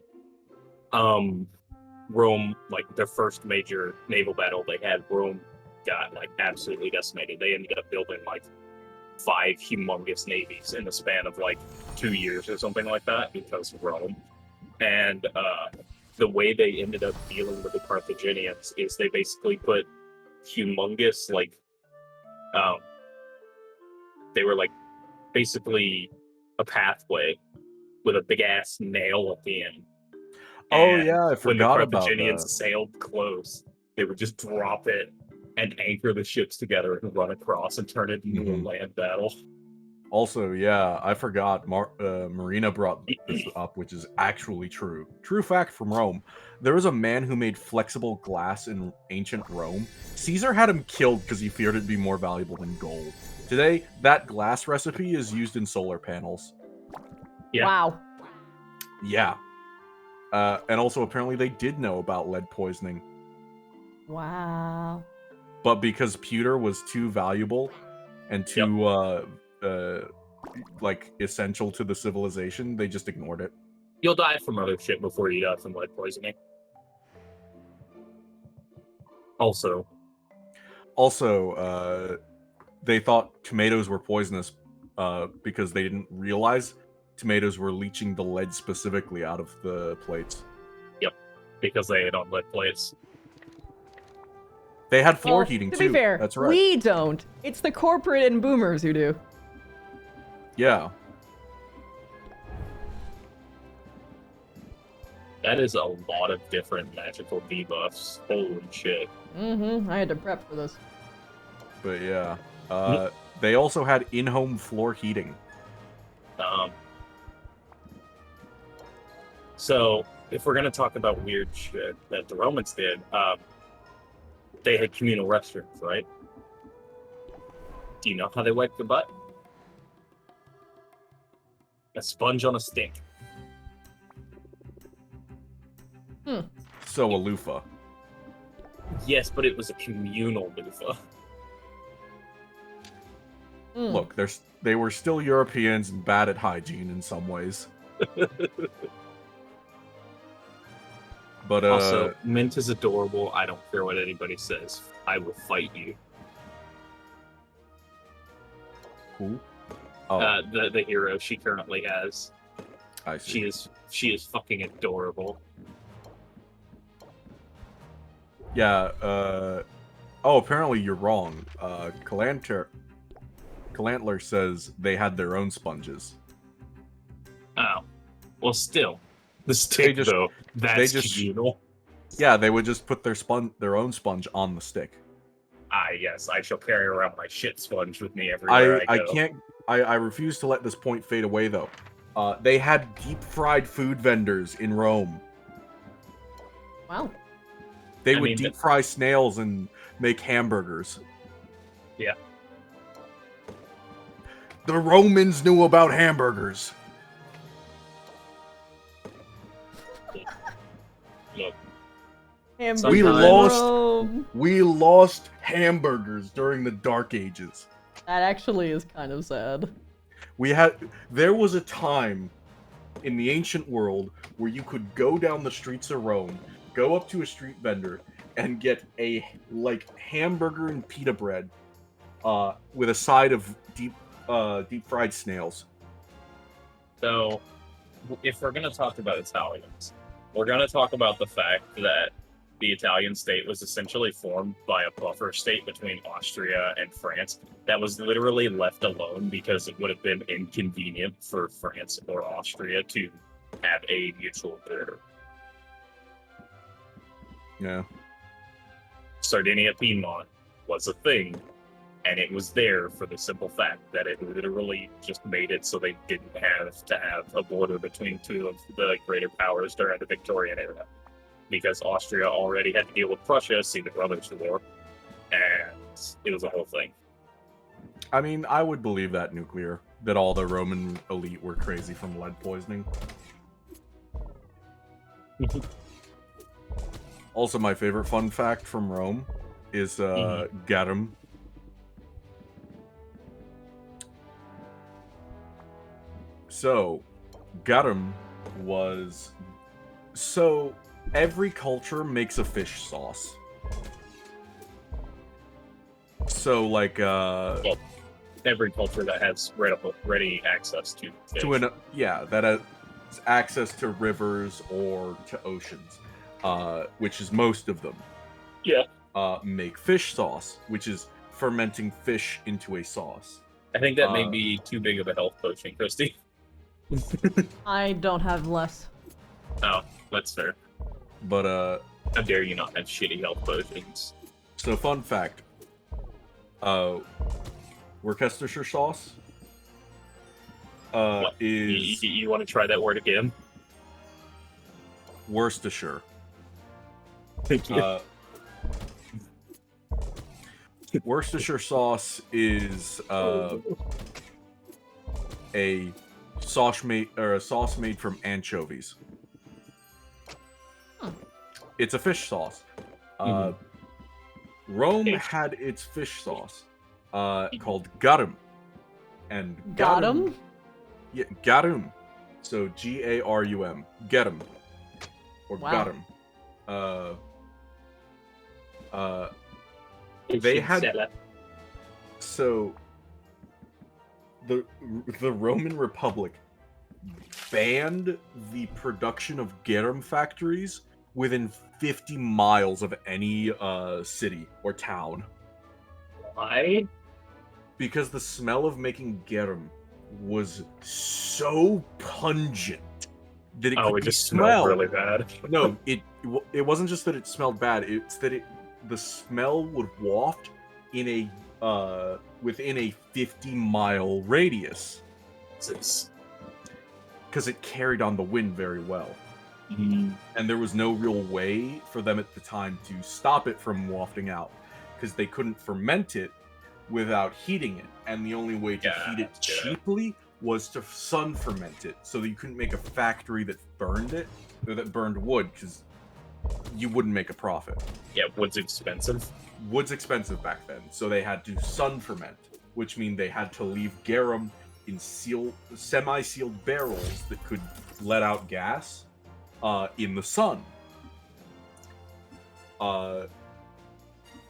F: Rome, like their first major naval battle they had, Rome got like absolutely decimated. They ended up building like 5 humongous navies in the span of like 2 years or something like that because of Rome. And the way they ended up dealing with the Carthaginians is they basically put humongous like they were like basically a pathway with a big ass nail at the end.
C: Oh
F: And
C: yeah, I forgot about
F: when the Carthaginians
C: that.
F: sailed close, they would just drop it and anchor the ships together and run across and turn it into a land battle.
C: Also, yeah, I forgot. Marina brought this up, which is actually true. True fact from Rome. There was a man who made flexible glass in ancient Rome. Caesar had him killed because he feared it'd be more valuable than gold. Today, that glass recipe is used in solar panels.
F: Yeah.
A: Wow.
C: Yeah. And also, apparently, they did know about lead poisoning.
A: Wow.
C: But because pewter was too valuable and too, like, essential to the civilization, they just ignored it.
F: You'll die from other shit before you die from lead poisoning. Also,
C: they thought tomatoes were poisonous because they didn't realize tomatoes were leaching the lead specifically out of the plates.
F: Yep, because they ate on lead plates.
C: They had floor heating
A: to
C: too.
A: be fair,
C: That's right.
A: we don't. It's the corporate and boomers who do.
C: Yeah.
F: That is a lot of different magical debuffs. Holy shit.
A: I had to prep for this.
C: But yeah. They also had in-home floor heating.
F: So, if we're going to talk about weird shit that the Romans did, they had communal restrooms, right? Do you know how they wiped their butt? A sponge on a stick.
C: So a loofah.
F: Yes, but it was a communal loofah.
C: Look, they were still Europeans and bad at hygiene in some ways. But
F: Also, Mint is adorable. I don't care what anybody says. I will fight you.
C: who? Oh,
F: The hero she currently has.
C: I see.
F: She is fucking adorable.
C: Yeah. Oh, apparently you're wrong. Calantler says they had their own sponges.
F: Oh, well, still, the stick
C: just-
F: though. That's
C: just-
F: communal.
C: Yeah, they would just put their own sponge on the stick.
F: Ah, yes, I shall carry around my shit sponge with me everywhere I go.
C: can't. I refuse to let this point fade away though. They had deep fried food vendors in Rome.
A: Wow.
C: They
F: I
C: would
F: mean,
C: deep fry snails and make hamburgers.
F: Yeah.
C: The Romans knew about hamburgers.
F: Look,
A: Hamburger
C: We
F: Sometimes-
A: Rome.
C: We lost hamburgers during the Dark Ages.
A: That actually is kind of sad.
C: There was a time in the ancient world where you could go down the streets of Rome, go up to a street vendor, and get a hamburger and pita bread, with a side of deep fried snails.
F: so if we're gonna talk about Italians, we're gonna talk about the fact that the Italian state was essentially formed by a buffer state between Austria and France that was literally left alone because it would have been inconvenient for France or Austria to have a mutual border.
C: Yeah.
F: Sardinia Piedmont was a thing, and it was there for the simple fact that it literally just made it so they didn't have to have a border between two of the greater powers during the Victorian era. Because Austria already had to deal with Prussia, see the Brothers' War, and it was a whole thing.
C: I mean, I would believe that all the Roman elite were crazy from lead poisoning. Also, my favorite fun fact from Rome is garum. So, garum was... So, every culture makes a fish sauce. So, like,
F: Every culture that has ready access to fish.
C: that has access to rivers or to oceans, which is most of them.
F: Yeah.
C: Make fish sauce, which is fermenting fish into a sauce.
F: I think that may be too big of a health potion, Christy.
A: I don't have less.
F: Oh, that's fair.
C: But
F: How dare you not have shitty health potions?
C: so fun fact. Worcestershire sauce
F: What?
C: is
F: You want to try that word again?
C: Worcestershire.
F: Thank you.
C: Worcestershire sauce is a sauce made from anchovies. It's a fish sauce. Rome
F: Fish.
C: had its fish sauce called garum. And
A: Got him?
C: Yeah, garum. So Garum. Garum. Or
A: Wow.
C: garum. They had so the Roman Republic banned the production of garum factories within 50 miles of any city or town
F: Why?
C: because the smell of making garum was so pungent that it
F: Oh,
C: could
F: it
C: be
F: just smelled really bad.
C: No, it wasn't just that it smelled bad. It's that the smell would waft in a within a 50-mile radius because it carried on the wind very well, and there was no real way for them at the time to stop it from wafting out because they couldn't ferment it without heating it, and the only way to heat it
F: Gotcha.
C: cheaply was to sun ferment it so that you couldn't make a factory that burned it, or that burned wood, because you wouldn't make a profit.
F: Yeah, wood's expensive.
C: Wood's expensive back then, so they had to sun ferment, which means they had to leave garum in semi-sealed barrels that could let out gas in the sun.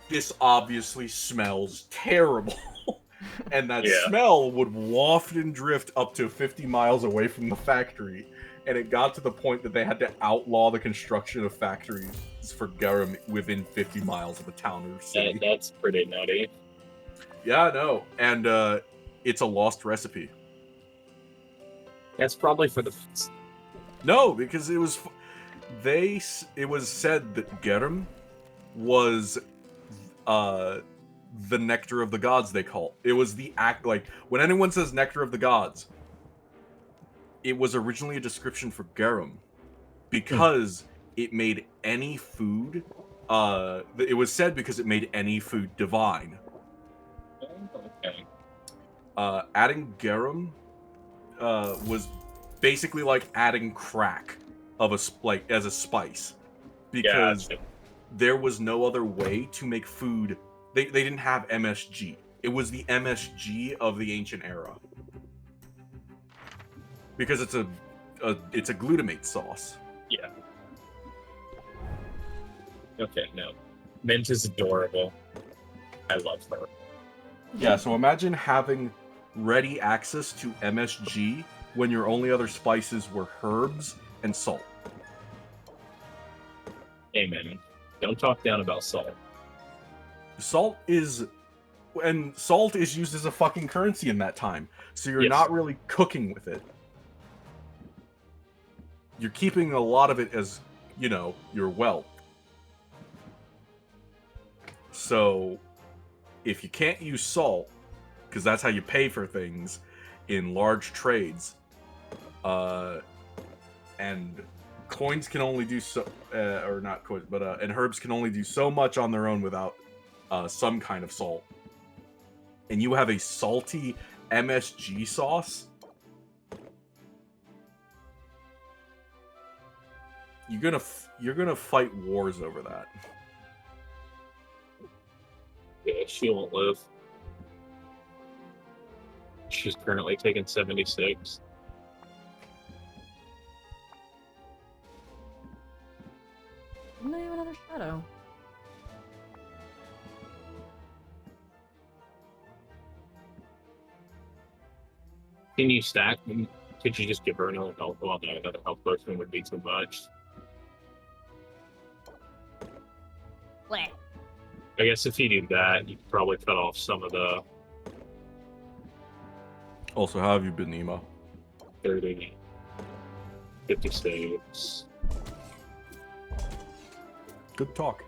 C: This obviously smells terrible. And that smell would waft and drift up to 50 miles away from the factory. And it got to the point that they had to outlaw the construction of factories for garum within 50 miles of a town or city.
F: That's pretty nutty.
C: Yeah, no. And it's a lost recipe.
F: That's probably for the...
C: No, because it was said that garum was the nectar of the gods, they call it. It was the act, like, when anyone says nectar of the gods, it was originally a description for garum because it made any food, it was said because it made any food divine.
F: Okay.
C: Adding garum was basically like adding crack as a spice, because there was no other way to make food. They didn't have MSG. It was the MSG of the ancient era. Because it's a glutamate sauce.
F: Yeah. Okay, no. Mint is adorable. I love her.
C: Yeah, so imagine having ready access to MSG when your only other spices were herbs and salt.
F: Amen. Don't talk down about salt.
C: Salt is used as a fucking currency in that time. So you're not really cooking with it. You're keeping a lot of it as, your wealth. So if you can't use salt, because that's how you pay for things in large trades, and coins can only do so, or not coins, but and herbs can only do so much on their own without some kind of salt. And you have a salty MSG sauce. You're gonna fight wars over that.
F: Yeah, she won't live. She's currently taking 76.
A: Didn't I have another shadow?
F: Can you stack them? Could you just give her another health? Well, no, another health person would be too much.
B: Bleh.
F: I guess if you do that, you could probably cut off some of the
C: Also, how have you been, Nemo?
F: 30, 56.
C: Good talk.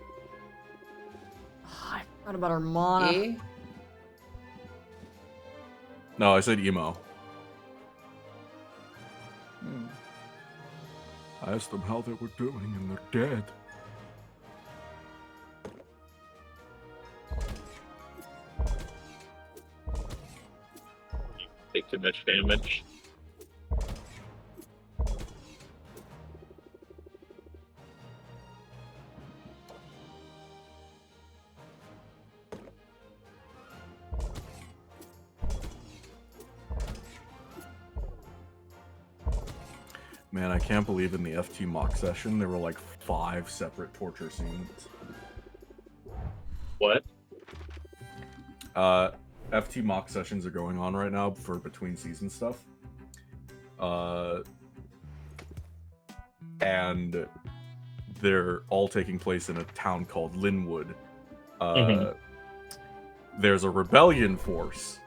A: Oh, I forgot about our mana.
E: E?
C: No, I said emo. I asked them how they were doing, and they're dead.
F: Take too much damage.
C: Man, I can't believe in the FT mock session there were like 5 separate torture scenes.
F: What?
C: FT mock sessions are going on right now for between season stuff. And they're all taking place in a town called Linwood. There's a rebellion force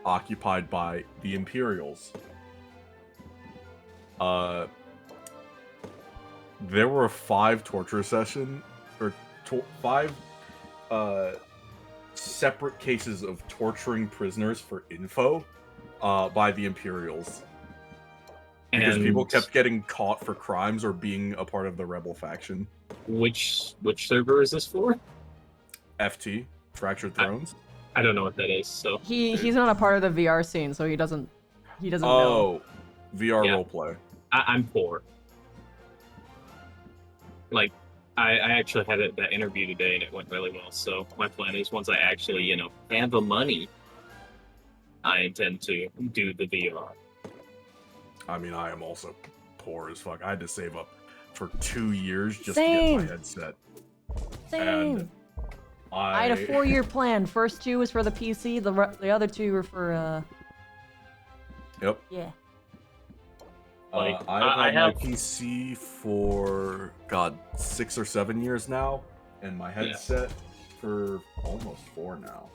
C: occupied by the Imperials. There were 5 torture session, or 5 separate cases of torturing prisoners for info by the Imperials. Because people kept getting caught for crimes or being a part of the rebel faction.
F: Which server is this for?
C: FT, Fractured Thrones.
F: I don't know what that is, so...
A: He's not a part of the VR scene, so he doesn't He doesn't know.
C: Oh, VR
H: Yeah.
C: roleplay.
H: I'm poor. Like, I actually had that interview today and it went really well. So my plan is once I actually, have the money, I intend to do the VR.
C: I mean, I am also poor as fuck. I had to save up for 2 years just to
A: Same.
C: get my headset.
A: Same.
C: And
A: I had a 4-year plan. First 2 was for the PC. The other 2 were for
C: Yep.
A: yeah.
C: I've had my PC for 6 or 7 years now, and my headset for almost 4 now.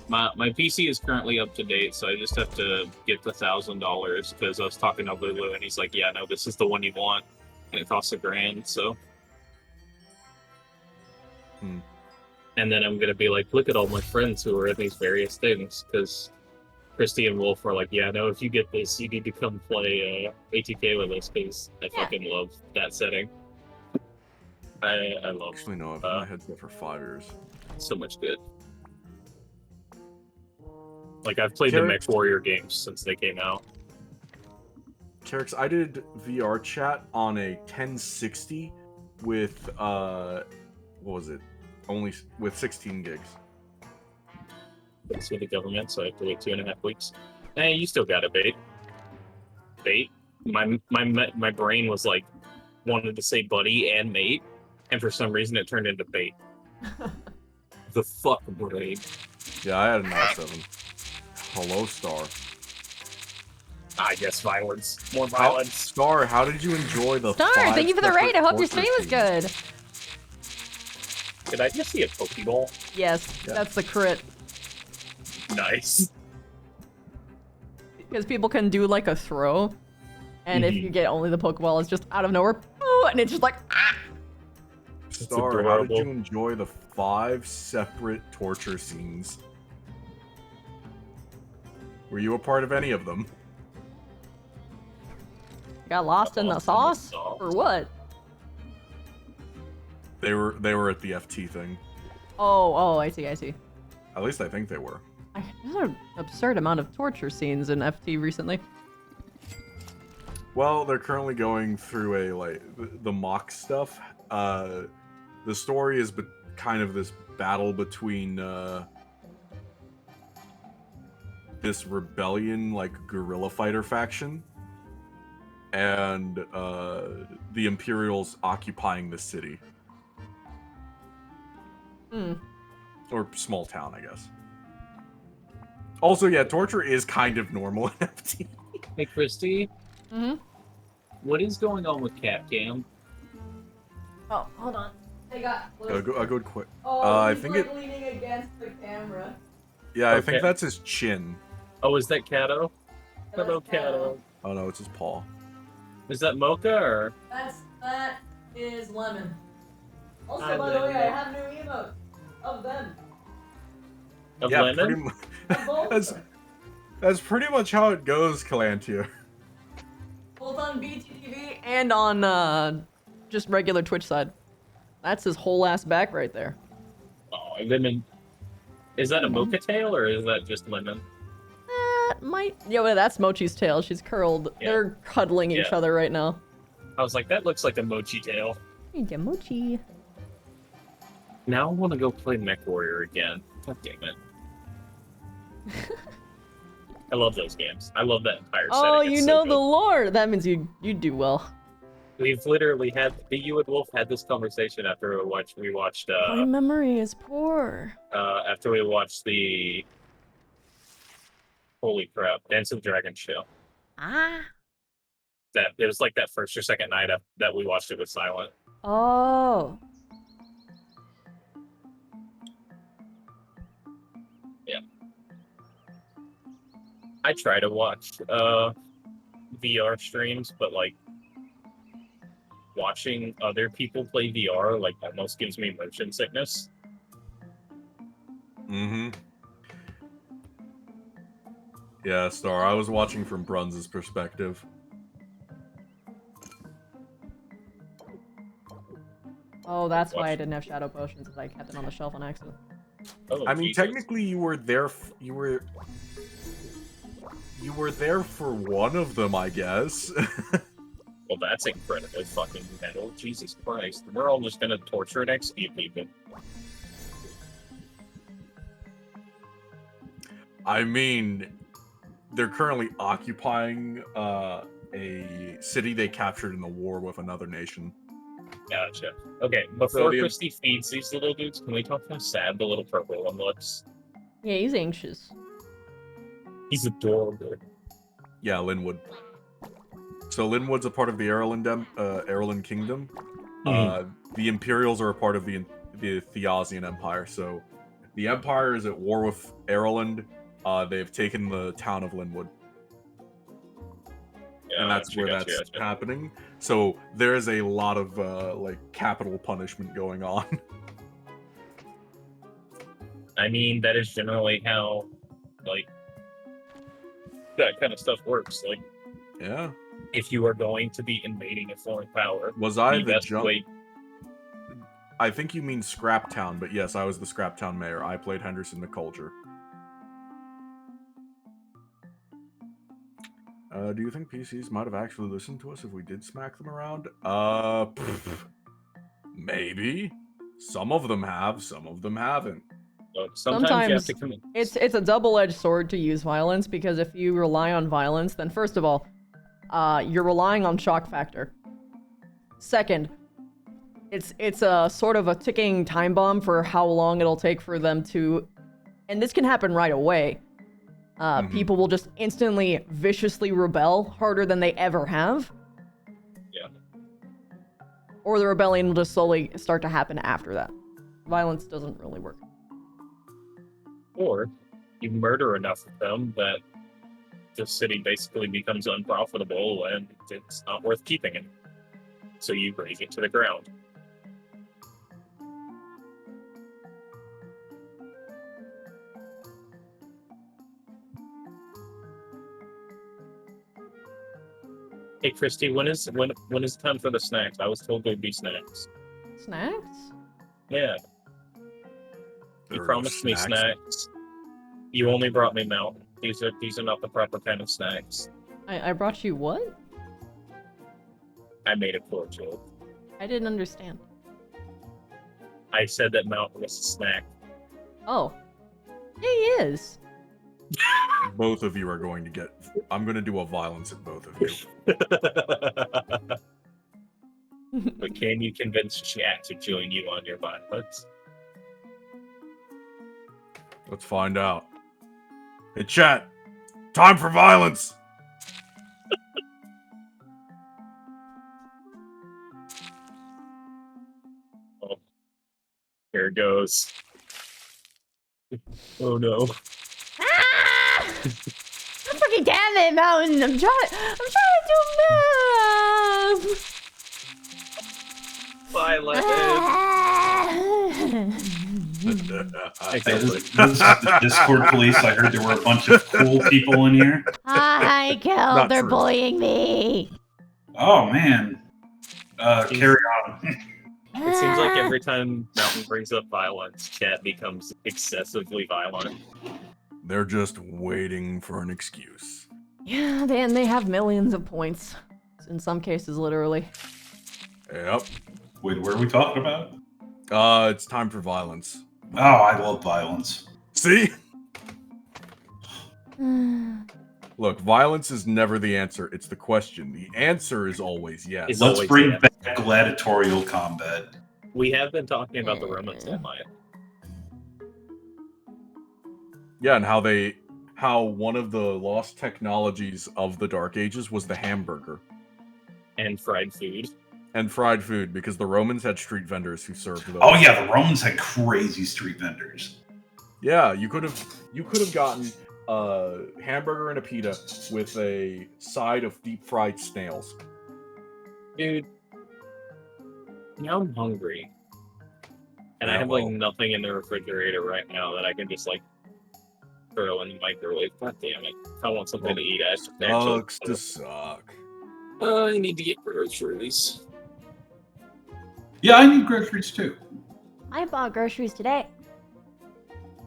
H: My PC is currently up to date, so I just have to get the $1,000 because I was talking to Lulu and he's like, "Yeah, no, this is the one you want," and it costs $1,000. So, and then I'm gonna be like, "Look at all my friends who are in these various things," because Christy and Wolf are like, "Yeah, no, if you get this, you need to come play ATK with us because I fucking love that setting." I love.
C: Actually, no, I've had my headset for 5 years.
H: So much good. Like, I've played the Mech Warrior games since they came out.
C: Terex, I did VR chat on a 1060 with, what was it? Only with 16 gigs.
H: It's with the government, so I have to wait 2.5 weeks. Hey, you still got a bait. Bait? My brain was like, wanted to say buddy and mate, and for some reason it turned into bait. The fuck brain.
C: Yeah, I had an i7. Hello, Star.
H: I guess violence. More violence.
C: Star, how did you enjoy the
A: Star,
C: 5
A: thank you for the raid. I hope your stream was
C: separate
A: good.
H: Did I just see a Pokeball?
A: Yes, that's the crit.
H: Nice.
A: Because people can do like a throw, and if you get only the Pokeball, it's just out of nowhere, and it's just like, ah!
C: Star, how did you enjoy the 5 separate torture scenes? Were you a part of any of them?
A: Got lost in the sauce? Or what?
C: They were at the FT thing.
A: Oh, I see.
C: At least I think they were.
A: There's an absurd amount of torture scenes in FT recently.
C: Well, they're currently going through the mock stuff. The story is kind of this battle between this rebellion, guerrilla fighter faction, and the Imperials occupying the city. Or small town, I guess. Also, yeah, torture is kind of normal in FT.
H: Hey, Christy.
A: Mm-hmm.
H: What is going on with Capcom?
A: Oh, hold on. They got.
C: A good quick.
A: Oh,
C: I
A: he's
C: think
A: leaning against the camera.
C: Yeah, I think that's his chin.
H: Oh, is that Kato? Hello, Kato.
C: Oh no, it's his paw.
H: Is that Mocha or?
A: That is Lemon. Also,
H: Hi,
A: by the way,
H: Lemon.
A: I have new emotes of them.
H: Of
C: Yeah,
H: Lemon?
C: That's pretty much how it goes, Calantia.
A: Both on BTTV and on just regular Twitch side. That's his whole ass back right there.
H: Oh, Lemon. Is that a Mocha tail or is that just Lemon?
A: That might. Yeah, well, that's Mochi's tail. She's curled.
H: Yeah.
A: They're cuddling each
H: Yeah.
A: other right now.
H: I was like, that looks like a Mochi tail.
A: Hey, Mochi.
H: Now I want to go play Mech Warrior again. God damn it. I love those games. I love that entire setting.
A: Oh,
H: It's
A: you
H: so
A: know
H: good.
A: the lore. That means you do well.
H: We've literally had you and Wolf had this conversation after we watched
A: My memory is poor.
H: after we watched the holy crap Dance of the Dragon show.
A: Ah.
H: That it was like that first or second night that we watched it with Silent.
A: Oh.
H: Yeah. I try to watch VR streams, but watching other people play VR almost gives me motion sickness.
C: Mm-hmm. Yeah, Star, I was watching from Bruns' perspective.
A: Oh, that's why I didn't have shadow potions, because I kept it on the shelf on accident.
H: Oh,
C: I mean,
H: Jesus.
C: technically, you were there. You were there for one of them, I guess.
F: Well, that's incredibly fucking metal. Jesus Christ. We're all just gonna torture and execute people.
C: I mean, they're currently occupying a city they captured in the war with another nation.
F: Gotcha. Okay, before
C: the-
F: Christy feeds these little dudes, can we talk how sad the little purple one looks?
A: Yeah, he's anxious.
F: He's adorable.
C: Yeah, Linwood. So Linwood's a part of the Erlen Kingdom. The Imperials are a part of the Theosian Empire. So the Empire is at war with Erland. They've taken the town of Linwood.
F: Yeah,
C: And that's where that's happening. So there's a lot of like capital punishment going on.
F: I mean, that is generally how, like, that kind of stuff works. Like,
C: Yeah.
F: if you are going to be invading a foreign power,
C: Was I the
F: best
C: jump?
F: way-
C: I think you mean Scraptown, but yes, I was the Scraptown mayor. I played Henderson the Culture. Do you think PCs might have actually listened to us if we did smack them around? Maybe. Some of them have, some of them haven't.
F: Look, sometimes you have to
A: Sometimes
F: commit.
A: it's a double-edged sword to use violence, because if you rely on violence, then first of all, you're relying on shock factor. Second, it's a sort of a ticking time bomb for how long it'll take for them to, and this can happen right away. People will just instantly, viciously rebel harder than they ever have.
F: Yeah.
A: Or the rebellion will just slowly start to happen after that. Violence doesn't really work.
F: Or you murder enough of them that the city basically becomes unprofitable and it's not worth keeping it. So you raze it to the ground. Hey Christy, when is time for the snacks? I was told there'd be snacks.
A: Snacks?
F: Yeah,
C: There
F: you
C: are no
F: promised me snacks. You only brought me milk. These are not the proper kind of snacks.
A: I brought you what?
F: I made a poor joke.
A: I didn't understand.
F: I said that Mountain was a snack.
A: Oh. Yeah, he is.
C: Both of you are going to get... I'm going to do a violence at both of you.
F: But can you convince chat to join you on your violence?
C: Let's find out. Hey, chat. Time for violence!
F: Oh, here it goes. Oh no.
B: Ah! Fucking damn it, Mountain! I'm trying to do math.
F: Violence.
I: Hey, this is the Discord police. I heard there were a bunch of cool people in here.
B: Hi, Kel.
C: Not
B: They're
C: true.
B: bullying me.
I: Oh man. Carry on.
F: It seems like every time Mountain brings up violence, chat becomes excessively violent.
C: They're just waiting for an excuse.
A: Yeah, they have millions of points. In some cases, literally.
C: Yep.
I: Wait, what are we talking about?
C: It's time for violence.
I: Oh, I love violence.
C: See? Look, violence is never the answer. It's the question. The answer is always yes.
F: It's
I: Let's
F: always
I: bring
F: yes.
I: back gladiatorial combat.
F: We have been talking about the Romans all night.
C: Yeah, and how one of the lost technologies of the Dark Ages was the hamburger.
F: And fried food.
C: And fried food, because the Romans had street vendors who served those.
I: Oh yeah, the Romans had crazy street vendors.
C: Yeah, you could have gotten a hamburger and a pita with a side of deep fried snails.
F: Dude. Now I'm hungry. And I
C: Yeah,
F: have
C: well.
F: like nothing in the refrigerator right now that I can just like throw in the microwave. God damn it. If I want something to eat, I
C: Sucks to suck.
F: I need to get groceries.
I: Yeah, I need groceries too.
B: I bought groceries today.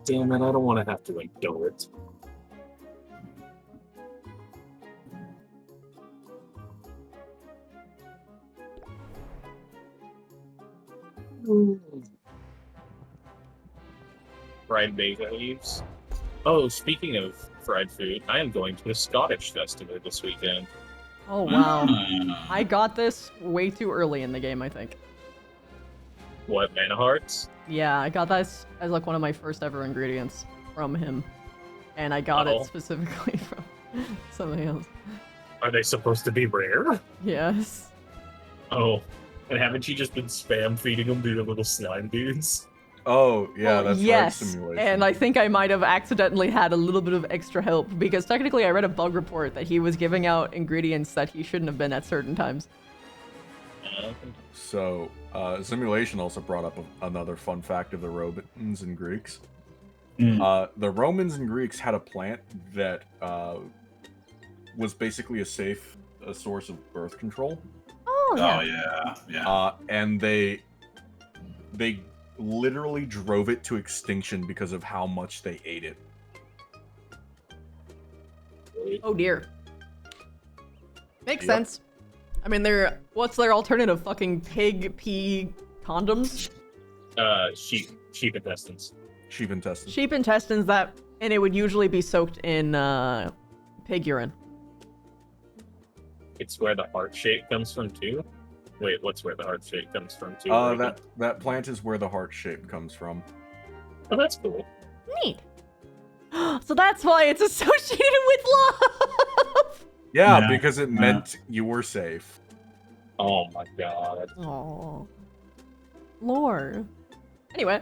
F: Damn it, I don't want to have to endure it.
H: Fried bagel leaves. Oh, speaking of fried food, I am going to a Scottish festival this weekend.
A: Oh wow.
I: Mm.
A: I got this way too early in the game, I think.
H: What, Mana Hearts?
A: Yeah, I got this as like one of my first ever ingredients from him. And I got
H: Uh-oh.
A: it specifically from something else.
H: Are they supposed to be rare?
A: Yes.
H: Oh, and haven't you just been spam feeding them to the little slime dudes?
C: Oh, yeah,
A: Well,
C: that's
A: yes,
C: right, simulation.
A: and I think I might have accidentally had a little bit of extra help because technically I read a bug report that he was giving out ingredients that he shouldn't have been at certain times.
C: So, simulation also brought up another fun fact of the Romans and Greeks. The Romans and Greeks had a plant that was basically a source of birth control.
B: Oh, yeah.
I: Oh yeah.
C: And they literally drove it to extinction because of how much they ate it.
A: Oh dear. Makes
C: Yep.
A: sense. I mean, what's their alternative? Fucking pig pee condoms?
H: Sheep intestines.
C: Sheep intestines.
A: Sheep intestines and it would usually be soaked in pig urine.
H: It's where the heart shape comes from too. Wait, what's where the heart shape comes from too?
C: That plant is where the heart shape comes from.
H: Oh, that's cool.
B: Neat.
A: So that's why it's associated with love!
C: Yeah,
I: Yeah,
C: because it
I: yeah.
C: meant you were safe.
H: Oh my god.
A: Aww. Lore. Anyway.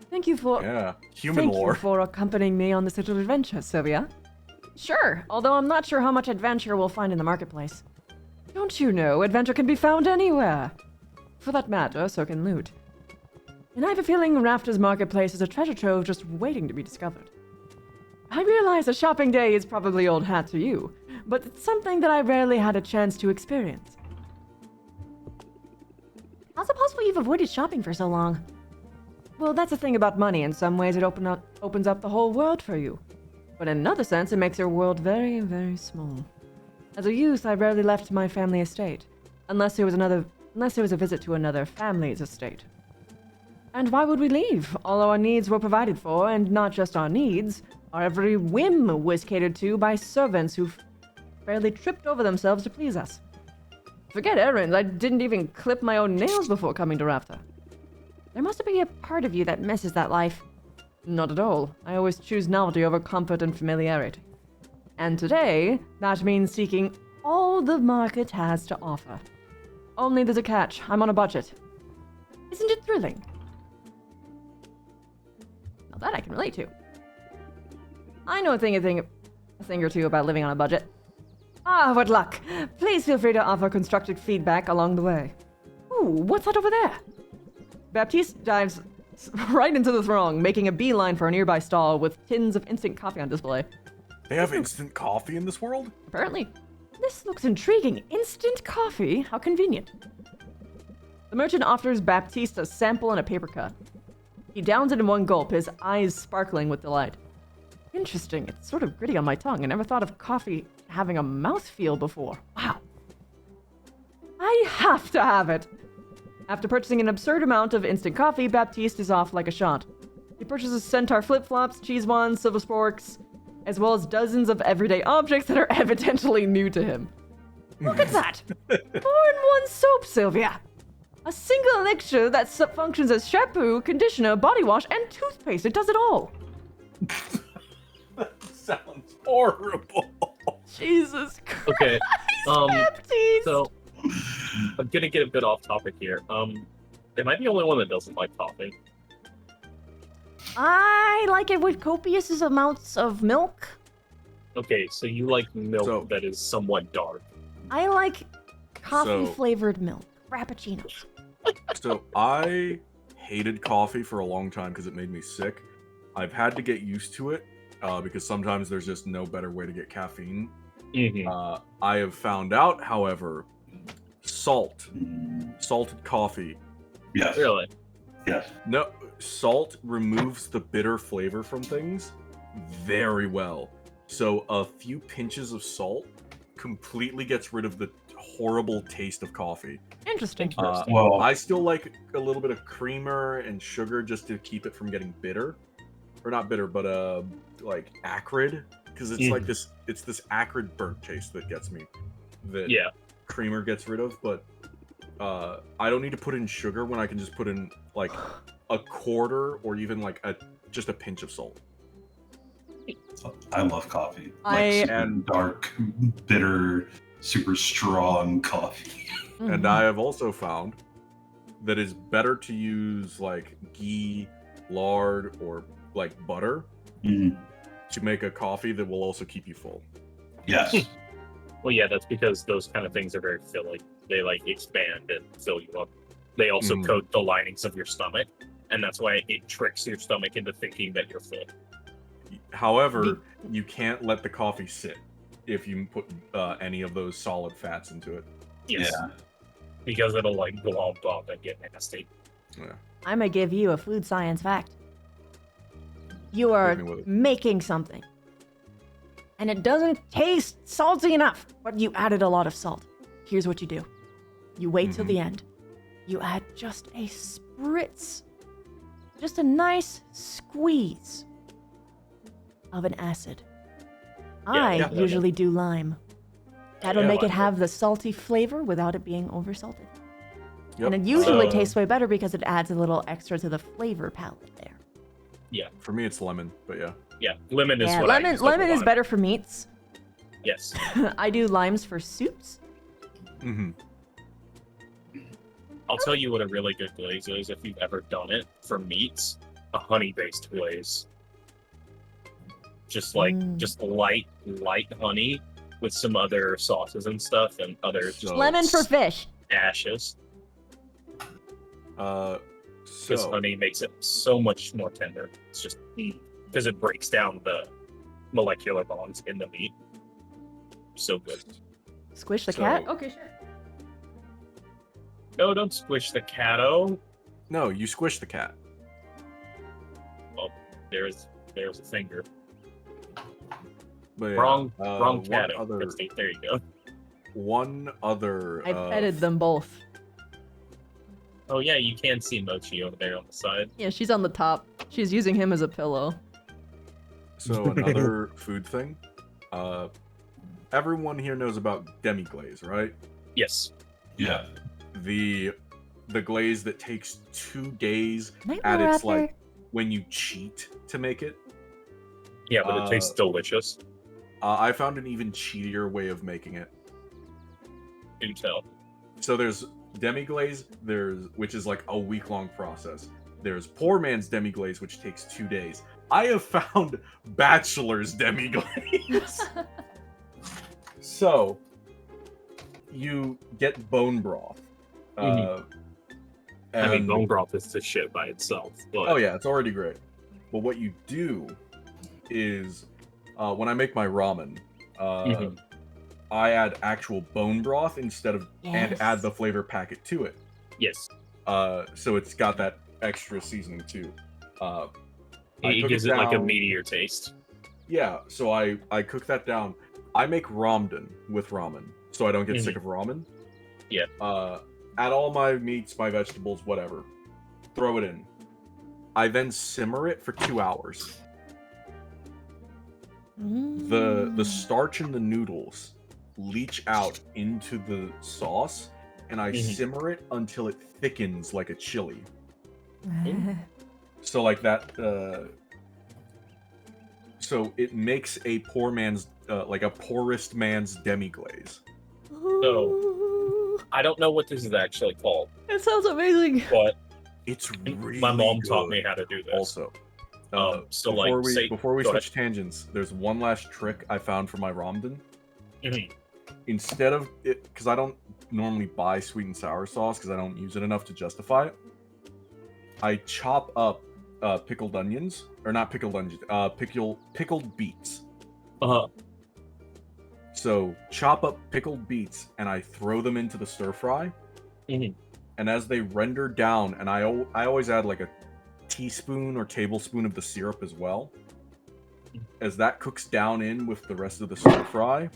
D: Thank you for
C: Yeah, human
D: thank
C: lore.
D: you for accompanying me on this little adventure, Sylvia. Sure, although I'm not sure how much adventure we'll find in the marketplace. Don't you know, adventure can be found anywhere. For that matter, so can loot. And I have a feeling Rafter's marketplace is a treasure trove just waiting to be discovered. I realize a shopping day is probably old hat to you, but it's something that I rarely had a chance to experience.
B: How's it possible you've avoided shopping for so long?
D: Well, that's the thing about money. In some ways, it opens up the whole world for you. But in another sense, it makes your world very, very small. As a youth, I rarely left my family estate, unless it was a visit to another family's estate. And why would we leave? All our needs were provided for, and not just our needs. Our every whim was catered to by servants who barely tripped over themselves to please us. Forget errands, I didn't even clip my own nails before coming to Rafter.
B: There must be a part of you that misses that life.
D: Not at all. I always choose novelty over comfort and familiarity. And today, that means seeking all the market has to offer. Only there's a catch. I'm on a budget. Isn't it thrilling?
B: Now that I can relate to.
D: I know a thing or two about living on a budget. Ah, what luck. Please feel free to offer constructive feedback along the way. Ooh, what's that over there? Baptiste dives right into the throng, making a beeline for a nearby stall with tins of instant coffee on display.
C: They have instant coffee in this world?
A: Apparently.
D: This looks intriguing. Instant coffee? How convenient. The merchant offers Baptiste a sample and a paper cut. He downs it in one gulp, his eyes sparkling with delight. Interesting. It's sort of gritty on my tongue. I never thought of coffee having a mouthfeel before. Wow. I have to have it. After purchasing an absurd amount of instant coffee, Baptiste is off like a shot. He purchases centaur flip-flops, cheese wands, silver sporks, as well as dozens of everyday objects that are evidently new to him. Look at that! 4-in-1 soap, Sylvia! A single elixir that functions as shampoo, conditioner, body wash, and toothpaste. It does it all.
C: That sounds horrible.
A: Jesus Christ.
H: Okay.
A: Baptiste.
H: So I'm gonna get a bit off topic here. Am I the only one that doesn't like coffee?
B: I like it with copious amounts of milk.
H: Okay, so you like milk
C: So-
H: that is somewhat dark.
B: I like coffee
C: So-
B: flavored milk. Frappuccinos.
C: So I hated coffee for a long time because it made me sick. I've had to get used to it because sometimes there's just no better way to get caffeine.
H: Mm-hmm.
C: I have found out, however, salted coffee.
I: Yes.
H: Really?
I: Yes.
C: No, salt removes the bitter flavor from things very well. So a few pinches of salt completely gets rid of the horrible taste of coffee.
A: Interesting.
I: Well,
C: I still like a little bit of creamer and sugar just to keep it from getting bitter, or not bitter, but like acrid, because it's like this. It's this acrid burnt taste that gets me. That creamer gets rid of, but I don't need to put in sugar when I can just put in like a quarter or even like just a pinch of salt.
I: I love coffee.
C: And
I: Dark, bitter, super strong coffee.
C: And I have also found that it's better to use like ghee, lard, or like butter to make a coffee that will also keep you full.
I: Yes.
F: Well, yeah, that's because those kind of things are very filling. They like expand and fill you up. They also coat the linings of your stomach, and that's why it tricks your stomach into thinking that you're full.
C: However, you can't let the coffee sit if you put any of those solid fats into it.
F: Yes. Yeah. Because it'll like glomp up and get nasty.
C: Yeah.
D: I'm gonna give you a food science fact. You are making something, and it doesn't taste salty enough, but you added a lot of salt. Here's what you do. You wait till the end. You add just a spritz, just a nice squeeze of an acid. I usually do lime. That'll make it have the salty flavor without it being over-salted.
C: Yep.
D: And it usually tastes way better because it adds a little extra to the flavor palette there.
F: Yeah.
C: For me, it's lemon, but yeah.
F: Yeah, lemon is what I use
D: lemon is better for meats.
F: Yes.
D: I do limes for soups.
F: I'll tell you what a really good glaze is if you've ever done it for meats. A honey-based glaze. Just like just light honey with some other sauces and stuff and other just
D: lemon for fish.
F: Ashes. Because
C: So
F: honey makes it so much more tender. It's just because it breaks down the molecular bonds in the meat. So good.
D: Squish the cat?
A: Okay, sure.
F: No, don't squish the cat-o.
C: no, you squish the cat.
F: Well, there's a finger.
C: But yeah,
F: Wrong
C: one
F: cat-o.
C: other-
F: There you go.
C: One other.
A: I've edited them both.
F: Oh yeah, you can see Mochi over there on the side.
A: Yeah, she's on the top. She's using him as a pillow.
C: So another food thing. Everyone here knows about demi-glaze, right?
F: Yes.
I: Yeah.
C: The glaze that takes 2 days
D: Nightmare
C: at its
D: Raptor.
C: like when you cheat to make it.
F: Yeah, but it tastes delicious.
C: I found an even cheatier way of making it.
F: Do tell.
C: So there's demi-glaze, which is like a week-long process. There's poor man's demi-glaze, which takes 2 days. I have found bachelor's demi-glaze. So you get bone broth.
F: I mean,
C: and-
F: bone broth is the shit by itself. But
C: Oh yeah, it's already great. But what you do is, when I make my ramen, I add actual bone broth instead of and add the flavor packet to it.
F: yes,
C: So it's got that extra seasoning too.
F: it gives it like a meatier taste.
C: Yeah, so I cook that down. I make ramen with ramen, so I don't get sick of ramen.
F: Yeah.
C: Add all my meats, my vegetables, whatever. Throw it in. I then simmer it for 2 hours. The starch in the noodles leach out into the sauce, and I simmer it until it thickens like a chili. So like that. So it makes a poor man's, like a poorest man's demi-glaze.
F: So I don't know what this is actually called,
A: It sounds amazing.
F: but
C: It's really
F: my mom taught
C: good.
F: me how to do this.
C: Also,
F: So
C: before
F: like,
C: we before we
F: go
C: switch tangents, there's one last trick I found for my ramen.
F: Mhm.
C: Instead of it, because I don't normally buy sweet and sour sauce because I don't use it enough to justify it. I chop up pickled onions, or not pickled onions, pickled beets. So chop up pickled beets and I throw them into the stir fry.
F: Mhm.
C: And as they render down, and I always add like a teaspoon or tablespoon of the syrup as well. As that cooks down in with the rest of the stir fry,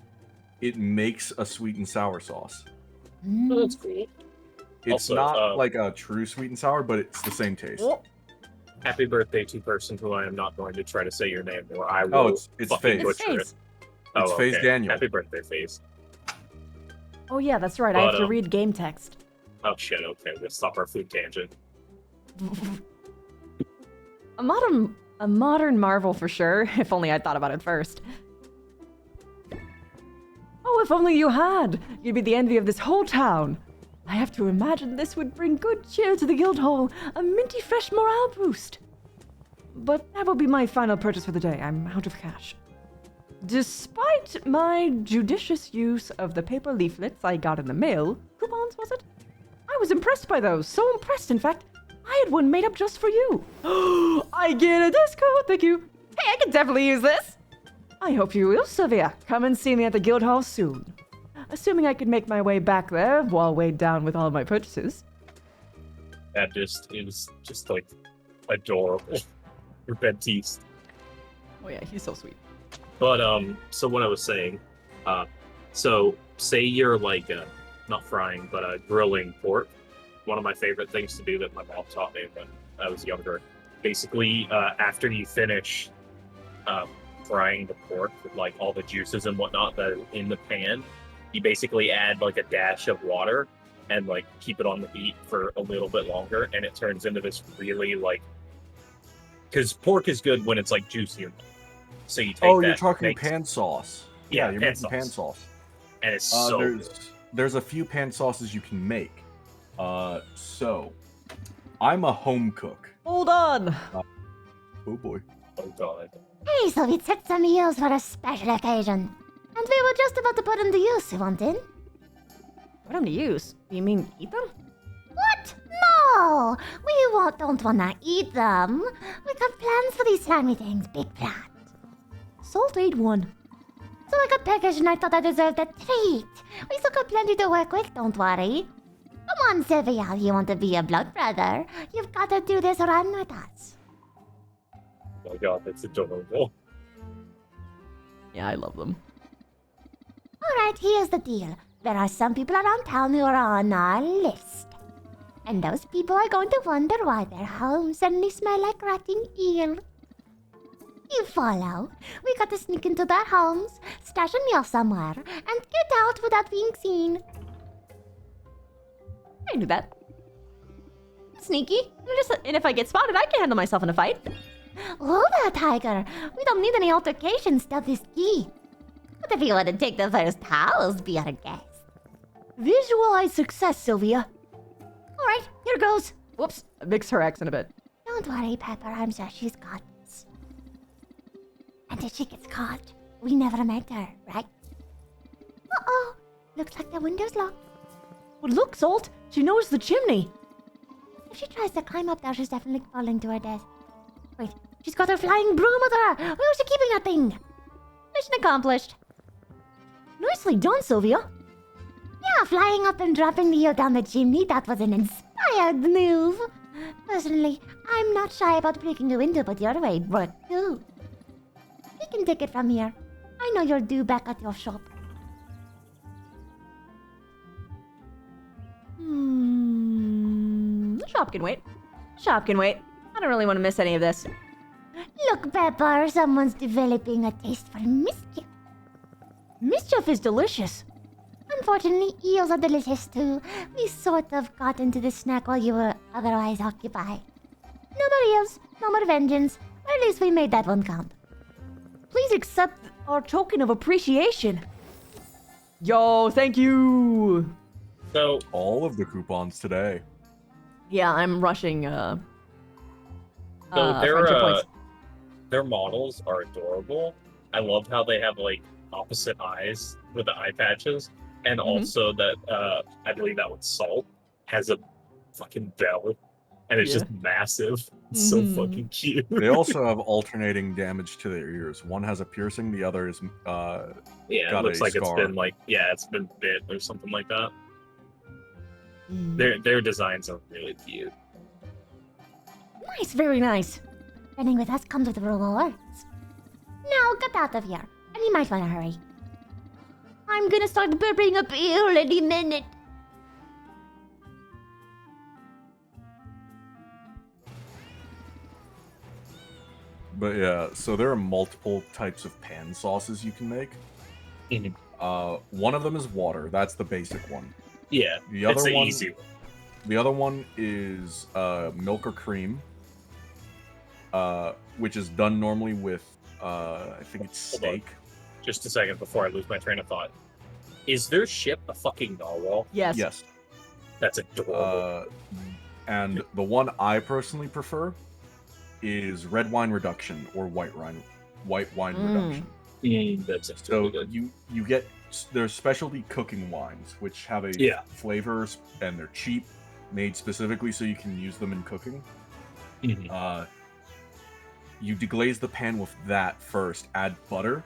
C: it makes a sweet and sour sauce.
H: Oh, that's cool.
C: It's
H: Also,
C: not like a true sweet and sour, but it's the same taste.
A: Oh,
H: Happy birthday to person who I am not going to try to say your name, or I will
C: Oh, it's
H: fucking
C: FaZe.
H: butcher
A: FaZe.
H: it.
C: It's FaZe Daniel.
H: Happy birthday, FaZe.
A: Oh yeah, that's right. I
H: But,
A: have to read game text.
H: Oh shit, okay, let's stop our food tangent.
A: A modern marvel for sure. If only I'd thought about it first.
D: Oh, if only you had! You'd be the envy of this whole town. I have to imagine this would bring good cheer to the Guildhall, a minty fresh morale boost. But that will be my final purchase for the day. I'm out of cash. Despite my judicious use of the paper leaflets I got in the mail, coupons was it? I was impressed by those, so impressed in fact, I had one made up just for you. I get a discount, thank you.
A: Hey, I could definitely use this.
D: I hope you will, Sylvia. Come and see me at the Guildhall soon. Assuming I can make my way back there while weighed down with all of my purchases.
H: It was just like adorable. Your Baptiste.
A: Oh yeah, he's so sweet.
H: But so what I was saying, so say you're like not frying, but grilling pork. One of my favorite things to do that my mom taught me when I was younger. Basically, after you finish frying the pork with like all the juices and whatnot that are in the pan, you basically add like a dash of water and like keep it on the heat for a little bit longer, and it turns into this really like, because pork is good when it's like juicy. So you take
C: Oh,
H: that,
C: you're talking
H: makes-
C: pan sauce.
H: Yeah,
C: you're
H: pan
C: making pan
H: sauce.
C: sauce.
H: and it's so good.
C: There's a few pan sauces you can make. So I'm a home cook.
D: Hold on!
C: Oh boy.
H: Oh god.
B: Hey, so we took some eels for a special occasion. And we were just about to put them to use, you want in?
A: Put them to use? You mean eat them?
B: What? No! Don't wanna eat them. We got plans for these slimy things, big plans.
A: Salt ate one.
B: So I got packaged and I thought I deserved a treat. We still got plenty to work with, don't worry. Come on, Sylvia, you want to be a blood brother? You've got to do this run with us.
H: Oh my god, that's adorable.
A: Yeah, I love them.
B: Alright, here's the deal. There are some people around town who are on our list. And those people are going to wonder why their homes suddenly smell like rotting eel. You follow? We got to sneak into their homes, stash a meal somewhere, and get out without being seen.
A: I can do that. Sneaky. And if I get spotted, I can handle myself in a fight.
B: Oh, there, Tiger. We don't need any altercations, stealth is key. But if you want to take the first house, be our guest.
A: Visualize success, Sylvia.
B: Alright, here goes.
A: Whoops, I mixed her accent a bit.
B: Don't worry, Pepper, I'm sure she's got this. And if she gets caught, we never met her, right? Uh-oh, looks like the window's locked.
A: Well, look, Salt. She knows the chimney.
B: If she tries to climb up there, she's definitely falling to her death. Wait, she's got her flying broom with her! Where's she keeping that thing?
A: Mission accomplished. Nicely done, Sylvia.
B: Yeah, flying up and dropping the eel down the chimney, that was an inspired move. Personally, I'm not shy about breaking a window, but your way worked too. We can take it from here. I know you're due back at your shop.
A: The shop can wait. Shop can wait. I don't really want to miss any of this.
B: Look, Pepper, someone's developing a taste for mischief.
A: Mischief is delicious.
B: Unfortunately, eels are delicious too. We sort of got into the snack while you were otherwise occupied. No more eels, no more vengeance. Or at least we made that one count.
A: Please accept our token of appreciation. Yo, thank you.
H: So
C: All of the coupons today.
A: Yeah, I'm rushing.
H: So
A: friendship points.
H: their models are adorable. I love how they have like opposite eyes with the eye patches, and also that I believe that one Salt has a fucking bell, and it's
A: Yeah.
H: just massive. It's so
A: Mhm.
H: fucking cute.
C: They also have alternating damage to their ears. One has a piercing, the other is
H: yeah, it
C: got
H: looks
C: a
H: like
C: scar.
H: it's been like it's been bit or something like that.
A: Mm.
H: Their designs are really cute.
B: Nice, very nice. Running with us comes with rewards. Now get out of here, and you might want to hurry. I'm gonna start burping up here any minute.
C: But yeah, so there are multiple types of pan sauces you can make.
F: Mhm.
C: One of them is water. That's the basic one.
F: Yeah,
C: The
F: it's
C: other
F: the
C: one,
F: easy one.
C: the other one is milk or cream, which is done normally with I think it's
F: Hold on.
C: steak.
F: Just a second before I lose my train of thought. Is their ship a fucking narwhal?
A: Yes.
C: Yes.
F: That's adorable.
C: And the one I personally prefer is red wine reduction or white wine reduction.
F: That's
C: So
F: really good.
C: you get there's specialty cooking wines which have a
F: Yeah.
C: flavors and they're cheap, made specifically so you can use them in cooking.
F: Mhm.
C: You deglaze the pan with that first, add butter,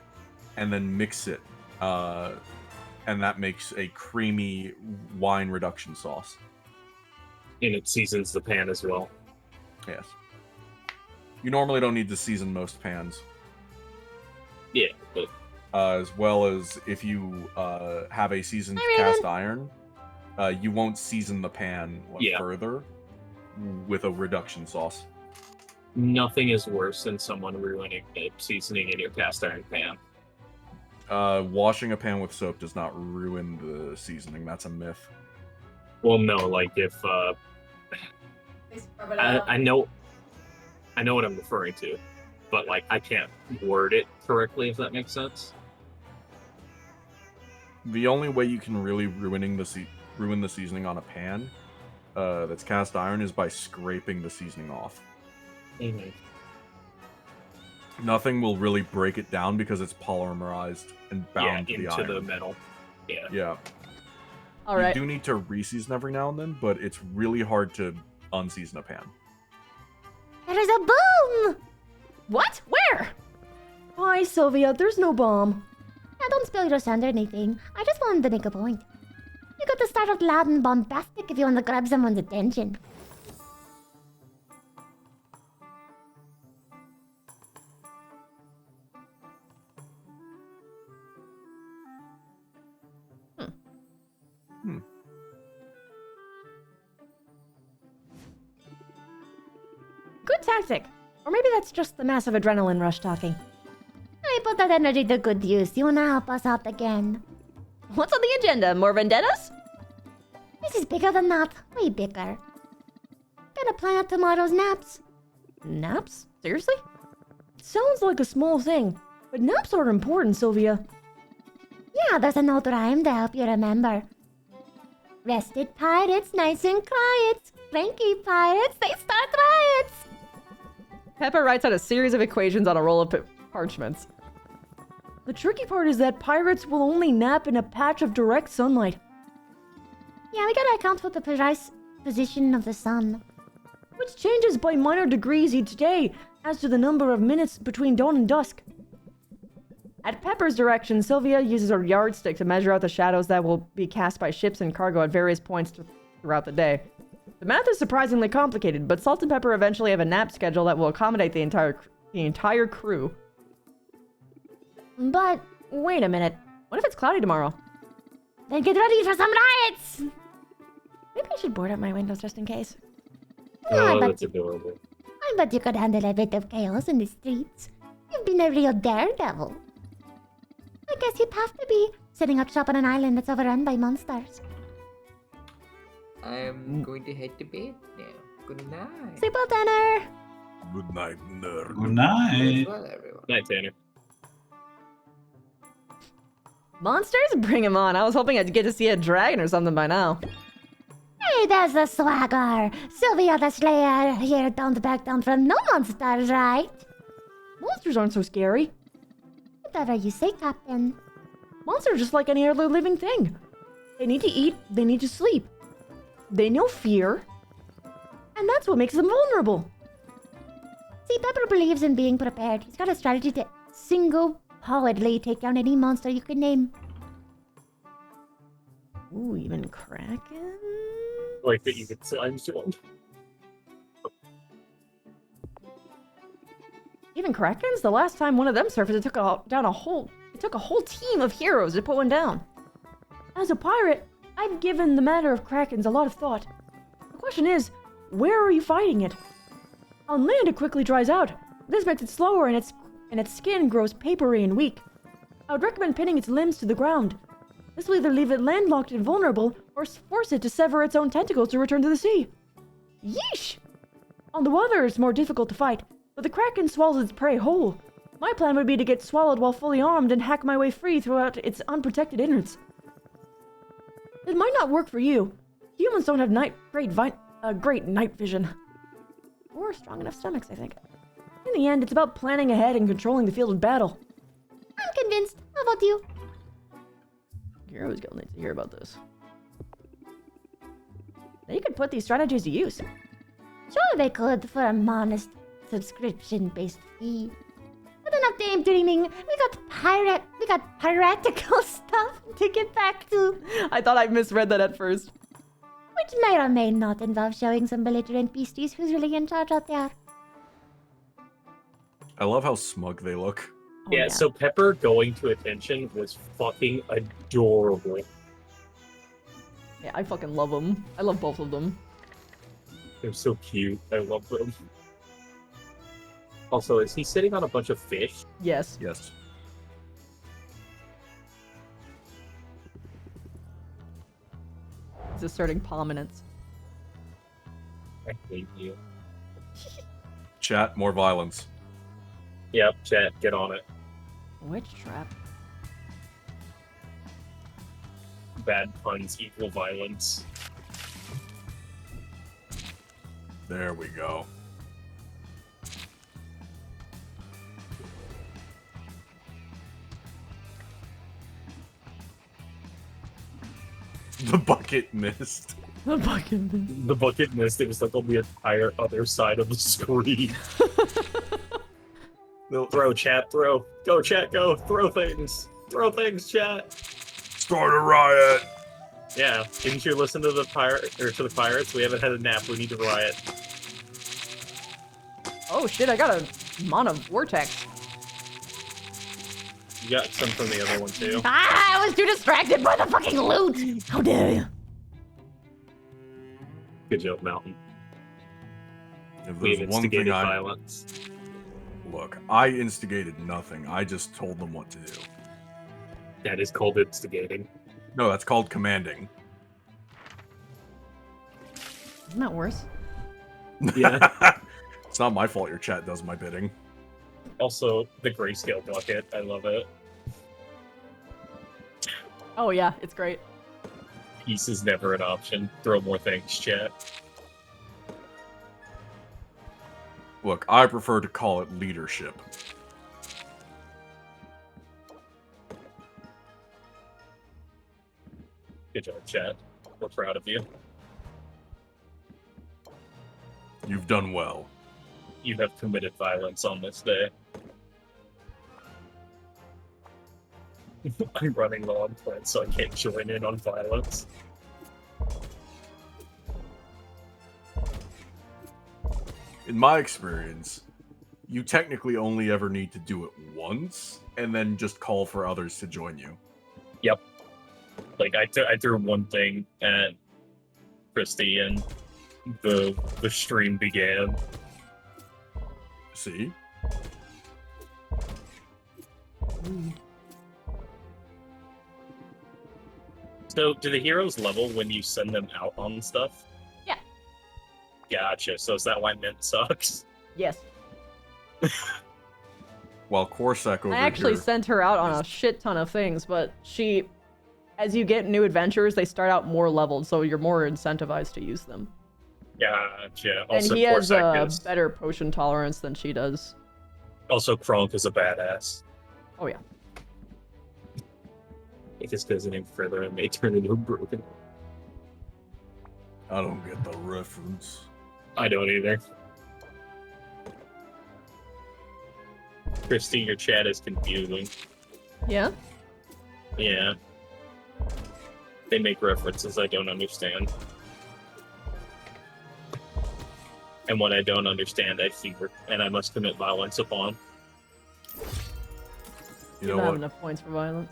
C: and then mix it, and that makes a creamy wine reduction sauce.
F: And it seasons the pan as well.
C: Yes. You normally don't need to season most pans.
F: Yeah, but
C: As well as if you have a seasoned
B: Hi,
C: cast iron, you won't season the pan
F: Yeah.
C: further with a reduction sauce.
F: nothing is worse than someone ruining the seasoning in your cast iron pan.
C: Washing a pan with soap does not ruin the seasoning. That's a myth.
F: Well, no, like if I know what I'm referring to, but like I can't word it correctly if that makes sense.
C: The only way you can really ruin the seasoning on a pan that's cast iron is by scraping the seasoning off.
F: Mm-hmm.
C: Nothing will really break it down because it's polymerized and bound to the
F: into
C: iron.
F: the metal. Yeah.
C: Yeah.
A: All right.
C: You do need to reseason every now and then, but it's really hard to unseason a pan.
B: There's a boom!
A: What? Where?
D: Hi, Sylvia. There's no bomb.
B: Now, don't spill your sand or anything. I just wanted to make a point. You got to start out loud and bombastic if you want to grab someone's attention.
D: Good tactic. Or maybe that's just the massive adrenaline rush talking.
B: I put that energy to good use. You wanna help us out again?
A: What's on the agenda? More vendettas?
B: This is bigger than that. Way bigger. Gotta plan out tomorrow's naps.
D: Naps? Seriously? Sounds like a small thing, but naps are important, Sylvia.
B: Yeah, there's an old rhyme to help you remember. Rested pirates, nice and quiet. Cranky pirates, they start riots.
A: Pepper writes out a series of equations on a roll of parchments.
D: The tricky part is that pirates will only nap in a patch of direct sunlight,
B: Yeah, we gotta account for the precise position of the sun.
D: which changes by minor degrees each day as to the number of minutes between dawn and dusk. At Pepper's direction, Sylvia uses her yardstick to measure out the shadows that will be cast by ships and cargo at various points throughout the day. The math is surprisingly complicated, but Salt and Pepper eventually have a nap schedule that will accommodate the entire crew.
B: But
D: Wait a minute. What if it's cloudy tomorrow?
B: then get ready for some riots.
D: Maybe I should board up my windows just in case.
B: Yeah,
F: Oh,
B: but
F: that's adorable.
B: I bet you could handle a bit of chaos in the streets. You've been a real daredevil. I guess you'd have to be setting up shop on an island that's overrun by monsters.
E: I'm going to head to bed now. Good night.
B: Sleep well, Tanner.
C: Good night, nerd.
I: Good night.
E: Well, everyone.
F: Night, Tanner.
A: Monsters? Bring him on. I was hoping I'd get to see a dragon or something by now.
B: Hey, there's the swagger. Sylvia the Slayer here, don't back down from no monsters, right?
D: Monsters aren't so scary.
B: Whatever you say, Captain.
D: Monsters are just like any other living thing. They need to eat, they need to sleep. They know fear. And that's what makes them vulnerable.
B: See, Pepper believes in being prepared. He's got a strategy to single-handedly take down any monster you can name.
D: Ooh, even Kraken?
F: Like that you could sign one.
D: Even Krakens? The last time one of them surfaced, it took a whole team of heroes to put one down. As a pirate, I've given the matter of krakens a lot of thought. The question is, where are you fighting it? On land, it quickly dries out. This makes it slower, and its skin grows papery and weak. I would recommend pinning its limbs to the ground. This will either leave it landlocked and vulnerable, or force it to sever its own tentacles to return to the sea. Yeesh! On the water, it's more difficult to fight, but the kraken swallows its prey whole. My plan would be to get swallowed while fully armed and hack my way free throughout its unprotected innards. It might not work for you. Humans don't have great night vision. Or strong enough stomachs, I think. In the end, it's about planning ahead and controlling the field of battle.
B: I'm convinced. How about you?
D: You're always gonna need to hear about this. Now you could put these strategies to use.
B: Sure they could for a modest subscription-based fee. But enough daydreaming. We got piratical stuff to get back to.
A: I thought I misread that at first.
B: Which may or may not involve showing some belligerent beasties who's really in charge out there.
C: I love how smug they look.
D: Oh,
H: Yeah, so Pepper going to attention was fucking adorable.
A: Yeah, I fucking love them. I love both of them.
H: They're so cute. I love them. Also, is he sitting on a bunch of fish?
A: Yes.
C: Yes.
A: He's asserting prominence.
H: I hate you.
C: Chat, more violence.
H: Yep, chat, get on it.
D: Witch trap.
H: Bad puns equal violence.
C: There we go. The bucket missed.
A: The fucking.
H: The bucket missed. It was like on the entire other side of the screen. Throw, chat, throw. Go, chat, go. Throw things. Throw things, chat.
C: Start a riot.
H: Yeah, didn't you listen to the the pirates? We haven't had a nap. We need to riot.
A: Oh shit! I got a mana vortex.
H: You got some from the other one too.
B: Ah, I was too distracted by the fucking loot! How dare you?
H: Good job, Mountain.
C: If
H: We
C: there's
H: have
C: one thing
H: instigated
C: I
H: violence.
C: look, I instigated nothing. I just told them what to do.
H: That is called instigating.
C: No, that's called commanding.
D: Isn't that worse?
H: Yeah.
C: It's not my fault your chat does my bidding.
H: Also, the grayscale bucket. I love it.
A: Oh yeah, it's great.
H: Peace is never an option. Throw more things, chat.
C: Look, I prefer to call it leadership.
H: Good job, chat. We're proud of you.
C: You've done well.
H: You have committed violence on this day. I'm running low on points, so I can't join in on violence.
C: In my experience, you technically only ever need to do it once, and then just call for others to join you.
H: Yep. Like, I threw one thing at Christy, and the stream began.
C: See?
H: So, do the heroes level when you send them out on stuff?
A: Yeah.
H: Gotcha. So is that why Mint sucks?
A: Yes.
C: While Corsac over
A: I actually
C: here...
A: sent her out on a shit ton of things, but she, as you get new adventures, they start out more leveled, so you're more incentivized to use them.
H: Gotcha.
A: And
H: Also,
A: he has
H: Corsac
A: a
H: is...
A: better potion tolerance than she does.
H: Also, Kronk is a badass.
A: Oh yeah.
H: If this goes any further, it may turn into a broken.
C: I don't get the reference.
H: I don't either. Christy, your chat is confusing.
A: Yeah?
H: Yeah. They make references I don't understand. And what I don't understand, I fear, and I must commit violence upon.
C: You
A: You
C: know
A: don't have
C: what?
A: enough points for violence.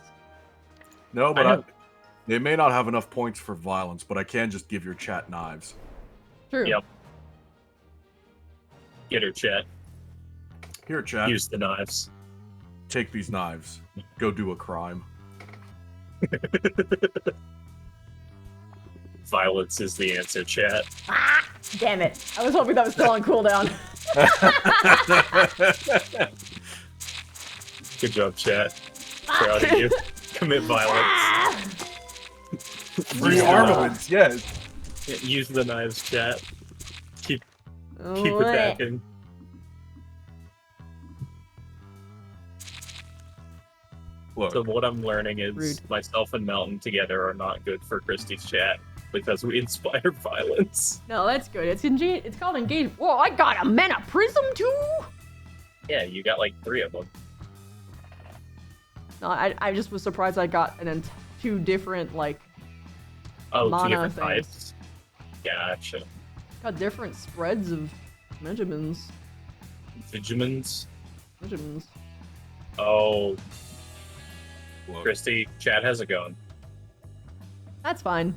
C: No, but
H: I know.
C: They may not have enough points for violence, but I can just give your chat knives.
A: True.
F: Yep. Get her, chat.
C: Here, chat.
F: Use the knives.
C: Take these knives. Go do a crime.
F: Violence is the answer, chat.
B: Ah, damn it.
A: I was hoping that was still on cooldown.
F: Good job, chat. Proud of you. Commit violence.
C: Free armaments, yes.
F: Use the knives, chat. Keep
B: Keep
F: attacking.
C: Look,
F: So what I'm learning is
A: Rude.
F: myself and Melton together are not good for Christie's chat because we inspire violence.
A: No, that's good. It's called engage. Whoa, I got a mana prism too.
F: Yeah, you got like 3 of them.
A: No, I just was surprised I got two different like
F: Oh, 2
A: mana
F: different
A: things.
F: types. Gotcha.
A: Got different spreads of measurements.
F: Vigimans.
A: Measurements.
F: Oh,
C: look.
F: Christy, chat has a gun.
A: That's fine.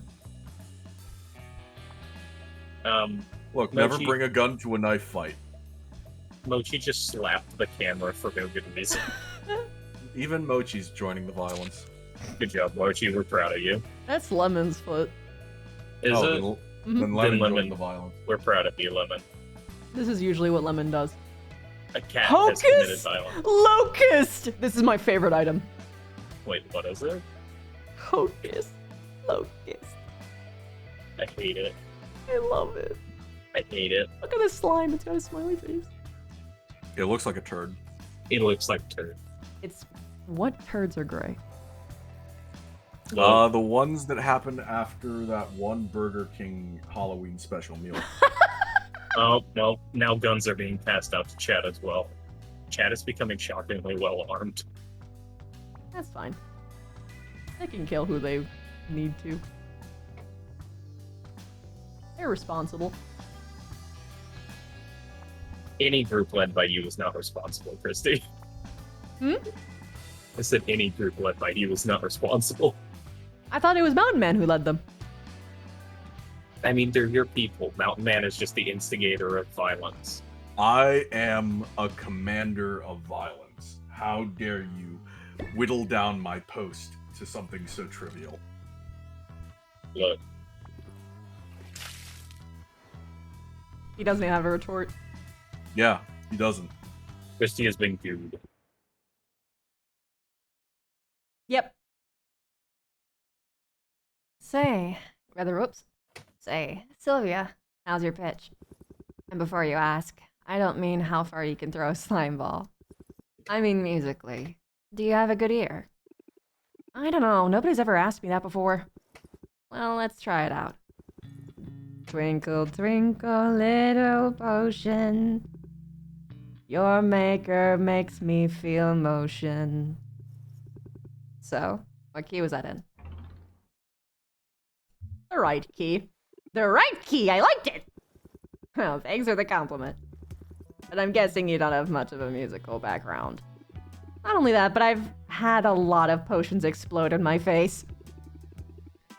C: Look, never
F: Mochi.
C: bring a gun to a knife fight.
F: Mochi just slapped the camera for no good reason.
C: Even Mochi's joining the violence.
F: Good job, Mochi. We're proud of you.
A: That's Lemon's foot.
F: Is
C: Oh,
F: it?
C: Then Lemon
F: Lemon.
C: joined the violence.
F: We're proud of you, Lemon.
A: This is usually what Lemon does.
F: A cat has committed
A: Hocus!
F: violence.
A: Locust! This is my favorite item.
F: Wait, what is it?
A: Hocus. Locust.
F: I hate it.
A: I love it.
F: I hate it.
A: Look at this slime. It's got a smiley face.
C: It looks like a turd.
F: It looks like turd.
A: It's... What turds are gray?
F: Well,
C: The ones that happened after that one Burger King Halloween special meal.
F: oh, well, now guns are being passed out to chat as well. Chat is becoming shockingly well armed.
A: That's fine. They can kill who they need to. They're responsible.
F: Any group led by you is not responsible, Christy.
A: Hmm?
F: I said any group led by you is not responsible.
A: I thought it was Mountain Man who led them.
F: I mean, they're your people. Mountain Man is just the instigator of violence.
C: I am a commander of violence. How dare you whittle down my post to something so trivial?
F: Look,
A: He doesn't have a retort.
C: Yeah, he doesn't.
F: Christy has been gooed.
A: Yep.
B: Say, Say, Sylvia, how's your pitch? And before you ask, I don't mean how far you can throw a slime ball. I mean musically. Do you have a good ear?
D: I don't know. Nobody's ever asked me that before.
B: Well, let's try it out.
D: Twinkle, twinkle, little potion. Your maker makes me feel motion.
B: So, what key was that in?
A: The right key.
B: The right key! I liked it! Well, thanks for the compliment. But I'm guessing you don't have much of a musical background.
A: Not only that, but I've had a lot of potions explode in my face.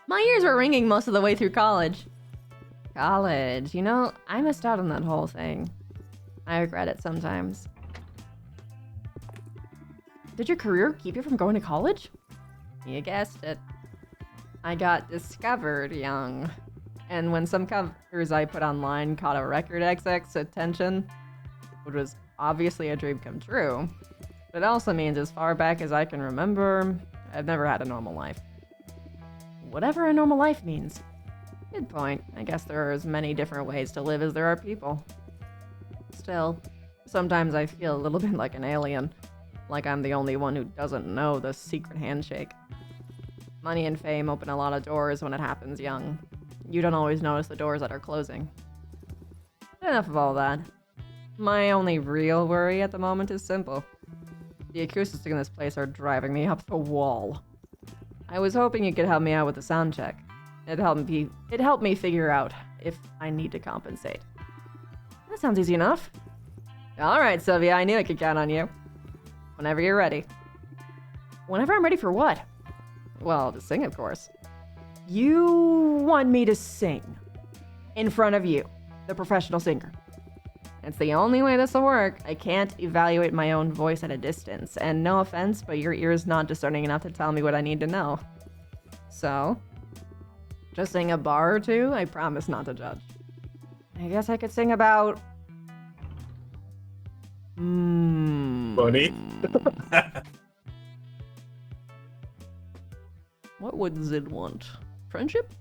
A: My ears were ringing most of the way through college.
B: College. You know, I missed out on that whole thing. I regret it sometimes.
A: Did your career keep you from going to college?
B: You guessed it. I got discovered young.
A: And when some covers I put online caught a record exec's attention, which was obviously a dream come true, but it also means as far back as I can remember, I've never had a normal life. Whatever a normal life means.
B: Good point.
A: I guess there are as many different ways to live as there are people. Still, sometimes I feel a little bit like an alien. Like I'm the only one who doesn't know the secret handshake. Money and fame open a lot of doors when it happens young. You don't always notice the doors that are closing. But enough of all that. My only real worry at the moment is simple. The acoustics in this place are driving me up the wall. I was hoping you could help me out with the sound check. It helped me figure out if I need to compensate.
D: That sounds easy enough.
A: Alright, Sylvia, I knew I could count on you. Whenever you're ready.
D: Whenever I'm ready for what?
A: Well, to sing, of course.
D: You want me to sing in front of you, the professional singer.
B: It's the only way this will work. I can't evaluate my own voice at a distance, and no offense, but your ear is not discerning enough to tell me what I need to know. So, just sing a bar or two, I promise not to judge.
D: I guess I could sing about...
F: Funny.
A: What would Zid want? Friendship?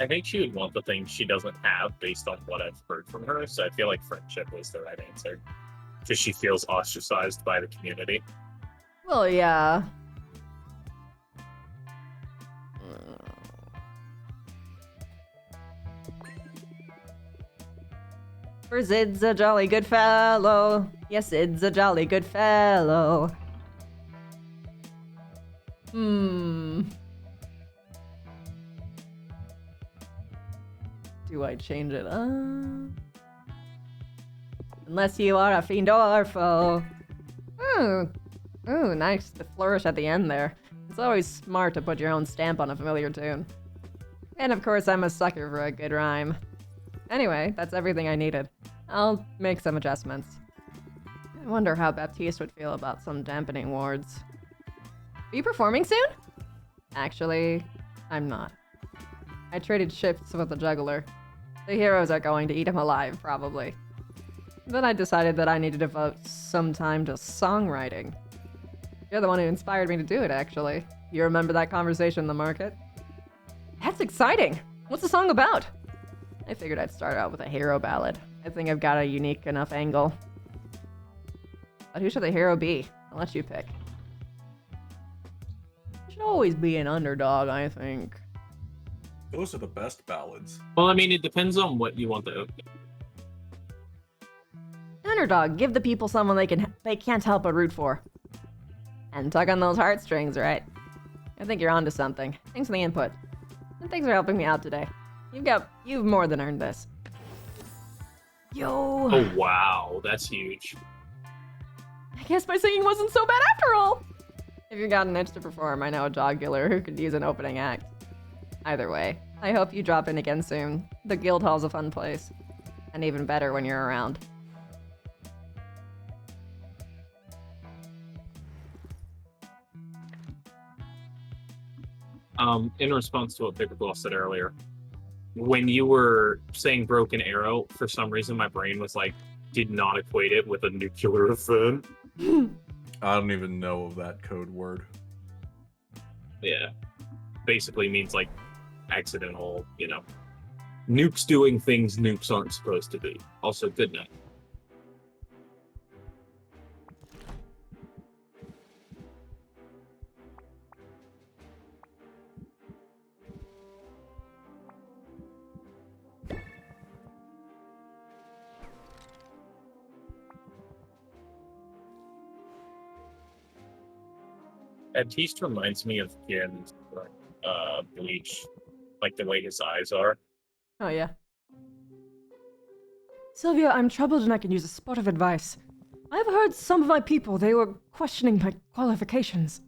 F: I think she would want the things she doesn't have based on what I've heard from her, so I feel like friendship was the right answer. Because she feels ostracized by the community.
A: Well, yeah.
B: For Zid's a jolly good fellow. Yes, Zid's a jolly good fellow.
A: Do I change it?
B: Unless you are a fiend or foe. Ooh, nice. The flourish at the end there. It's always smart to put your own stamp on a familiar tune. And of course, I'm a sucker for a good rhyme. Anyway, that's everything I needed. I'll make some adjustments. I wonder how Baptiste would feel about some dampening wards. Are you performing soon? Actually, I'm not. I traded shifts with the juggler. The heroes are going to eat him alive, probably. Then I decided that I needed to devote some time to songwriting. You're the one who inspired me to do it, actually. You remember that conversation in the market? That's exciting! What's the song about? I figured I'd start out with a hero ballad. I think I've got a unique enough angle. But who should the hero be? I'll let you pick.
A: You should always be an underdog, I think.
C: Those are the best ballads.
F: Well, I mean, it depends on what you want to.
B: Underdog, give the people someone they can't help but root for. And tug on those heartstrings, right? I think you're onto something. Thanks for the input. And thanks for helping me out today. You've more than earned this.
A: Yo!
F: Oh, wow. That's huge.
B: I guess my singing wasn't so bad after all! If you got an itch to perform, I know a jogular who could use an opening act. Either way, I hope you drop in again soon. The guild hall's a fun place. And even better when you're around.
F: In response to what Pickleball said earlier, when you were saying broken arrow, for some reason my brain was like, did not equate it with a nuclear event.
C: I don't even know of that code word.
F: Yeah. Basically means like accidental, nukes doing things nukes aren't supposed to be. Also, good night. Baptiste reminds me of Gen's Bleach, like the way his eyes are.
A: Oh, yeah.
D: Sylvia, I'm troubled and I can use a spot of advice. I've heard some of my people, they were questioning my qualifications.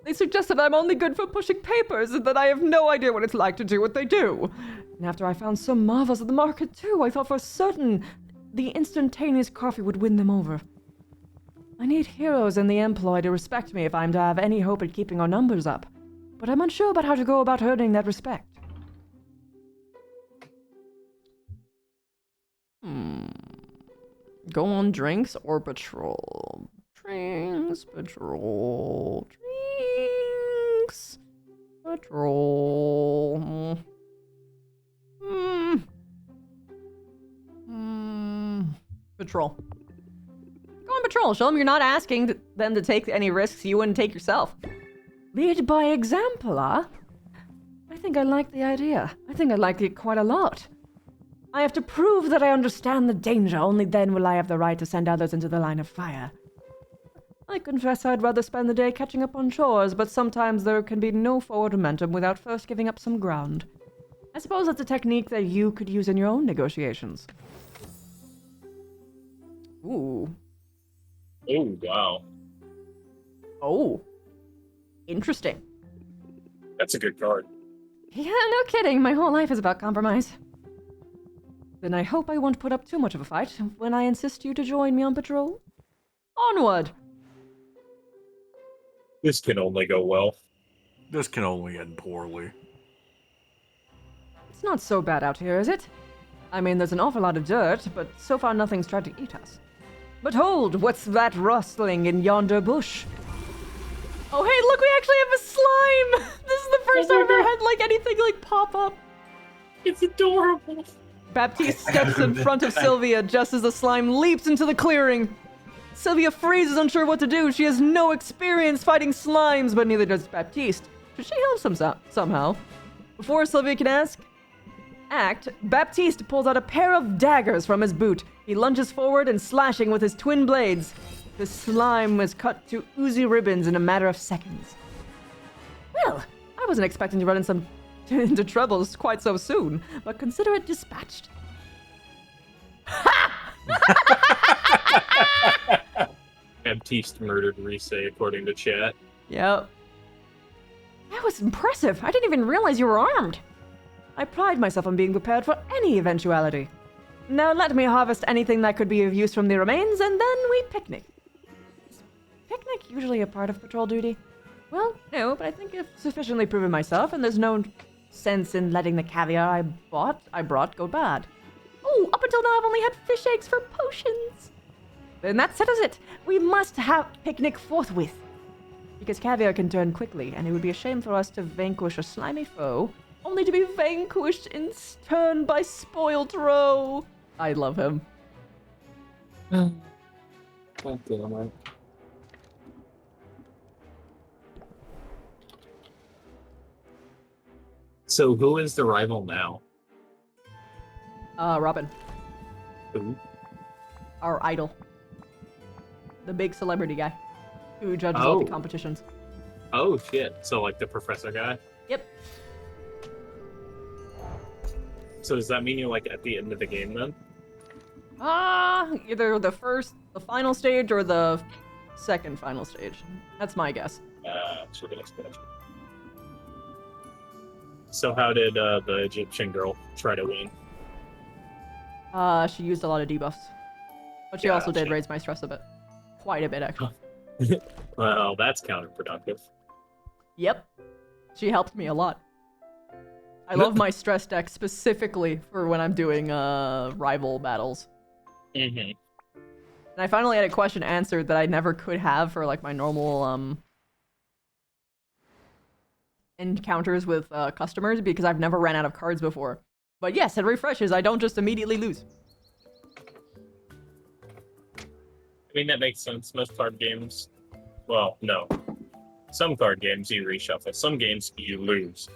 A: They suggested I'm only good for pushing papers and that I have no idea what it's like to do what they do.
D: And after I found some marvels of the market too, I thought for certain the instantaneous coffee would win them over. I need heroes in the employ to respect me if I'm to have any hope at keeping our numbers up. But I'm unsure about how to go about earning that respect.
A: Go on drinks or patrol? Drinks, patrol, drinks, patrol. Patrol. Go on patrol. Show them you're not asking them to take any risks you wouldn't take yourself.
D: Lead by example, huh? I think I like the idea. I think I like it quite a lot. I have to prove that I understand the danger. Only then will I have the right to send others into the line of fire. I confess I'd rather spend the day catching up on chores, but sometimes there can be no forward momentum without first giving up some ground. I suppose that's a technique that you could use in your own negotiations.
A: Ooh.
F: Oh, wow.
A: Oh. Interesting.
F: That's a good card.
D: Yeah, no kidding. My whole life is about compromise. Then I hope I won't put up too much of a fight when I insist you to join me on patrol. Onward!
F: This can only go well.
C: This can only end poorly.
D: It's not so bad out here, is it? I mean, there's an awful lot of dirt, but so far nothing's tried to eat us. But hold, what's that rustling in yonder bush?
A: Oh, hey, look, we actually have a slime! This is the first time I've ever had, like, anything, like, pop up.
F: It's adorable.
A: Baptiste steps in front of Sylvia just as the slime leaps into the clearing. Sylvia freezes, unsure what to do. She has no experience fighting slimes, but neither does Baptiste. So she helps him somehow. Before Sylvia can act, Baptiste pulls out a pair of daggers from his boot. He lunges forward and slashing with his twin blades. The slime was cut to oozy ribbons in a matter of seconds. Well, I wasn't expecting to run into troubles quite so soon, but consider it dispatched.
F: Baptiste murdered Rise, according to chat.
A: Yep.
D: That was impressive. I didn't even realize you were armed. I pride myself on being prepared for any eventuality. Now let me harvest anything that could be of use from the remains, and then we picnic. Is picnic usually a part of patrol duty? Well, no, but I think I've sufficiently proven myself, and there's no sense in letting the caviar I brought go bad. Oh, up until now I've only had fish eggs for potions. Then that settles it. We must have picnic forthwith. Because caviar can turn quickly, and it would be a shame for us to vanquish a slimy foe, only to be vanquished in turn by spoiled roe.
A: I love him.
F: God damn it. So who is the rival now?
A: Robin,
F: Who?
A: our idol. The big celebrity guy who judges all the
F: Oh.
A: competitions.
F: Oh shit. So like the professor guy?
A: Yep.
F: So does that mean you're like at the end of the game then?
A: Either the final stage or the second final stage. That's my guess.
F: Sure gonna expect. So how did the Egyptian girl try to win?
A: She used a lot of debuffs. But she also did
F: Gotcha.
A: raise my stress a bit. Quite a bit, actually.
F: Well, that's counterproductive.
A: Yep. She helped me a lot. I love my stress deck specifically for when I'm doing rival battles.
F: Mm-hmm.
A: And I finally had a question answered that I never could have for like my normal encounters with customers because I've never ran out of cards before. But yes, it refreshes. I don't just immediately lose.
F: I mean, that makes sense. Most card games... Well, no. Some card games you reshuffle. Some games you lose.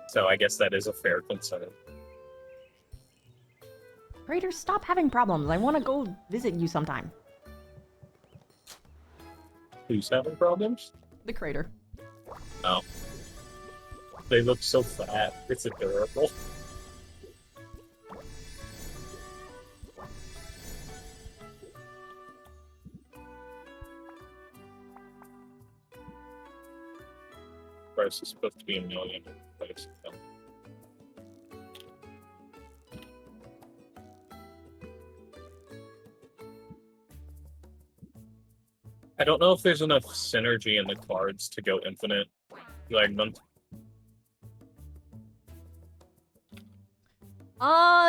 F: So I guess that is a fair concern.
B: Crater, stop having problems. I want to go visit you sometime.
F: Who's having problems?
A: The crater.
F: Oh. They look so fat. It's adorable. Price is supposed to be $1 million. I don't know if there's enough synergy in the cards to go infinite Magmund.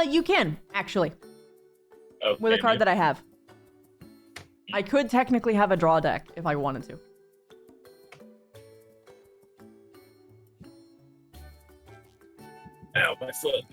A: You can, actually.
F: Oh,
A: With a
F: can
A: card
F: you?
A: that I have. I could technically have a draw deck if I wanted to.
F: Ow, my foot.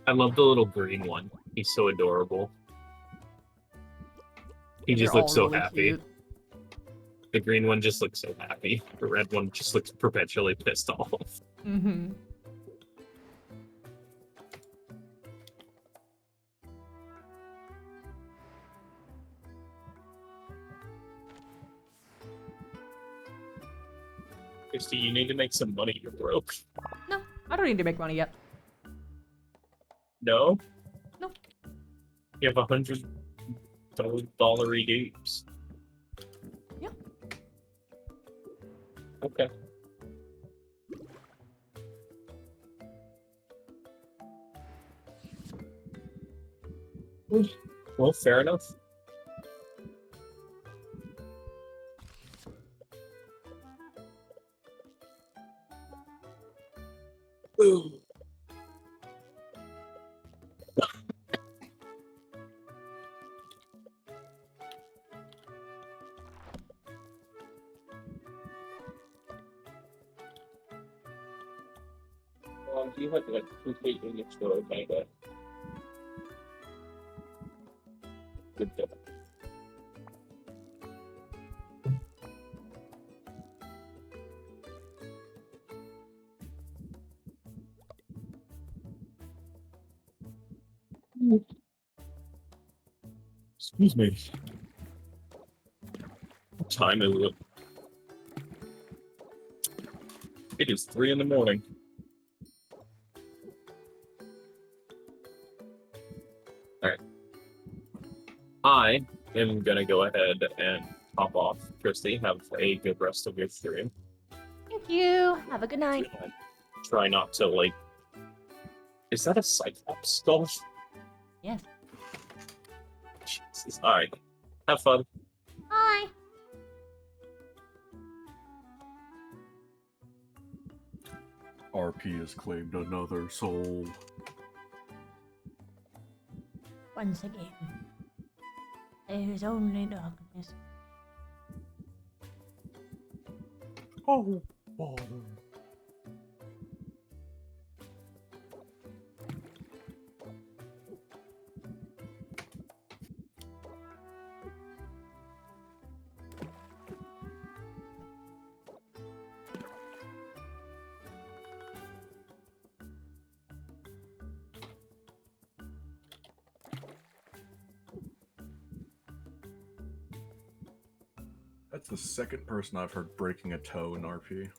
F: I love the little green one. He's so adorable. He just
A: They're
F: looks
A: all
F: so
A: really
F: happy.
A: cute.
F: The green one just looks so happy. The red one just looks perpetually pissed off.
A: Mm-hmm.
H: Christy, you need to make some money. You're broke.
A: No, I don't need to make money yet.
H: No?
A: No.
H: You have $100 redeems.
A: Yeah.
H: Okay. Well, fair enough. Ooh. Do you have like complete English story like that? Good job. Excuse me. What time is it? It is 3 in the morning. Alright. I am gonna go ahead and pop off. Christy, have a good rest of your stream.
B: Thank you. Have a good night.
H: Try not to, like... Is that a Cyclops skull?
B: Yes.
H: Jesus. Alright. Have fun.
B: Bye.
C: RP has claimed another soul.
B: Once again, there is only darkness.
C: Oh, bother. That's the second person I've heard breaking a toe in RP.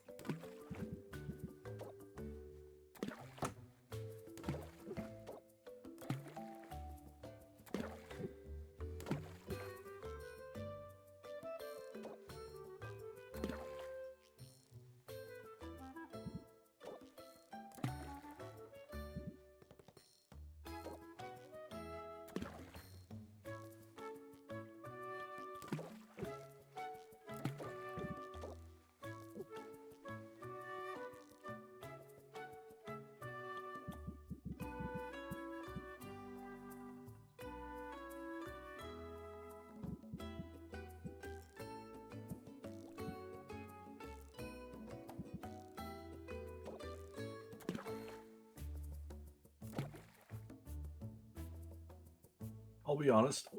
C: I'll be honest,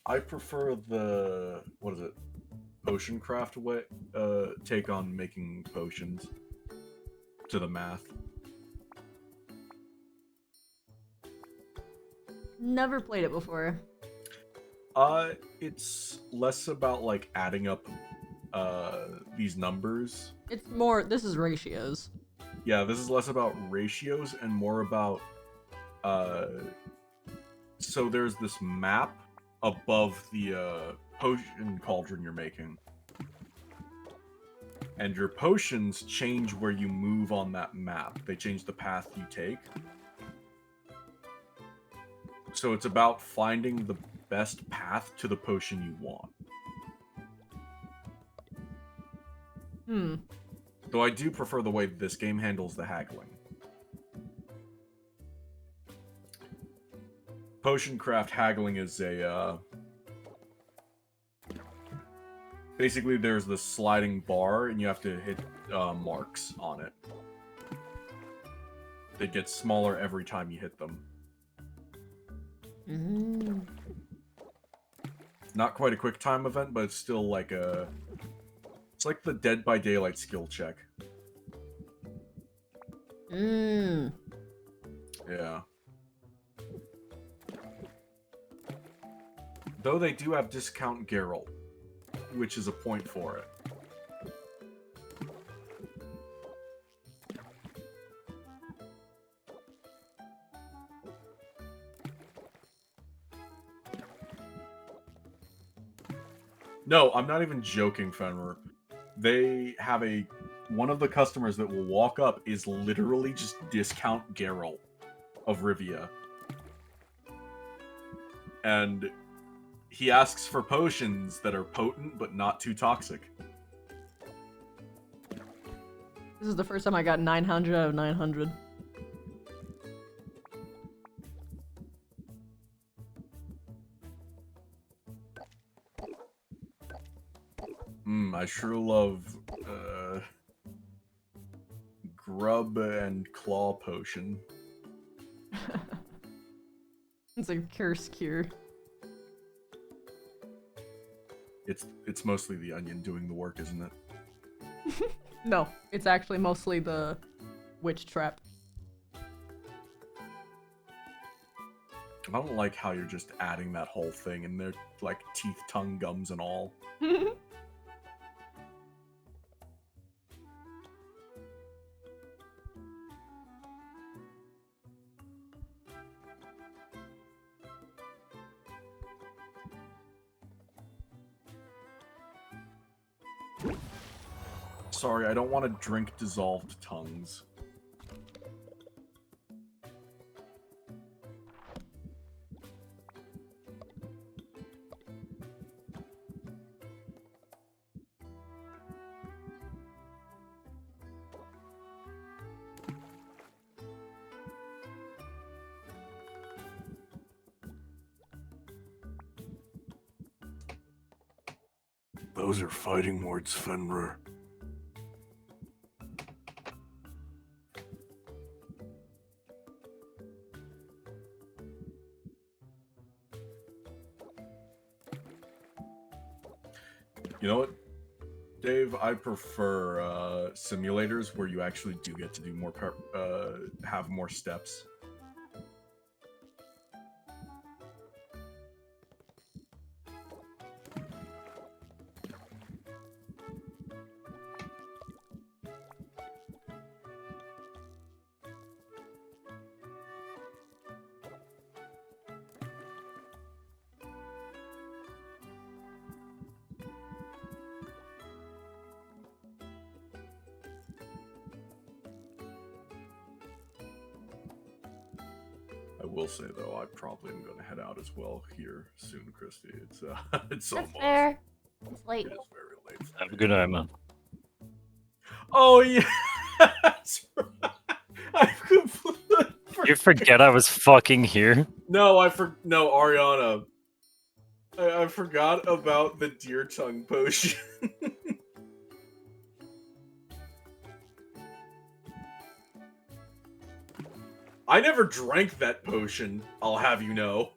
C: I prefer the, what is it, potion craft way, take on making potions to the math.
A: Never played it before.
C: It's less about like adding up these numbers.
A: It's more, this is ratios.
C: Yeah, this is less about ratios and more about so there's this map above the potion cauldron you're making. And your potions change where you move on that map. They change the path you take. So it's about finding the best path to the potion you want. Though I do prefer the way this game handles the haggling. Potion craft haggling is a, basically there's this sliding bar and you have to hit marks on it. They get smaller every time you hit them. Not quite a quick time event, but it's still like a... It's like the Dead by Daylight skill check. Yeah. Though they do have discount Geralt, which is a point for it. No, I'm not even joking, Fenrir. They have one of the customers that will walk up is literally just discount Geralt of Rivia. And he asks for potions that are potent but not too toxic.
A: This is the first time I got 900 out of 900.
C: I sure love grub and claw potion.
A: It's a curse cure.
C: It's mostly the onion doing the work, isn't it?
A: No, it's actually mostly the witch trap.
C: I don't like how you're just adding that whole thing in there, like teeth, tongue, gums, and all. Sorry, I don't want to drink dissolved tongues. Those are fighting words, Fenrir. You know what, Dave? I prefer simulators where you actually do get to do more, have more steps. I will say though, I probably am going to head out as well here soon, Christy. It's it's
B: That's
C: almost.
B: fair. It's late.
C: It is very late.
G: Have a good night, man.
C: Oh yeah, that's right. I completely
G: You forget I was fucking here?
C: No, no, Ariana. I forgot about the deer tongue potion. I never drank that potion, I'll have you know.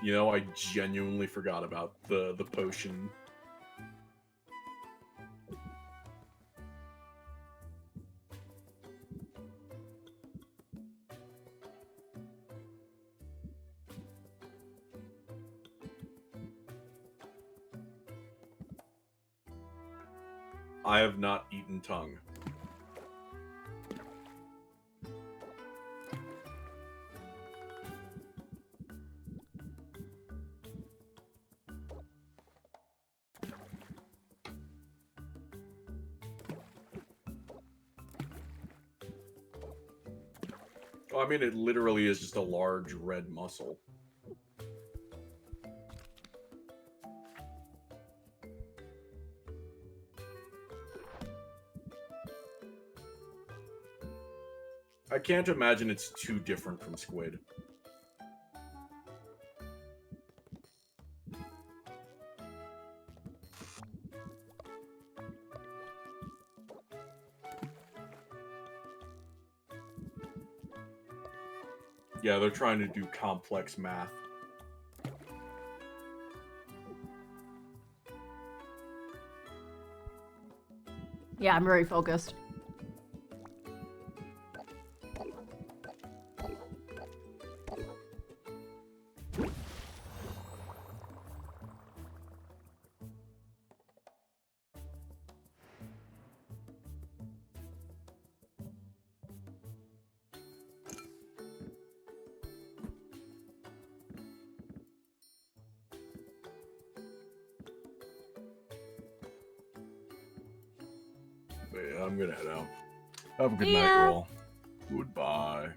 C: You know, I genuinely forgot about the potion. I have not eaten tongue. I mean, it literally is just a large red mussel. I can't imagine it's too different from squid. Yeah, they're trying to do complex math.
A: Yeah, I'm very focused.
C: But yeah, I'm gonna head out. Have a good
B: Yeah.
C: night, roll. Goodbye.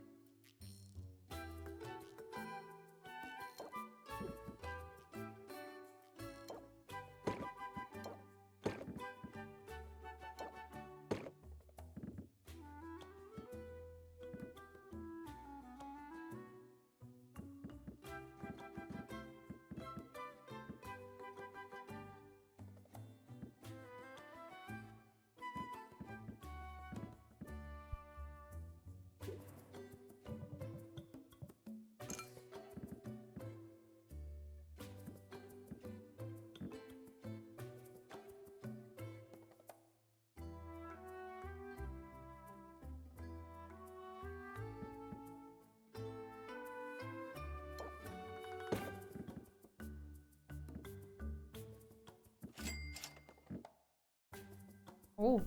B: Oh.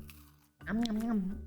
B: Yum, yum, yum.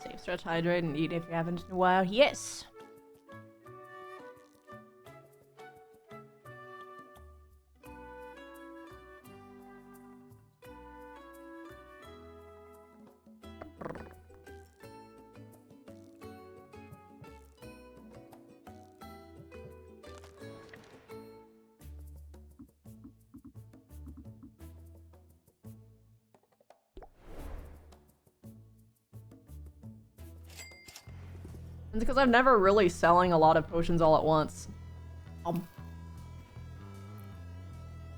A: Safe, stretch, hydrate, and eat if you haven't in a while. Yes! It's because I'm never really selling a lot of potions all at once. I'm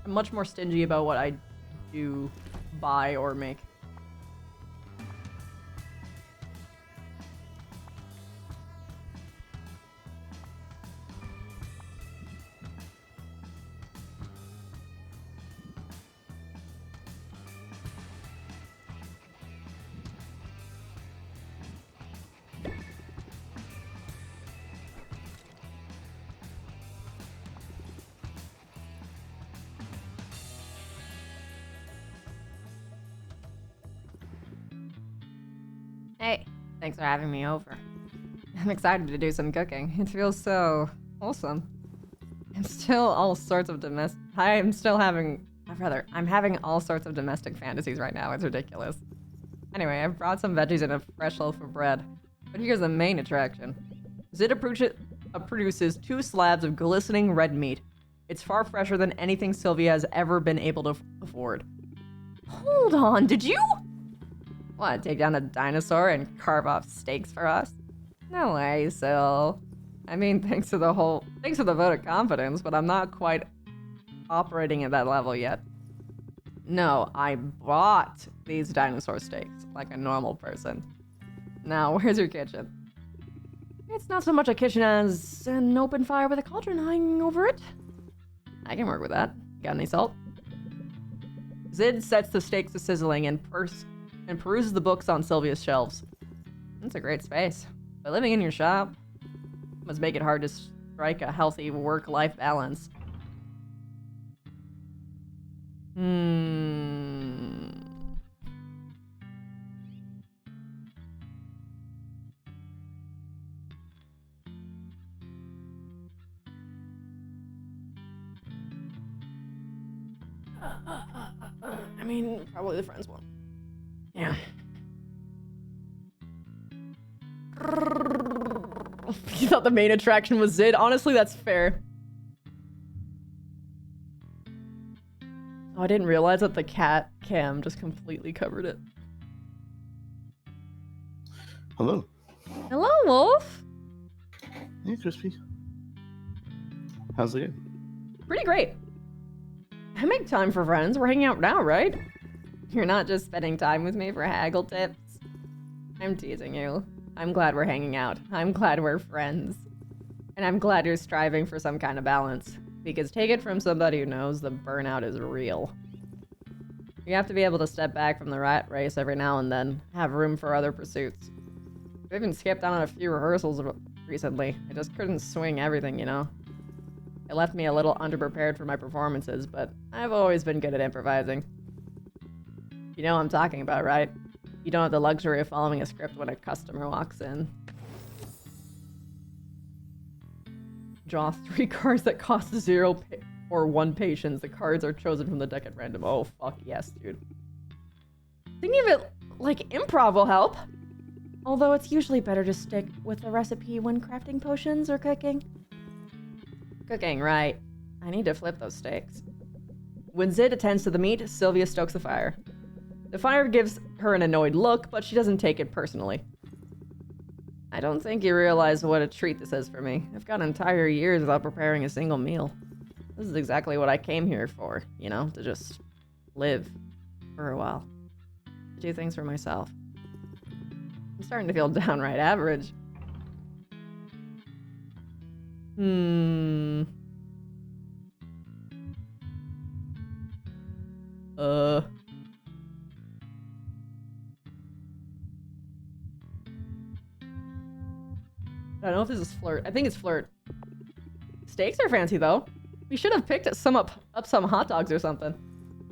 A: much more stingy about what I do buy or make.
B: Hey, thanks for having me over. I'm excited to do some cooking. It feels so wholesome. I'm having all sorts of domestic fantasies right now. It's ridiculous. Anyway, I've brought some veggies and a fresh loaf of bread. But here's the main attraction. Zita produces 2 slabs of glistening red meat. It's far fresher than anything Sylvia has ever been able to afford.
A: Hold on, did you?
B: What, take down a dinosaur and carve off steaks for us? No way, Syl. I mean, thanks for the vote of confidence, but I'm not quite operating at that level yet. No, I bought these dinosaur steaks like a normal person. Now, where's your kitchen?
A: It's not so much a kitchen as an open fire with a cauldron hanging over it.
B: I can work with that. Got any salt?
A: Zid sets the steaks to sizzling and peruses the books on Sylvia's shelves.
B: It's a great space. But living in your shop
A: must make it hard to strike a healthy work-life balance. I mean, probably the friends one. Yeah. You thought the main attraction was Zid? Honestly, that's fair. Oh, I didn't realize that the cat cam just completely covered it.
J: Hello.
A: Hello, Wolf.
J: Hey, Crispy. How's it going?
A: Pretty great. I make time for friends. We're hanging out now, right?
B: You're not just spending time with me for haggle tips? I'm teasing you. I'm glad we're hanging out. I'm glad we're friends. And I'm glad you're striving for some kind of balance. Because take it from somebody who knows the burnout is real.
A: You have to be able to step back from the rat race every now and then, have room for other pursuits. I've even skipped out on a few rehearsals recently. I just couldn't swing everything, you know? It left me a little underprepared for my performances, but I've always been good at improvising. You know what I'm talking about, right? You don't have the luxury of following a script when a customer walks in. Draw 3 cards that cost 0 or 1 patience. The cards are chosen from the deck at random. Oh, fuck yes, dude. Thinking of it like improv will help. Although it's usually better to stick with the recipe when crafting potions or cooking. Cooking, right. I need to flip those steaks. When Zid attends to the meat, Sylvia stokes the fire. The fire gives her an annoyed look, but she doesn't take it personally. I don't think you realize what a treat this is for me. I've gone entire years without preparing a single meal. This is exactly what I came here for, you know, to just live for a while. Do things for myself. I'm starting to feel downright average. I don't know if this is flirt. I think it's flirt. Steaks are fancy though. We should have picked some up some hot dogs or something.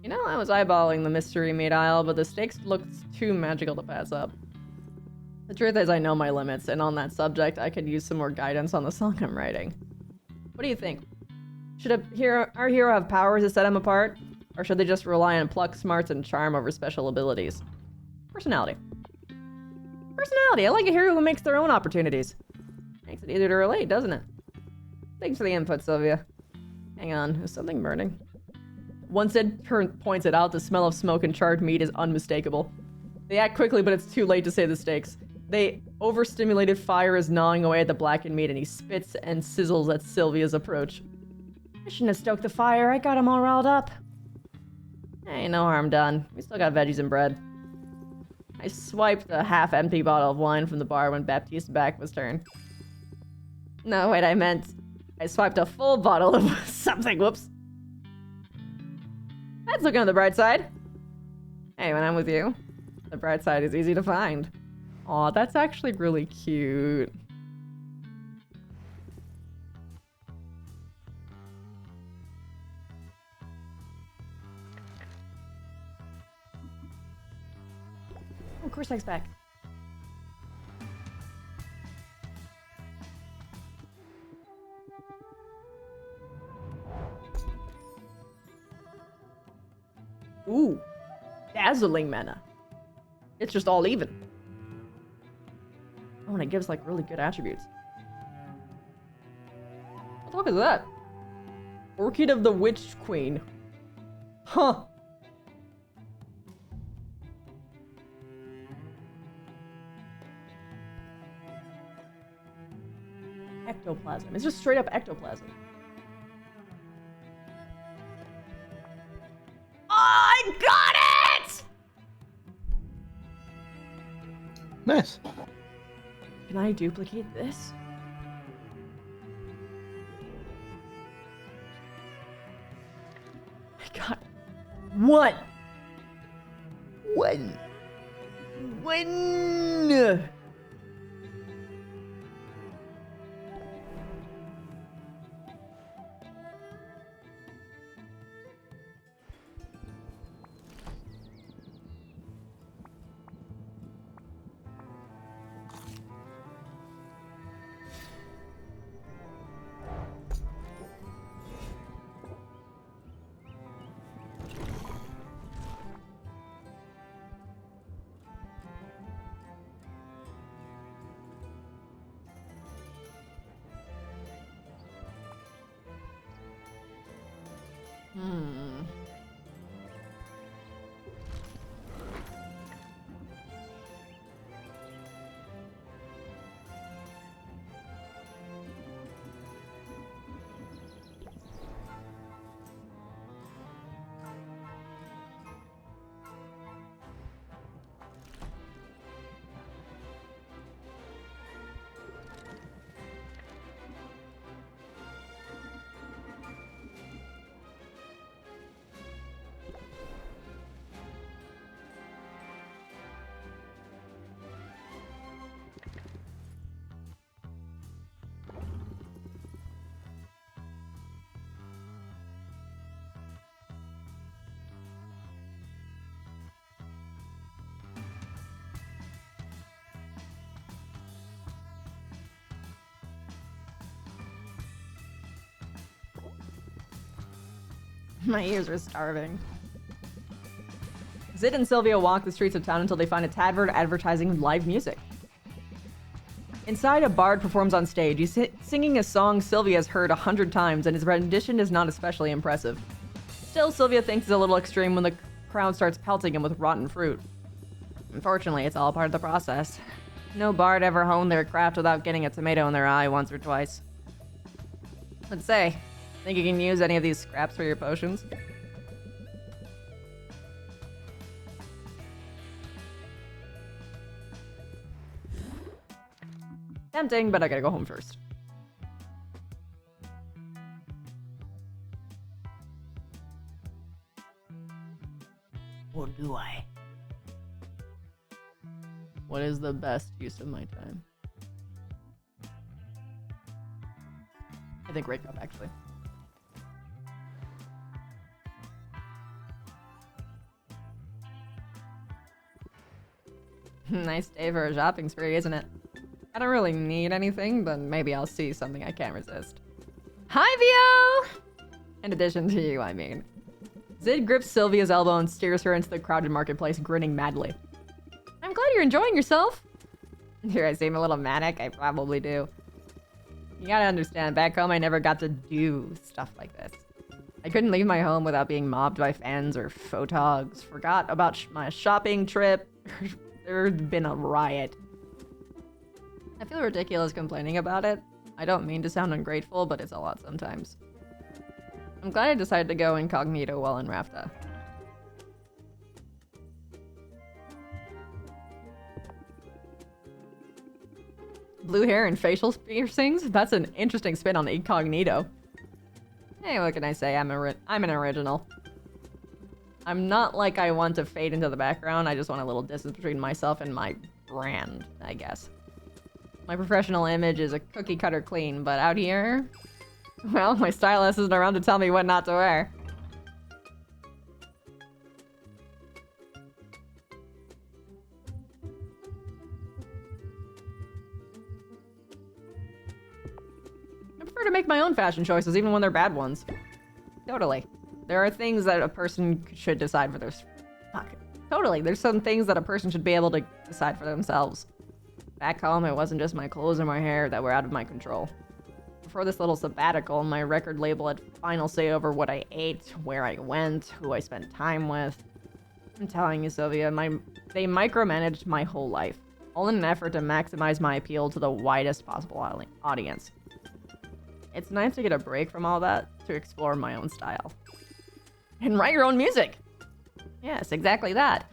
A: You know, I was eyeballing the mystery meat aisle, but the steaks looked too magical to pass up. The truth is I know my limits, and on that subject, I could use some more guidance on the song I'm writing. What do you think? Should our hero have powers to set him apart? Or should they just rely on pluck, smarts, and charm over special abilities? Personality. Personality! I like a hero who makes their own opportunities. Makes it easier to relate, doesn't it? Thanks for the input, Sylvia. Hang on, is something burning? Once Sid points it out, the smell of smoke and charred meat is unmistakable. They act quickly, but it's too late to save the stakes. The overstimulated fire is gnawing away at the blackened meat, and he spits and sizzles at Sylvia's approach. I shouldn't have stoked the fire. I got him all riled up. Ain't no harm done. We still got veggies and bread. I swiped a half-empty bottle of wine from the bar when Baptiste's back was turned. No, wait, I meant I swiped a full bottle of something. Whoops. That's looking on the bright side. Hey, when I'm with you, the bright side is easy to find. Aw, that's actually really cute. Oh, Kursek's back. Ooh, dazzling mana. It's just all even. Oh, and it gives like really good attributes. What the fuck is that? Orchid of the Witch Queen. Huh. Ectoplasm. It's just straight up ectoplasm. I got it!
J: Nice.
A: Can I duplicate this? I got what? When? My ears are starving. Zid and Sylvia walk the streets of town until they find a tavern advertising live music. Inside, a bard performs on stage. He's singing a song Sylvia has heard 100 times, and his rendition is not especially impressive. Still, Sylvia thinks it's a little extreme when the crowd starts pelting him with rotten fruit. Unfortunately, it's all part of the process. No bard ever honed their craft without getting a tomato in their eye once or twice. Let's say, think you can use any of these scraps for your potions? Tempting, but I gotta go home first. Or do I? What is the best use of my time? I think Wake Up, actually. Nice day for a shopping spree, isn't it? I don't really need anything, but maybe I'll see something I can't resist. Hi, Vio! In addition to you, I mean. Zid grips Sylvia's elbow and steers her into the crowded marketplace, grinning madly. I'm glad you're enjoying yourself. Here, I seem a little manic. I probably do. You gotta understand, back home I never got to do stuff like this. I couldn't leave my home without being mobbed by fans or photogs. Forgot about my shopping trip. There's been a riot. I feel ridiculous complaining about it. I don't mean to sound ungrateful, but it's a lot sometimes. I'm glad I decided to go incognito while in Rafta. Blue hair and facial piercings? That's an interesting spin on incognito. Hey, what can I say? I'm an original. I'm not like I want to fade into the background. I just want a little distance between myself and my brand, I guess. My professional image is a cookie cutter clean, but out here... Well, my stylist isn't around to tell me what not to wear. I prefer to make my own fashion choices, even when they're bad ones. Totally. There are things that a person should decide for their... Fuck. Totally. There's some things that a person should be able to decide for themselves. Back home, it wasn't just my clothes or my hair that were out of my control. Before this little sabbatical, my record label had final say over what I ate, where I went, who I spent time with. I'm telling you, Sylvia, they micromanaged my whole life, all in an effort to maximize my appeal to the widest possible audience. It's nice to get a break from all that, to explore my own style. And write your own music! Yes, exactly that.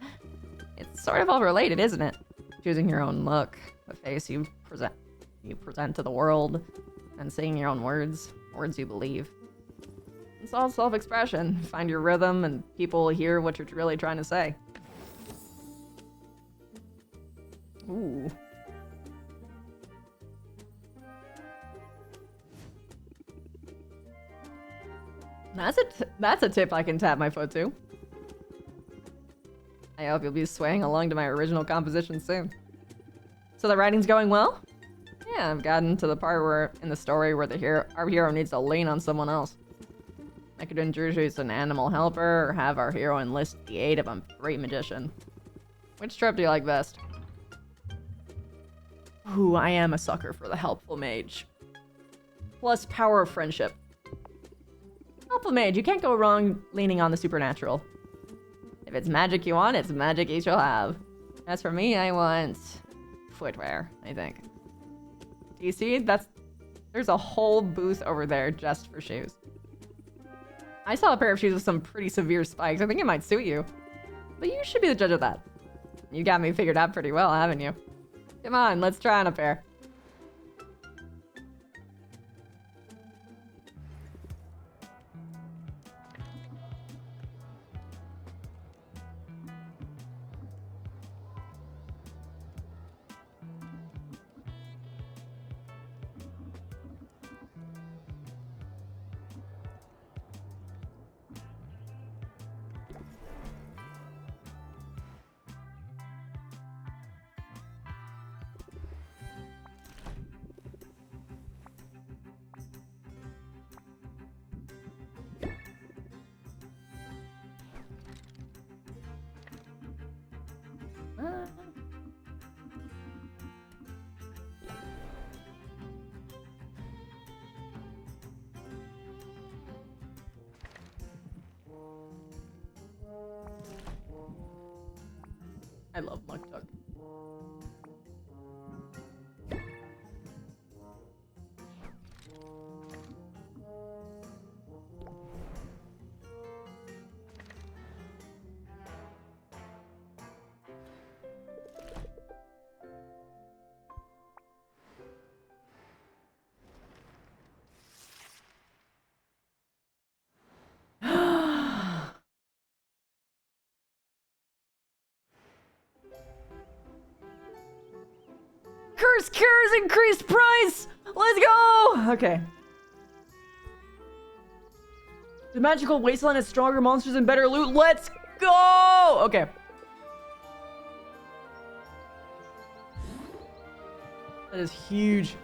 A: It's sort of all related, isn't it? Choosing your own look, the face you present to the world, and singing your own words you believe. It's all self-expression. Find your rhythm, and people will hear what you're really trying to say. Ooh. That's a tip I can tap my foot to. I hope you'll be swaying along to my original composition soon. So the writing's going well? Yeah, I've gotten to the part in the story where our hero needs to lean on someone else. I could introduce an animal helper, or have our hero enlist the aid of a great magician. Which trope do you like best? Ooh, I am a sucker for the helpful mage. Plus power of friendship. Helpful mage, you can't go wrong leaning on the supernatural. If it's magic you want, it's magic you shall have. As for me, I want footwear, I think. Do you see? There's a whole booth over there just for shoes. I saw a pair of shoes with some pretty severe spikes. I think it might suit you. But you should be the judge of that. You got me figured out pretty well, haven't you? Come on, let's try on a pair. I love Muktuk.
D: Curse cures increased price! Let's go! Okay. The magical wasteland has stronger monsters and better loot. Let's go! Okay. That is huge.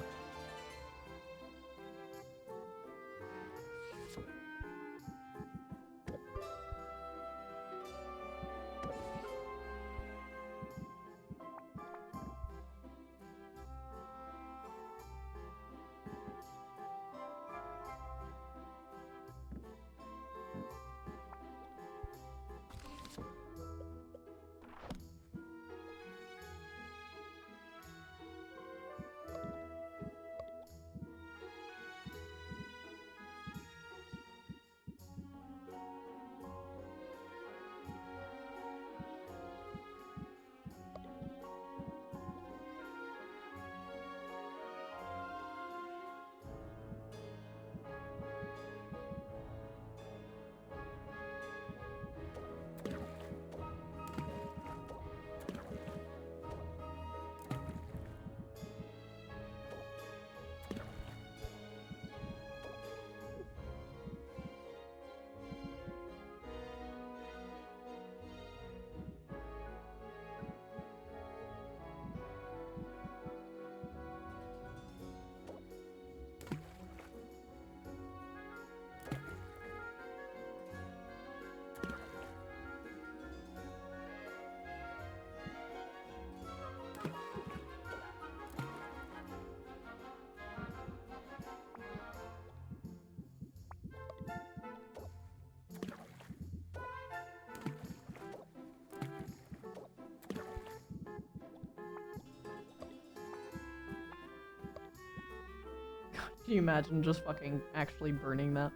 D: Can you imagine just fucking actually burning that?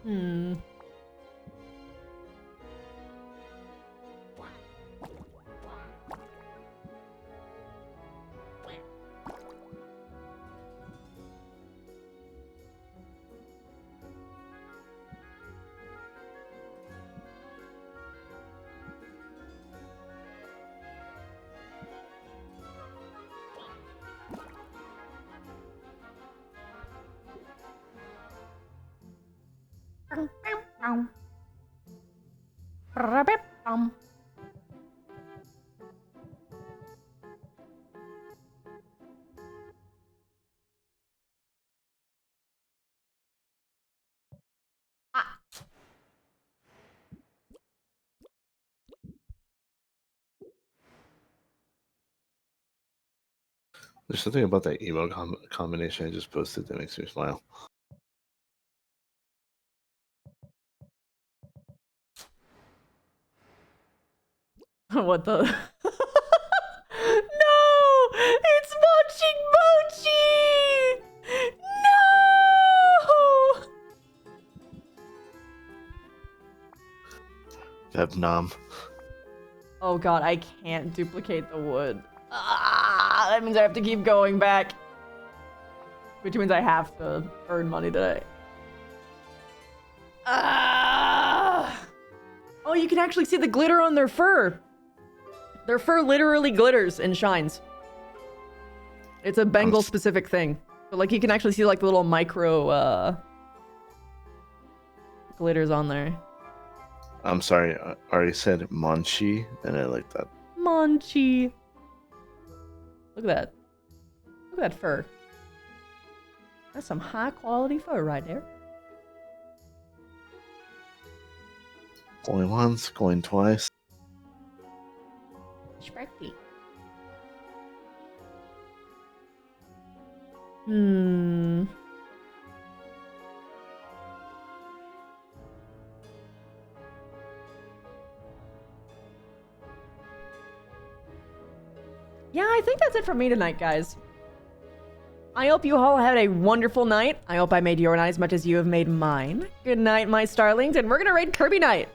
D: Hmm.
J: There's something about that emo combination I just posted that makes me smile.
A: What the? No! It's Munching
J: Vebnom.
A: Oh god, I can't duplicate the wood. Ah, that means I have to keep going back. Which means I have to earn money today. Ah! Oh, you can actually see the glitter on their fur. Their fur literally glitters and shines. It's a Bengal specific thing. But like you can actually see like the little micro glitters on there.
J: I'm sorry, I already said Monchi, and I like that.
A: Monchi. Look at that. Look at that fur. That's some high quality fur right there.
J: Going once, going twice.
B: Sparky.
A: Hmm. Yeah, I think that's it for me tonight, guys. I hope you all had a wonderful night. I hope I made your night as much as you have made mine. Good night, my starlings, and we're gonna raid Kirby Night.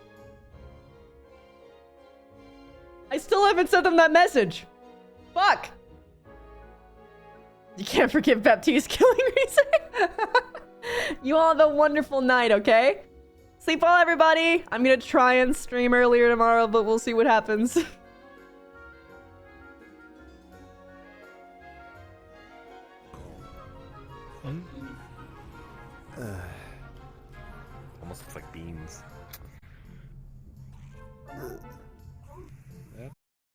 A: I still haven't sent them that message. Fuck! You can't forgive Baptiste killing Reese. You all have a wonderful night, okay? Sleep well, everybody. I'm gonna try and stream earlier tomorrow, but we'll see what happens.
K: Almost looks like beans.